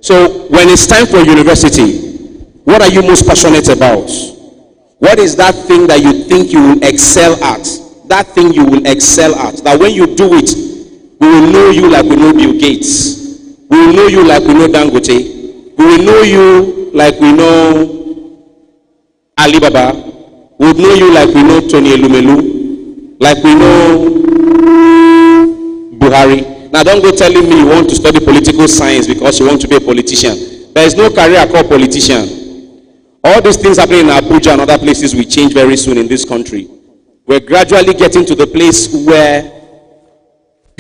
So when it's time for university, what are you most passionate about? What is that thing that you think you will excel at? That thing you will excel at. That when you do it, we will know you like we know Bill Gates. We will know you like we know Dangote. We will know you like we know Alibaba. We will know you like we know Tony Elumelu. Like we know Buhari. Now don't go telling me you want to study political science because you want to be a politician. There is no career called politician. All these things happening in Abuja and other places will change very soon in this country. We're gradually getting to the place where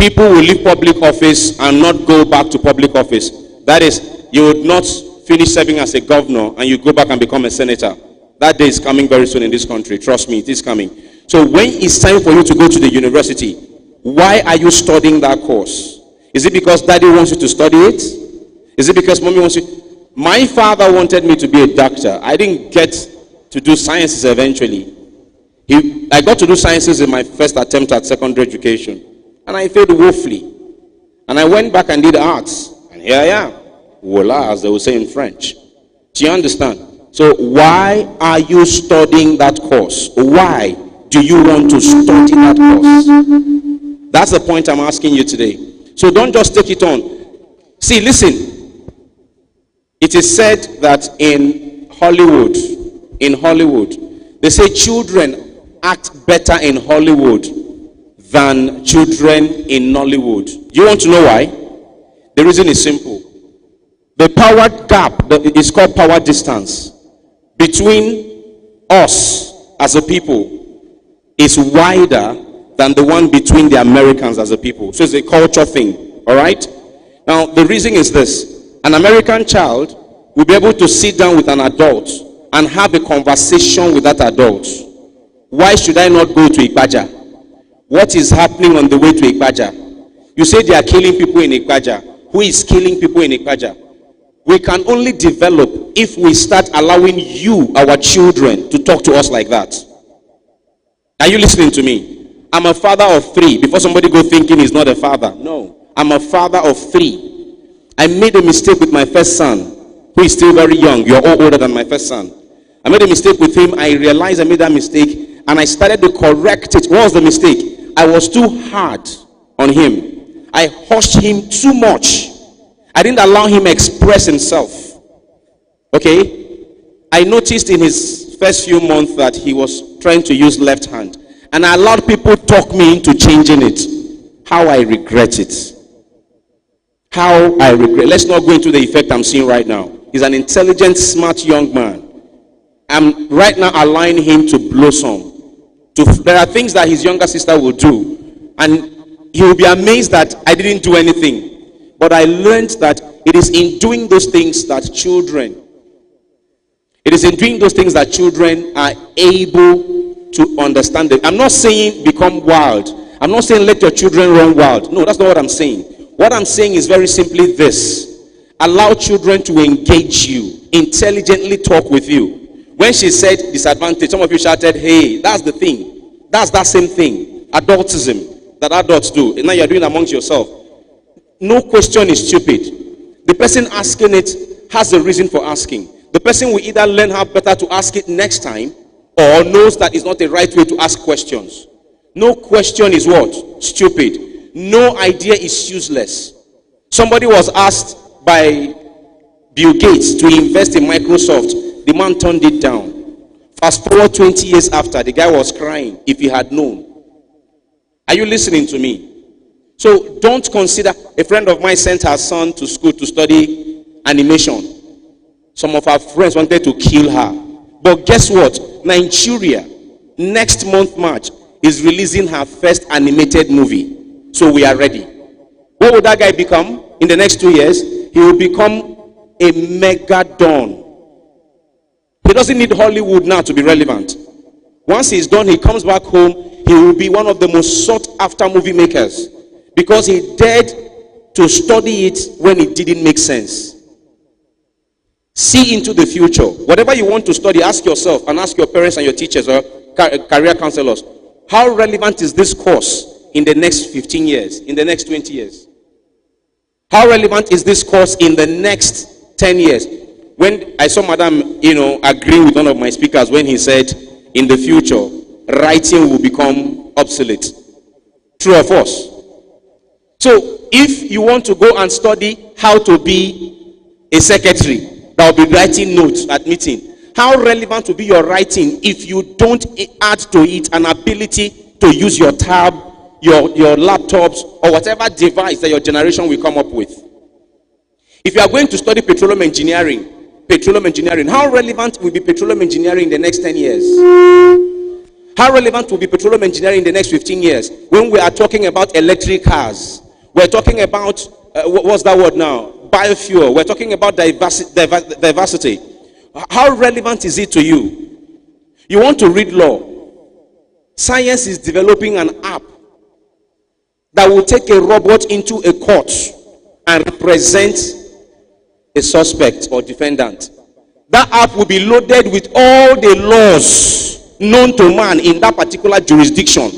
people will leave public office and not go back to public office. That is, you would not finish serving as a governor and you go back and become a senator. That day is coming very soon in this country. Trust me, it is coming. So when it's time for you to go to the university, why are you studying that course? Is it because daddy wants you to study it? Is it because mommy wants you? My father wanted me to be a doctor. I didn't get to do sciences eventually. I got to do sciences in my first attempt at secondary education. And I failed woefully. And I went back and did arts. And here I am. Voila, as they will say in French. Do you understand? So why are you studying that course? Why do you want to study that course? That's the point I'm asking you today. So don't just take it on. See, listen. It is said that in Hollywood, they say children act better in Hollywood than children in Nollywood. Do you want to know why? The reason is simple. The power gap is called power distance between us as a people is wider than the one between the Americans as a people. So it's a culture thing. All right? Now, the reason is this. An American child will be able to sit down with an adult and have a conversation with that adult. Why should I not go to Ikpaja? What is happening on the way to Ikpaja? You say they are killing people in Ikpaja. Who is killing people in Ikpaja? We can only develop if we start allowing you, our children, to talk to us like that. Are you listening to me? I'm a father of 3. Before somebody go thinking he's not a father. No, I'm a father of 3. I made a mistake with my first son, who is still very young. You're all older than my first son. I made a mistake with him. I realized I made that mistake, and I started to correct it. What was the mistake? I was too hard on him. I hushed him too much. I didn't allow him express himself. Okay? I noticed in his first few months that he was trying to use left hand. And I allowed people talk me into changing it. How I regret it. How I regret. Let's not go into the effect I'm seeing right now. He's an intelligent, smart young man. I'm right now allowing him to blossom. There are things that his younger sister will do. And he will be amazed that I didn't do anything. But I learned that it is in doing those things that children are able to understand it. I'm not saying become wild. I'm not saying let your children run wild. No, that's not what I'm saying. What I'm saying is very simply this. Allow children to engage you, intelligently talk with you. When she said disadvantage, some of you shouted, hey, that's the thing. That's that same thing. Adultism that adults do. And now you're doing amongst yourself. No question is stupid. The person asking it has a reason for asking. The person will either learn how better to ask it next time or knows that it's not the right way to ask questions. No question is what? Stupid. No idea is useless. Somebody was asked by Bill Gates to invest in Microsoft. The man turned it down. Fast forward 20 years after, the guy was crying if he had known. Are you listening to me? So don't consider, a friend of mine sent her son to school to study animation. Some of her friends wanted to kill her. But guess what? Nigeria, next month March, is releasing her first animated movie. So we are ready. What will that guy become in the next 2 years? He will become a mega don. He doesn't need Hollywood now to be relevant. Once he's done, he comes back home, he will be one of the most sought after movie makers. Because he dared to study it when it didn't make sense. See into the future. Whatever you want to study, ask yourself and ask your parents and your teachers or career counselors. How relevant is this course in the next 15 years, in the next 20 years? How relevant is this course in the next 10 years? When I saw Madam, agree with one of my speakers when he said, in the future, writing will become obsolete. True or false? So, if you want to go and study how to be a secretary that will be writing notes at meeting, how relevant will be your writing if you don't add to it an ability to use your tab, your laptops, or whatever device that your generation will come up with? If you are going to study petroleum engineering, how relevant will be petroleum engineering in the next 10 years? How relevant will be petroleum engineering in the next 15 years when we are talking about electric cars? We're talking about, what's that word now? Biofuel. We're talking about diversity. How relevant is it to you? You want to read law. Science is developing an app that will take a robot into a court and represent a suspect or defendant. That app will be loaded with all the laws known to man in that particular jurisdiction.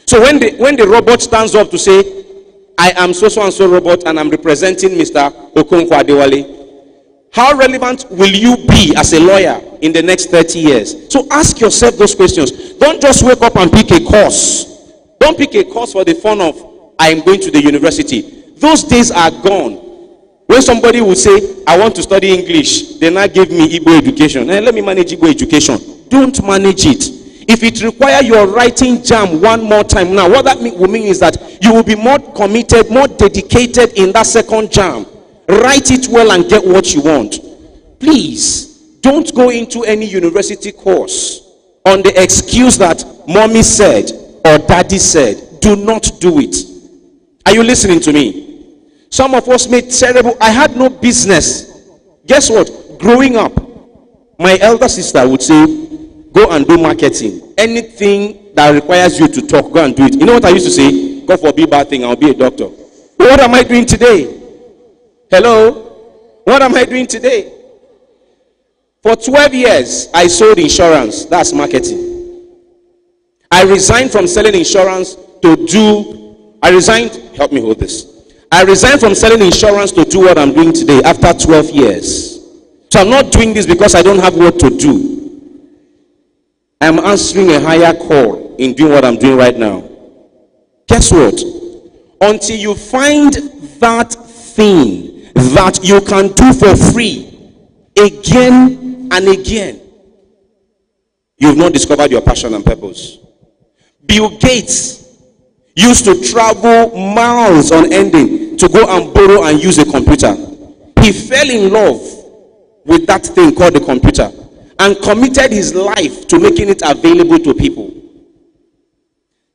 So when the robot stands up to say, I am so and so robot and I'm representing Mr. Okonkwo Adewale, how relevant will you be as a lawyer in the next 30 years? So ask yourself those questions. Don't just wake up and pick a course. Don't pick a course for the fun of, I am going to the university. Those days are gone. When somebody would say, I want to study English, they now give me Igbo education. Let me manage Igbo education. Don't manage it. If it requires your writing jam one more time, now what that will mean is that you will be more committed, more dedicated in that second jam. Write it well and get what you want. Please, don't go into any university course on the excuse that mommy said or daddy said. Do not do it. Are you listening to me? Some of us made terrible. I had no business. Guess what? Growing up, my elder sister would say, go and do marketing. Anything that requires you to talk, go and do it. You know what I used to say? God forbid bad thing, I'll be a doctor. But what am I doing today? Hello? What am I doing today? For 12 years, I sold insurance. That's marketing. I resigned from selling insurance help me hold this. I resigned from selling insurance to do what I'm doing today after 12 years. So I'm not doing this because I don't have what to do. I'm answering a higher call in doing what I'm doing right now. Guess what? Until you find that thing that you can do for free again and again, you've not discovered your passion and purpose. Bill Gates used to travel miles on ending to go and borrow and use a computer. He fell in love with that thing called the computer and committed his life to making it available to people.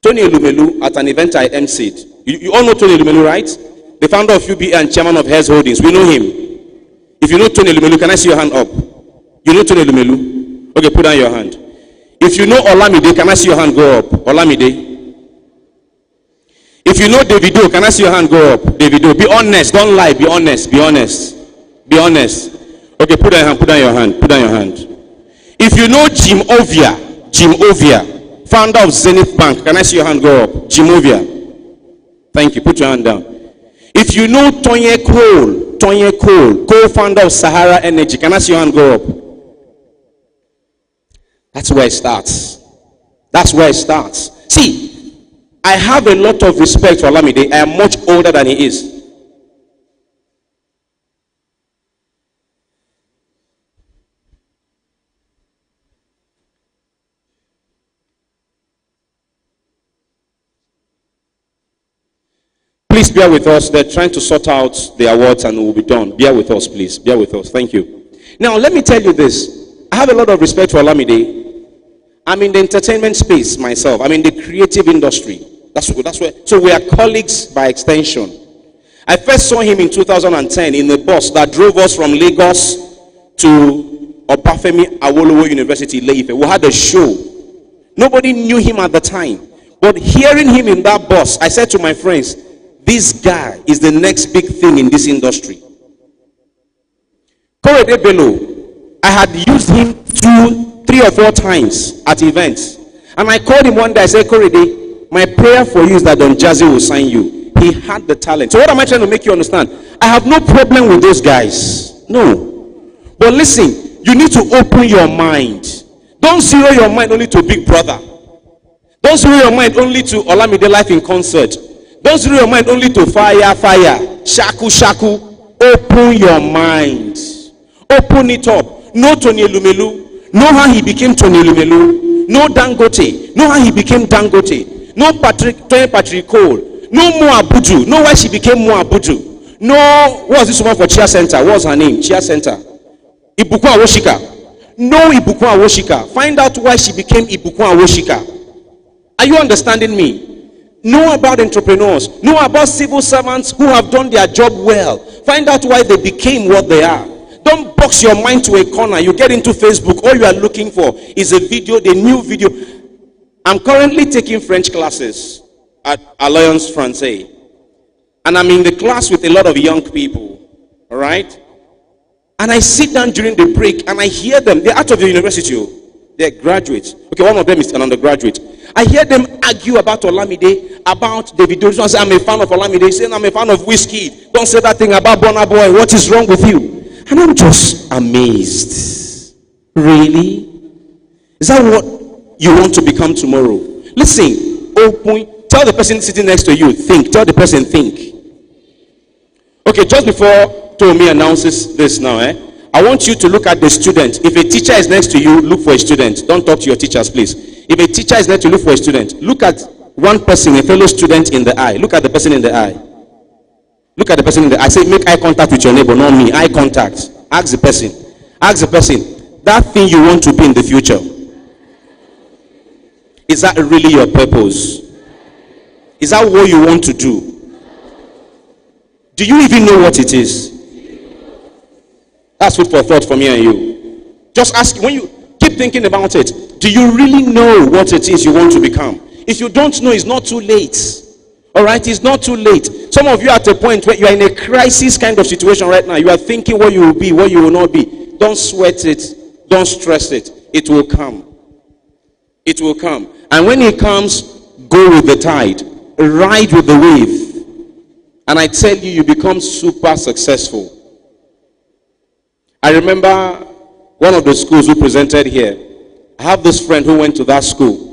Tony Elumelu, at an event I emceed, you all know Tony Elumelu, right? The founder of UBA and chairman of Hess Holdings. We know him. If you know Tony Elumelu, can I see your hand up? You know Tony Elumelu? Okay, put down your hand. If you know Olamide, can I see your hand go up? Olamide. If you know Davido, can I see your hand go up? Davido. Be honest. Don't lie. Be honest. Be honest. Be honest. Okay, put down your hand. Put down your hand. Put down your hand. If you know Jim Ovia, founder of Zenith Bank, can I see your hand go up? Jim Ovia. Thank you. Put your hand down. If you know Tonye Cole, co-founder of Sahara Energy, can I see your hand go up? That's where it starts. That's where it starts. See, I have a lot of respect for Olamide. I am much older than he is. Please bear with us. They're trying to sort out the awards and we'll be done. Bear with us, please. Bear with us. Thank you. Now, let me tell you this. I have a lot of respect for Olamide. I'm in the entertainment space myself. I'm in the creative industry. That's where. So we are colleagues by extension. I first saw him in 2010 in a bus that drove us from Lagos to Obafemi Awolowo University, Ile-Ife. We had a show. Nobody knew him at the time. But hearing him in that bus, I said to my friends, this guy is the next big thing in this industry. Korede Bello, I had used him 3 or 4 times at events. And I called him one day, I said, Korede, my prayer for you is that Don Jazzy will sign you. He had the talent. So what am I trying to make you understand? I have no problem with those guys. No. But listen, you need to open your mind. Don't zero your mind only to Big Brother. Don't zero your mind only to Olamide Life in Concert. Don't zero your mind only to fire, shaku. Open your mind. Open it up. Know Tony Elumelu. Know how he became Tony Elumelu. Know Dangote. Know how he became Dangote. Know Patrick Cole. Know Mo Abudu. Know why she became Mo Abudu. Know, what was this woman for Chia Center? What was her name? Chia Center. Ibuku Awoshika. Know Ibukun Awoshika. Find out why she became Ibukun Awoshika. Are you understanding me? Know about entrepreneurs. Know about civil servants who have done their job well. Find out why they became what they are. Don't box your mind to a corner. You get into Facebook, all you are looking for is a video, the new video. I'm currently taking French classes at Alliance Francaise. And I'm in the class with a lot of young people. All right? And I sit down during the break and I hear them. They're out of the university. They're graduates. Okay, one of them is an undergraduate. I hear them argue about Olamide, about Davido. Say, I'm a fan of Olamide. Saying, I'm a fan of whiskey. Don't say that thing about Burna Boy. What is wrong with you? And I'm just amazed. Really? Is that what you want to become tomorrow? Listen, open. Tell the person sitting next to you, think. Tell the person, think. Okay, just before Towunmi announces this now, I want you to look at the student. If a teacher is next to you, look for a student. Don't talk to your teachers, please. If a teacher is next to you, look for a student. Look at one person, a fellow student in the eye. Look at the person in the eye. Look at the person in the eye. Say, make eye contact with your neighbor, not me. Eye contact. Ask the person. Ask the person, that thing you want to be in the future, is that really your purpose? Is that what you want to do? Do you even know what it is? That's food for thought for me and you. Just ask, when you keep thinking about it, do you really know what it is you want to become? If you don't know, it's not too late. All right, it's not too late. Some of you are at a point where you are in a crisis kind of situation right now. You are thinking what you will be, what you will not be. Don't sweat it. Don't stress it. It will come. It will come. And when it comes, go with the tide. Ride with the wave. And I tell you, you become super successful. I remember one of the schools who presented here. I have this friend who went to that school.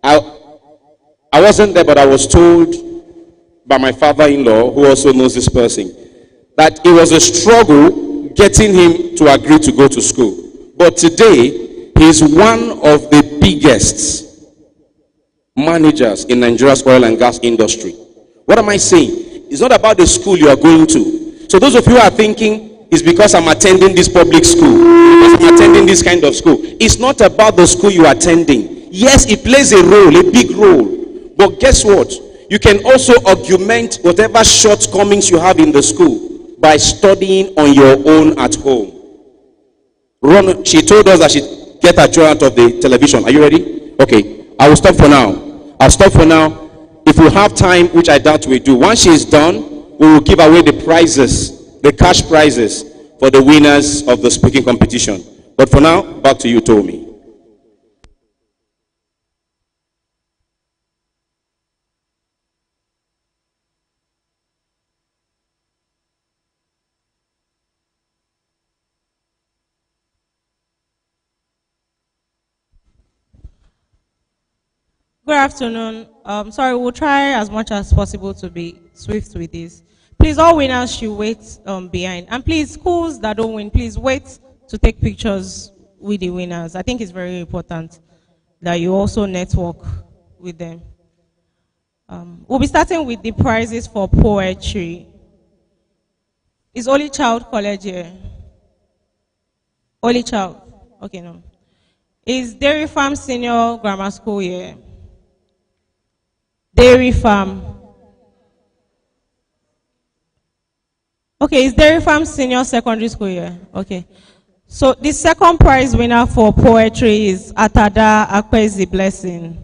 I wasn't there, but I was told by my father-in-law, who also knows this person, that it was a struggle getting him to agree to go to school. But today, he's one of the biggest managers in Nigeria's oil and gas industry. What am I saying? It's not about the school you are going to. So those of you who are thinking, it's because I'm attending this public school, because I'm attending this kind of school. It's not about the school you are attending. Yes, it plays a role, a big role. But guess what? You can also augment whatever shortcomings you have in the school by studying on your own at home. She told us that she'd get her children out of the television. Are you ready? Okay. I will stop for now. I'll stop for now. If we have time, which I doubt we do, once she is done, we will give away the prizes, the cash prizes for the winners of the speaking competition. But for now, back to you, Towunmi.
Good afternoon. Sorry, we'll try as much as possible to be swift with this. Please, all winners should wait behind. And please, schools that don't win, please wait to take pictures with the winners. I think it's very important that you also network with them. We'll be starting with the prizes for poetry. Is Only Child College here? Only Child. Okay, no. Is Dairy Farm Senior Grammar School here? Dairy Farm. Okay, is Dairy Farm Senior Secondary School here? Okay. So the second prize winner for poetry is Atada Akwezi Blessing.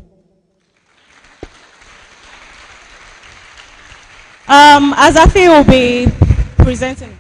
Azafi will be presenting.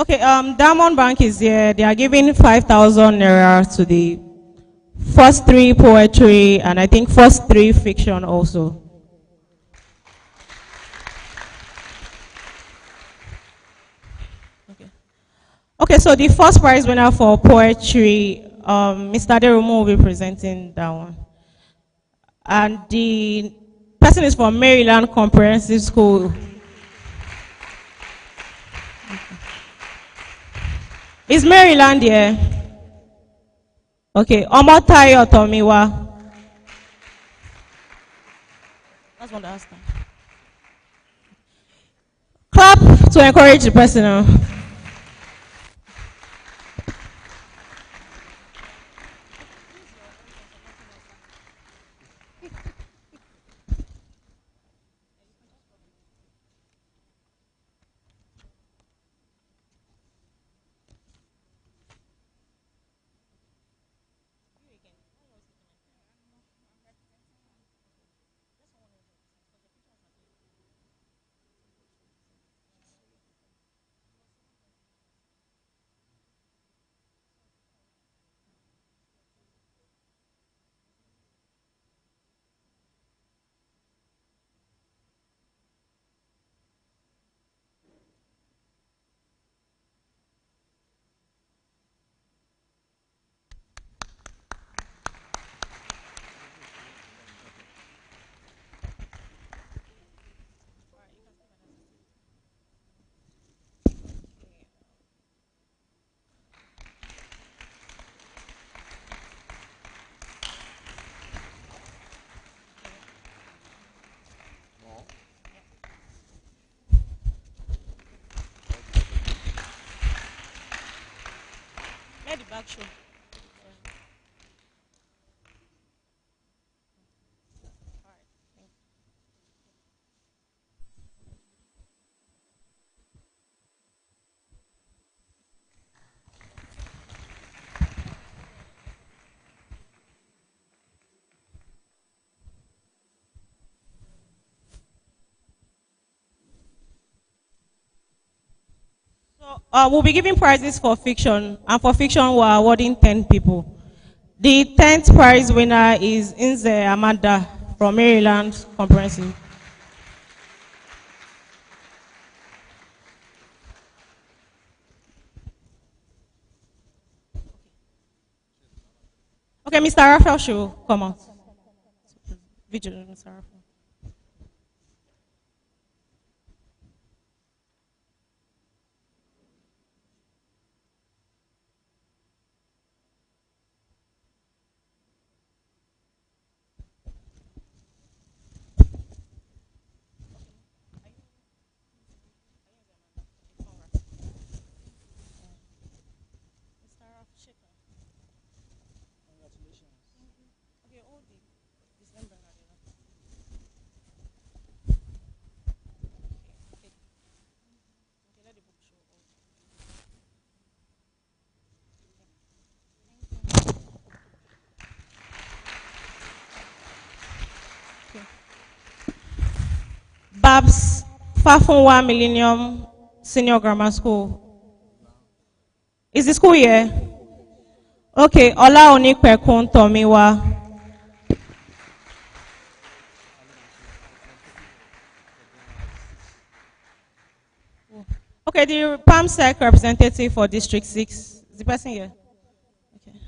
Okay, Diamond Bank is here. They are giving 5,000 naira to the first three poetry and I think first three fiction also. Okay, so the first prize winner for poetry, Mr. Derumo will be presenting that one. And the person is from Maryland Comprehensive School. Is Maryland here? Okay, Omotayo Tomiwa. That's one to ask. Clap to encourage the person. Let the back show. We'll be giving prizes for fiction, and for fiction, we're awarding 10 people. The 10th prize winner is Inze Amanda from Maryland Comprehensive. Okay, Mr. Raphael should come out. Vigilant, Mr. Raphael. Babs Fafunwa Millennium Senior Grammar School. Is the school here? Okay, Ola Onikpekun Tomiwa. Okay, the PAMSEC representative for District 6. Is the person here? Okay.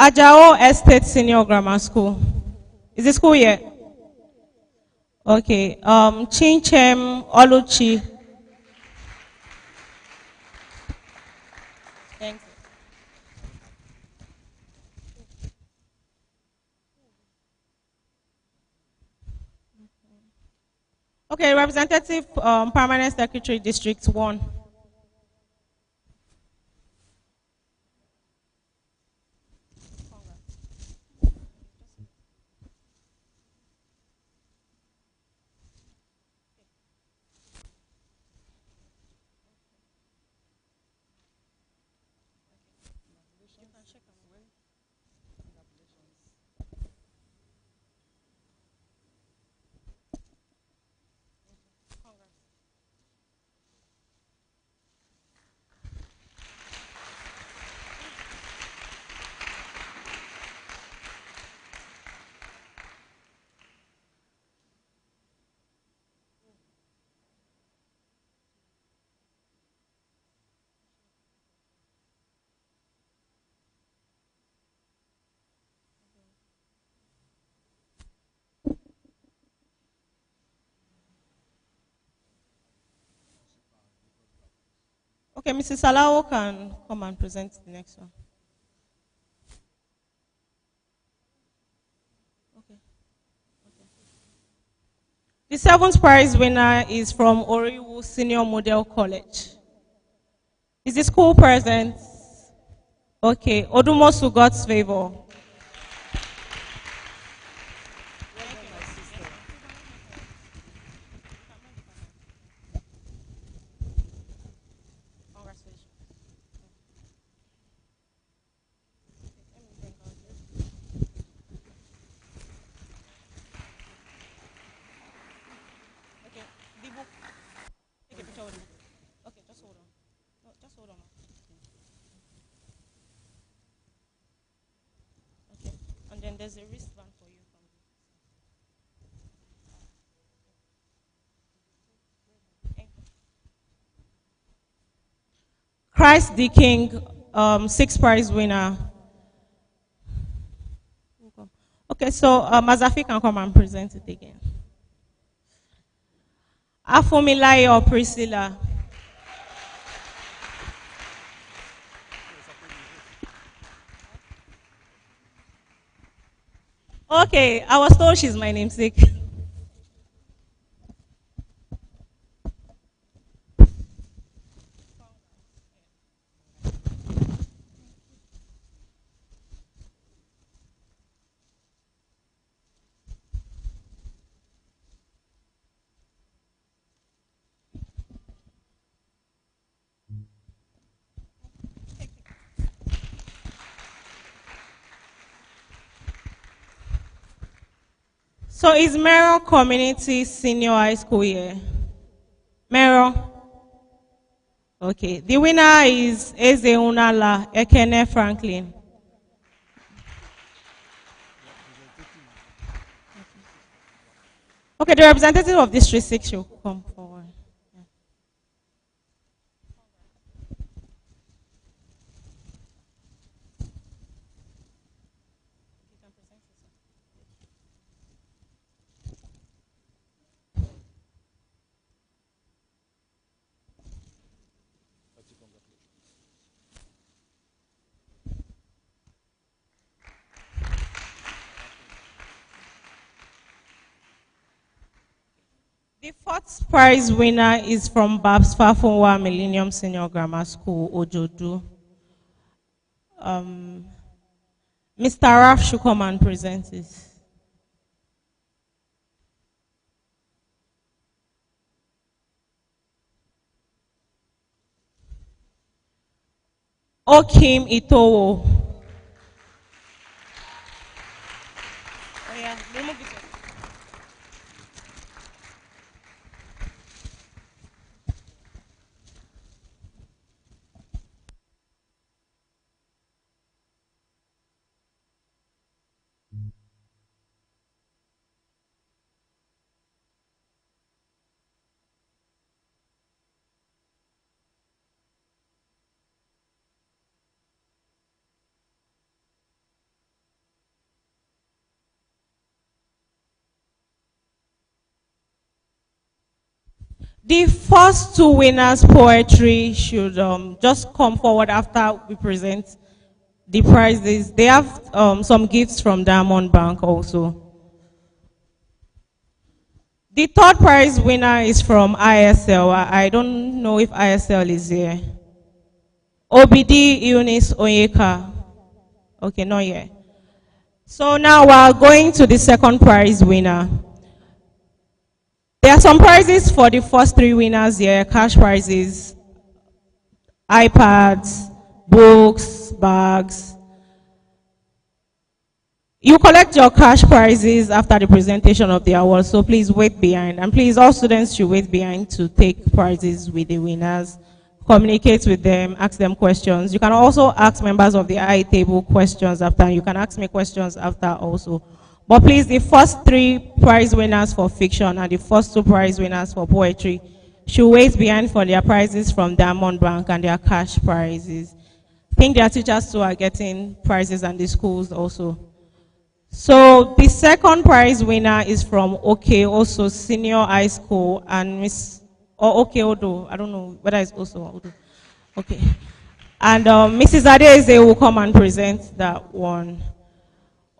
Ajao Estate Senior Grammar School. Is the school here? Okay. Chinchem Oluchi. Thanks. Okay, representative, permanent secretary, District 1. Okay, Mrs. Alao can come and present the next one. The seventh prize winner is from Oriwu Senior Model College. Is the school present? Okay, Odumosu God's favor. And then there's a wristband for you. Christ the King, sixth prize winner. Okay, so Mazafi can come and present it again. Afomilai or Priscilla. Okay, I was told she's my namesake. So is Merrill Community Senior High School here? Merrill? Okay. The winner is Ezeunala Ekene Franklin. Okay, the representative of District 6 should come forward. The fourth prize winner is from Babs Fafunwa Millennium Senior Grammar School, Ojodu. Mr. Raf should come and present this. Okim Itowo. Oh yeah, remove this one. The first two winners' poetry should just come forward after we present the prizes. They have some gifts from Diamond Bank also. The third prize winner is from ISL. I don't know if ISL is here. OBD Eunice Onyeka. Okay, not yet. So now we're going to the second prize winner. There are some prizes for the first three winners here, cash prizes, iPads, books, bags. You collect your cash prizes after the presentation of the award, so please wait behind. And please, all students should wait behind to take prizes with the winners. Communicate with them, ask them questions. You can also ask members of the I table questions after. You can ask me questions after also. But please, the first three prize winners for fiction and the first two prize winners for poetry should wait behind for their prizes from Diamond Bank and their cash prizes. I think their teachers too are getting prizes and the schools also. So the second prize winner is from OK, also Senior High School, and Miss, or OK Odo, I don't know whether it's also Odo. Okay. And Mrs. Adeze will come and present that one.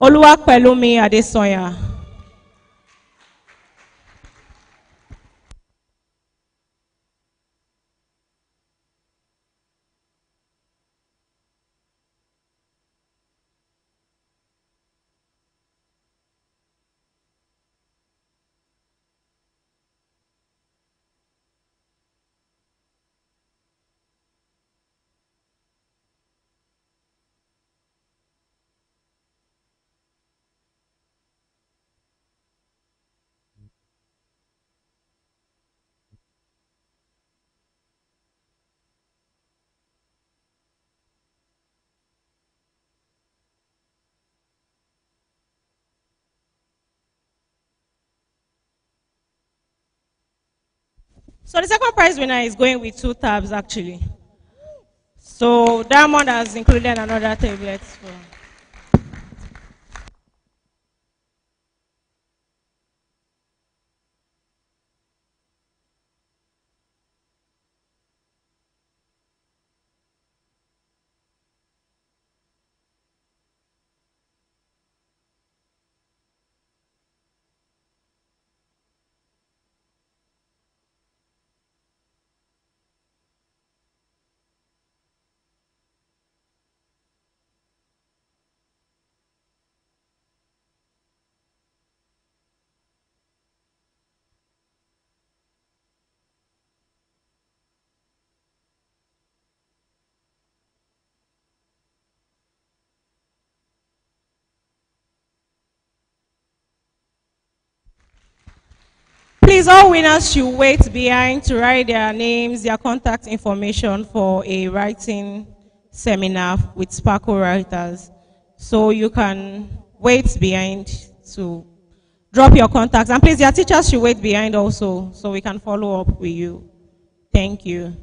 Oluwapelumi Adesoya. So the second prize winner is going with 2 tabs actually. So Diamond has included another tablet for. Please, all winners should wait behind to write their names, their contact information for a writing seminar with Sparkle Writers. So you can wait behind to drop your contacts. And please, your teachers should wait behind also so we can follow up with you. Thank you.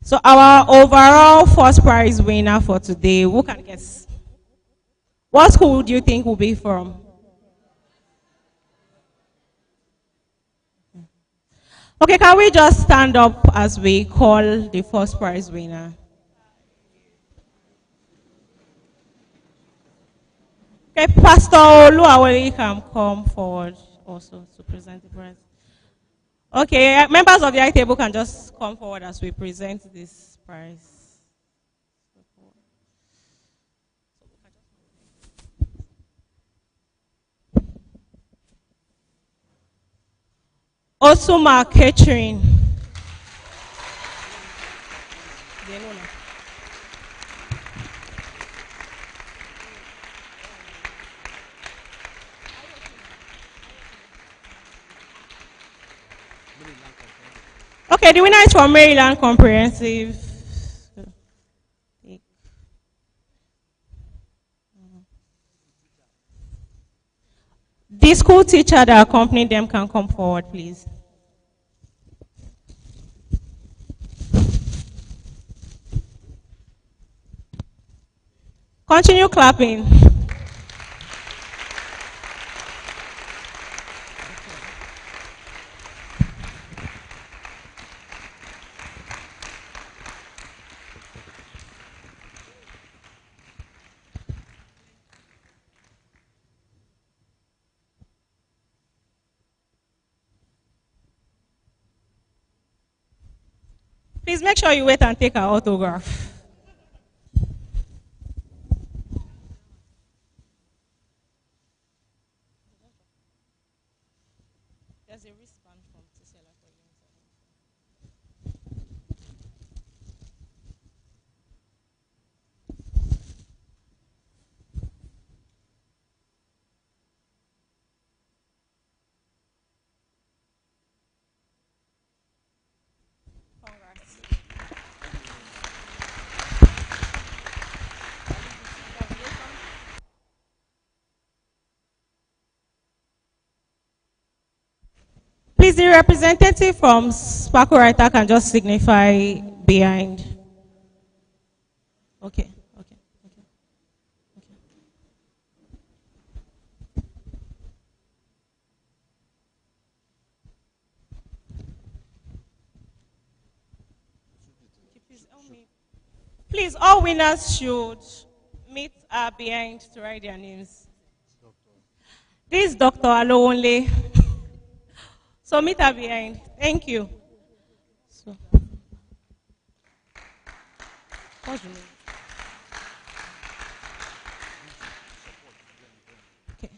So our overall first prize winner for today, who can guess? What school do you think will be from? Okay, can we just stand up as we call the first prize winner? Okay, Pastor Oluwawole can come forward also to present the prize. Okay, members of the high table can just come forward as we present this prize. Osuma Catering. Okay, the winner is from Maryland Comprehensive. The school teacher that accompanied them can come forward, please. Continue clapping. Please make sure you wait and take our autograph. There's a wristband from TCLA for you. Please, the representative from Sparkle Writer can just signify behind. Okay, okay, okay, okay. Please, Please, all winners should meet behind to write their names. This is Dr. Alowonle. So meet her behind. Thank you. So, what's your name? Okay.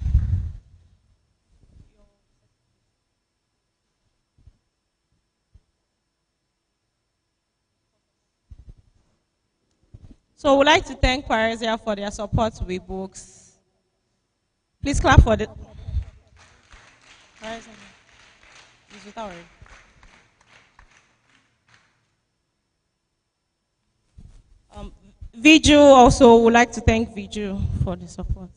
So we'd like to thank Quaresia for their support with books. Please clap for the... Viju also would like to thank Viju for the support.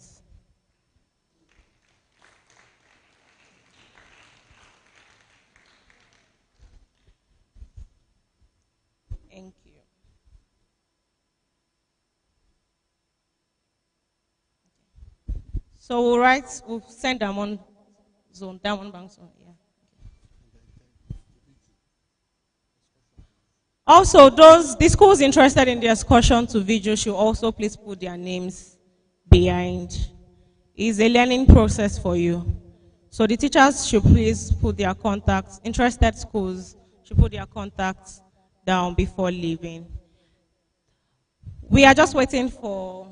Thank you. So we'll send them on zone, Diamond Bank zone. Yeah. Also, the schools interested in the excursion to Viju should also please put their names behind. It's a learning process for you. So the teachers should please put their contacts, interested schools should put their contacts down before leaving. We are just waiting for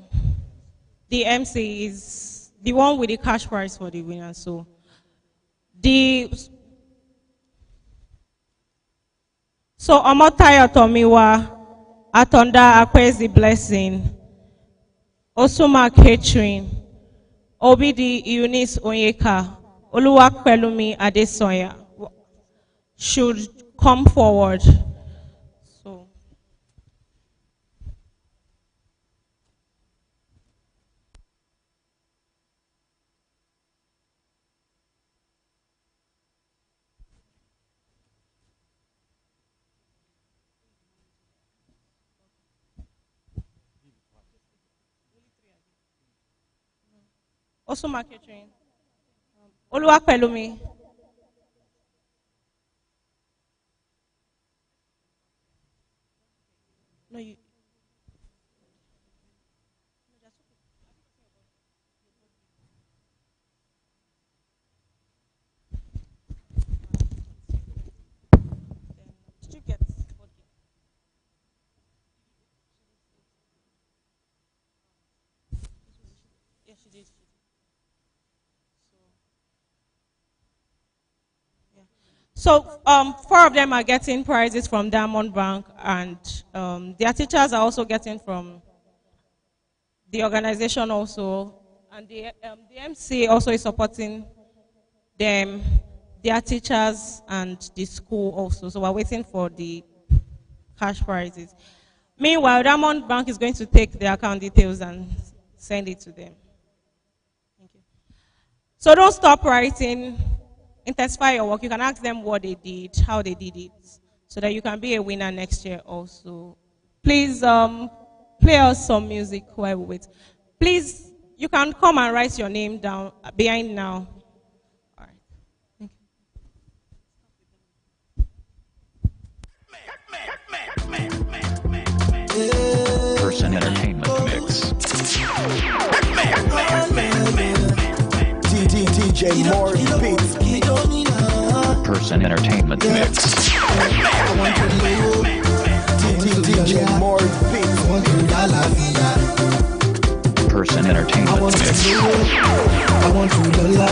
the MCs, the one with the cash prize for the winner. So Omotayo Tomiwa, Atonda Akwezi Blessing, Osuma Catering, Obidi Eunice Onyeka, Oluwapelumi Adesoya should come forward. So Osuma Catering, Oluwapelumi. No, you. Did you get? Yes, she did. So 4 of them are getting prizes from Diamond Bank, and their teachers are also getting from the organization also, and the MC also is supporting them, their teachers and the school also. So we're waiting for the cash prizes. Meanwhile, Diamond Bank is going to take their account details and send it to them. Thank you. So don't stop writing. Intensify your work. You can ask them what they did, how they did it, so that you can be a winner next year also. Please play us some music while we wait. Please, you can come and write your name down behind now. All right. Thank
you. Person Entertainment Mix. DJ More Beats. Person Entertainment Mix. DJ More Beats. Person Entertainment Mix. I want to Lola.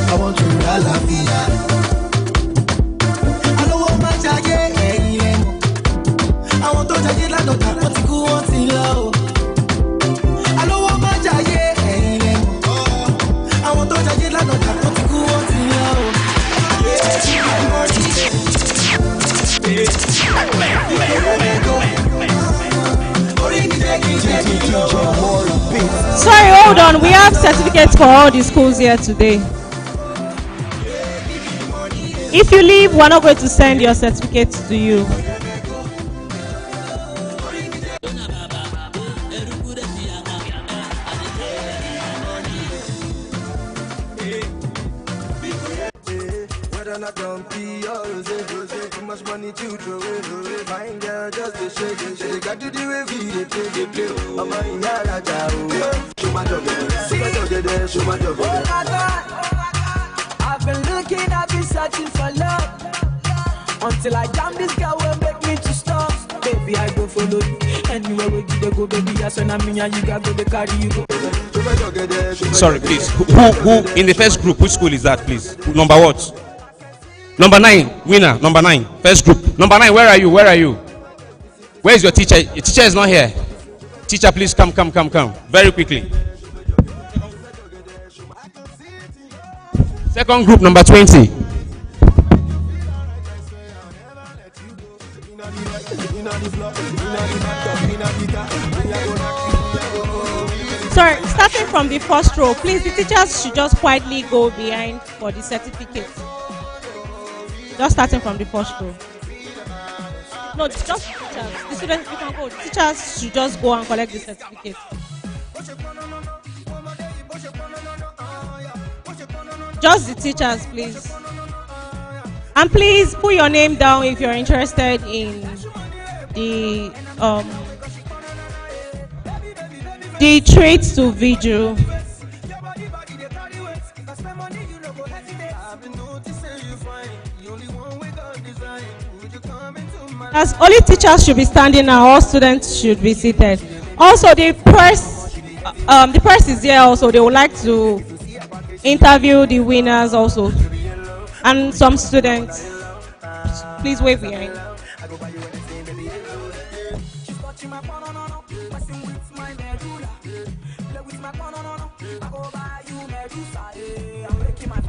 I want to la vida. I know what my jacket. I want to jacket la dota. What you want in love? I know what my jacket. I want to jacket la dota. What you want in love?
Sorry, hold on. We have certificates for all the schools here today. If you leave, we're not going to send your certificates to you.
Gonna don't be yours, too much money to throw away. Fine girl, just a shake it. They got to do it, they play. I'm a yara jao. Show my dog, show my dog, show my dog. Oh my God, I've been looking, I've been searching for love. Until I jam this girl will make me to stop. Baby, I go follow you. Anywhere we go, baby, I send me and you got go the carry you go.
Sorry, please. Who in the first group? Which school is that, please? Number what? Number 9, winner. Number 9, first group. Number 9, where are you? Where are you? Where is your teacher? Your teacher is not here. Teacher, please come. Very quickly. Second group, number 20.
Sorry, starting from the first row, please, the teachers should just quietly go behind for the certificate. Just starting from the first row. No, just the teachers. The students, you can go. The teachers should just go and collect the certificate. Just the teachers, please. And please put your name down if you're interested in the treat to vigil. As only teachers should be standing now, all students should be seated. Also, the press is here also. They would like to interview the winners also. And some students. Please wait behind.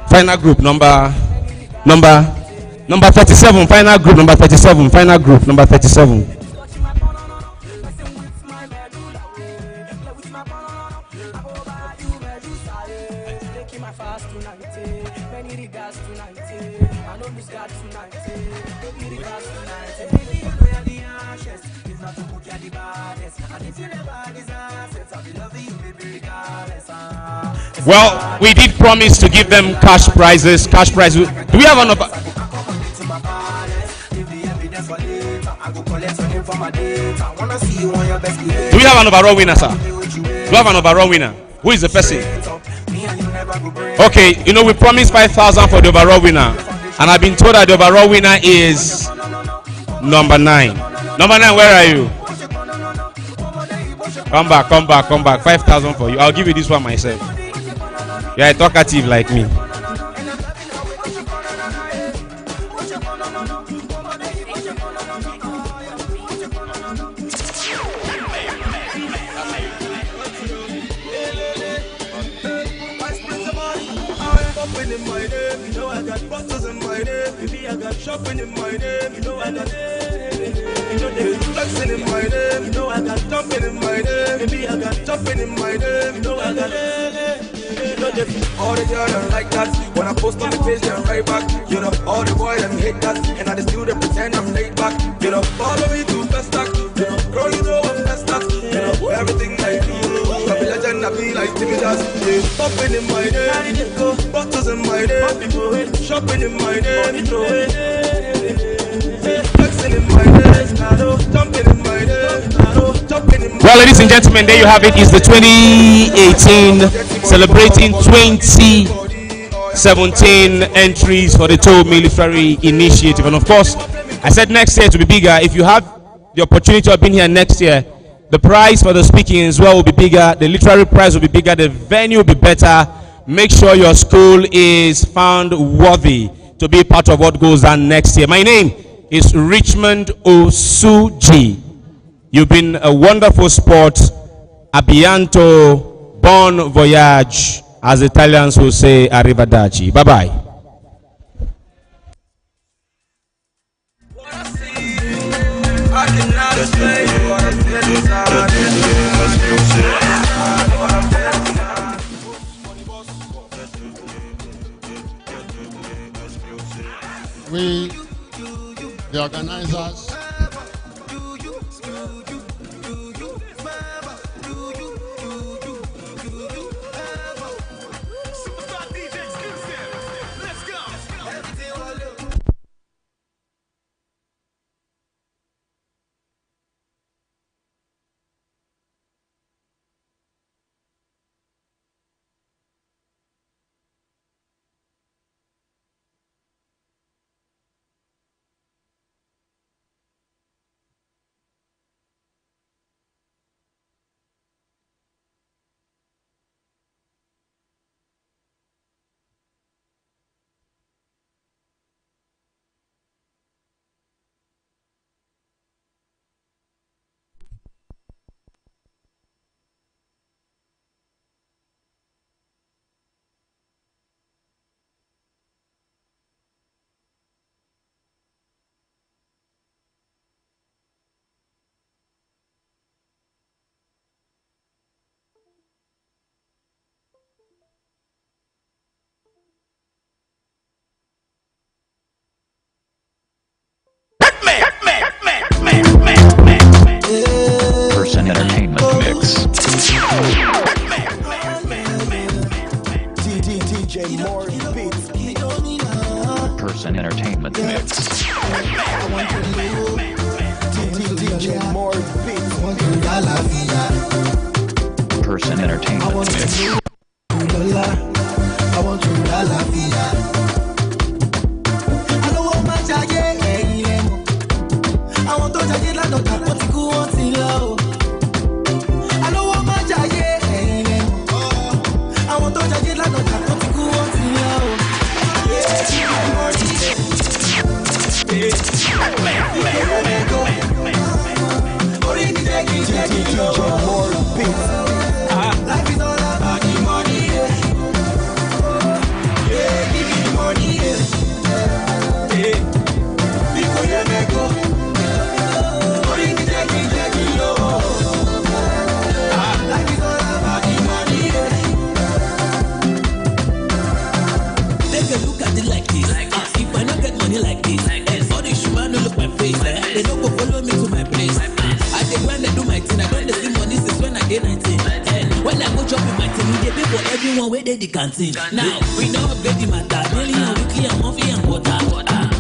Final group number 37. Final group number 37. Final group number 37. Well, we did promise to give them cash prizes. Cash prizes. Do we have an over? Do we have an overall winner, sir? Do we have an overall winner? Who is the person? Okay, you know we promised 5,000 for the overall winner, and I've been told that the overall winner is number 9. Number 9, where are you? Come back. 5,000 for you. I'll give you this one myself. You're a talkative like me.
Shopping in my name, you know I got flexing in my name, you know I got jumping in my name, maybe I got jumping in my name, you know I got all the girls don't like that. When I post on the page, they're right back. You know, all the boys them hate that, and I just do them pretend I'm laid back. You know, follow me to best stack. You know, girl, you know I'm best stack. You know, everything I do, I be legend, I be like Timmy Jazz. Popping in my name, bottles in my name, shopping in my name, flexing in my name, jumping in my name, jumping in my name.
Well, ladies and gentlemen, there you have it. It's the 2018 celebrating 2017 entries for the Towunmi Literary Initiative. And of course, I said next year to be bigger. If you have the opportunity of being here next year, the prize for the speaking as well will be bigger. The literary prize will be bigger. The venue will be better. Make sure your school is found worthy to be part of what goes on next year. My name is Richmond Osuji. You've been a wonderful sport. Abianto, bon voyage, as Italians will say, arrivederci. Bye-bye.
We, the organizers,
want to Lola, I want to Lalafia. I don't want my jacket, I want to jacket like the what you want to love. I don't want my jacket, I want to jacket like the what you want to love. Life is all about the money, yeah. Yeah, give me the money, yeah. Yeah, because you make go. Money is taking, life is all about the money, yeah.
Take a look at it like this. If I don't get money like this, all the sugar no look my face. They don't go follow me to my place. I take when I do my thing, I don't see money since when I get 19. When I go chop in my team, they pay for everyone where they the canteen. Now we don't upgrade the matter, daily and weekly and monthly and quarter.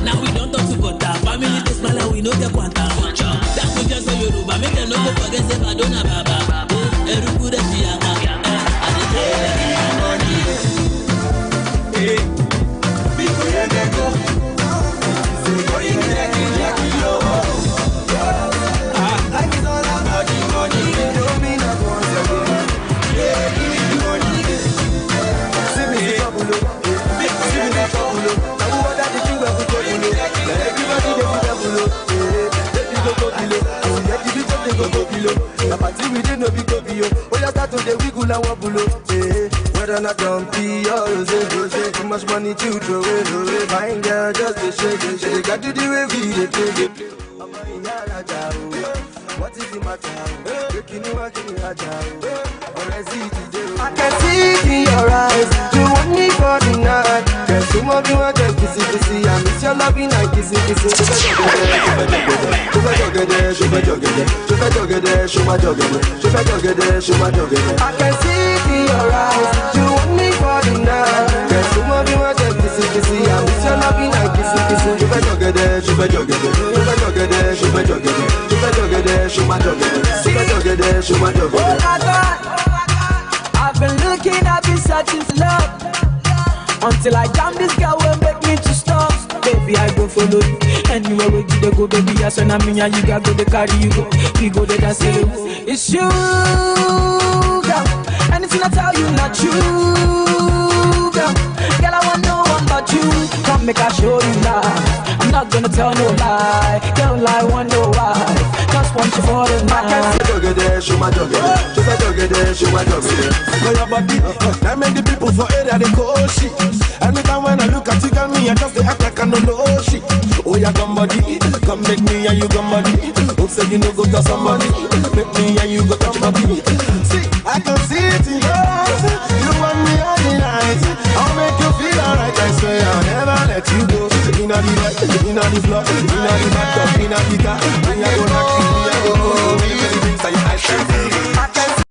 Now we don't talk to butter, family they smile and we know the quanta. That we just say Yoruba, make them no go forget say Badona Baba. Eruku de Chiama, I dey tell them money.
Hey, because you make go. Money is taking, life is all about the money. Show me not once again. Yeah, give me the money. See me the trouble, see me the trouble. Now who that the king of the trouble? Everybody they be trouble. Let me go below. Let the beat they go below. The party we did no be go below. Oh yeah, start to the wiggle and wobble. Whether not dumpy or rosé, too much money to throw away. Fine girl just to shake it. They got to the way we dey take it. What is the matter? I can see it in your eyes. You want me for the night. There's so much you want to kissy. I miss your loving and kissy. I can see it in your eyes. You want me for the night. There's so much you want to kissy. I miss your loving and kissy. I've been looking, I've been searching for love until I jam this girl will make me to stop. Baby, I go follow you anywhere where you go, baby. I send a me and you got go the carry you go. We go there dance it. It's you, girl. Anything I tell you, not true, girl. Girl, I want no one but you. Come make I show you love. I'm not gonna tell no lie. Don't lie, wonder why. Just want you for the night. I can see show my dog show my dog.
Know your body, that make the people for area they go oh shit. Anytime when I look at you, got me, I just act like I don't know oh shit. Oh yeah, come body, come make me and you come body. Don't say you no go to somebody, make me and you go touch body. See, I can see it in your eyes. You want me all the night. I'll make you feel alright. I swear I'll never let you go. Inna the light, inna the floor, inna the back up, inna the car. We are gonna kill, we are gonna go. We are gonna say I can see.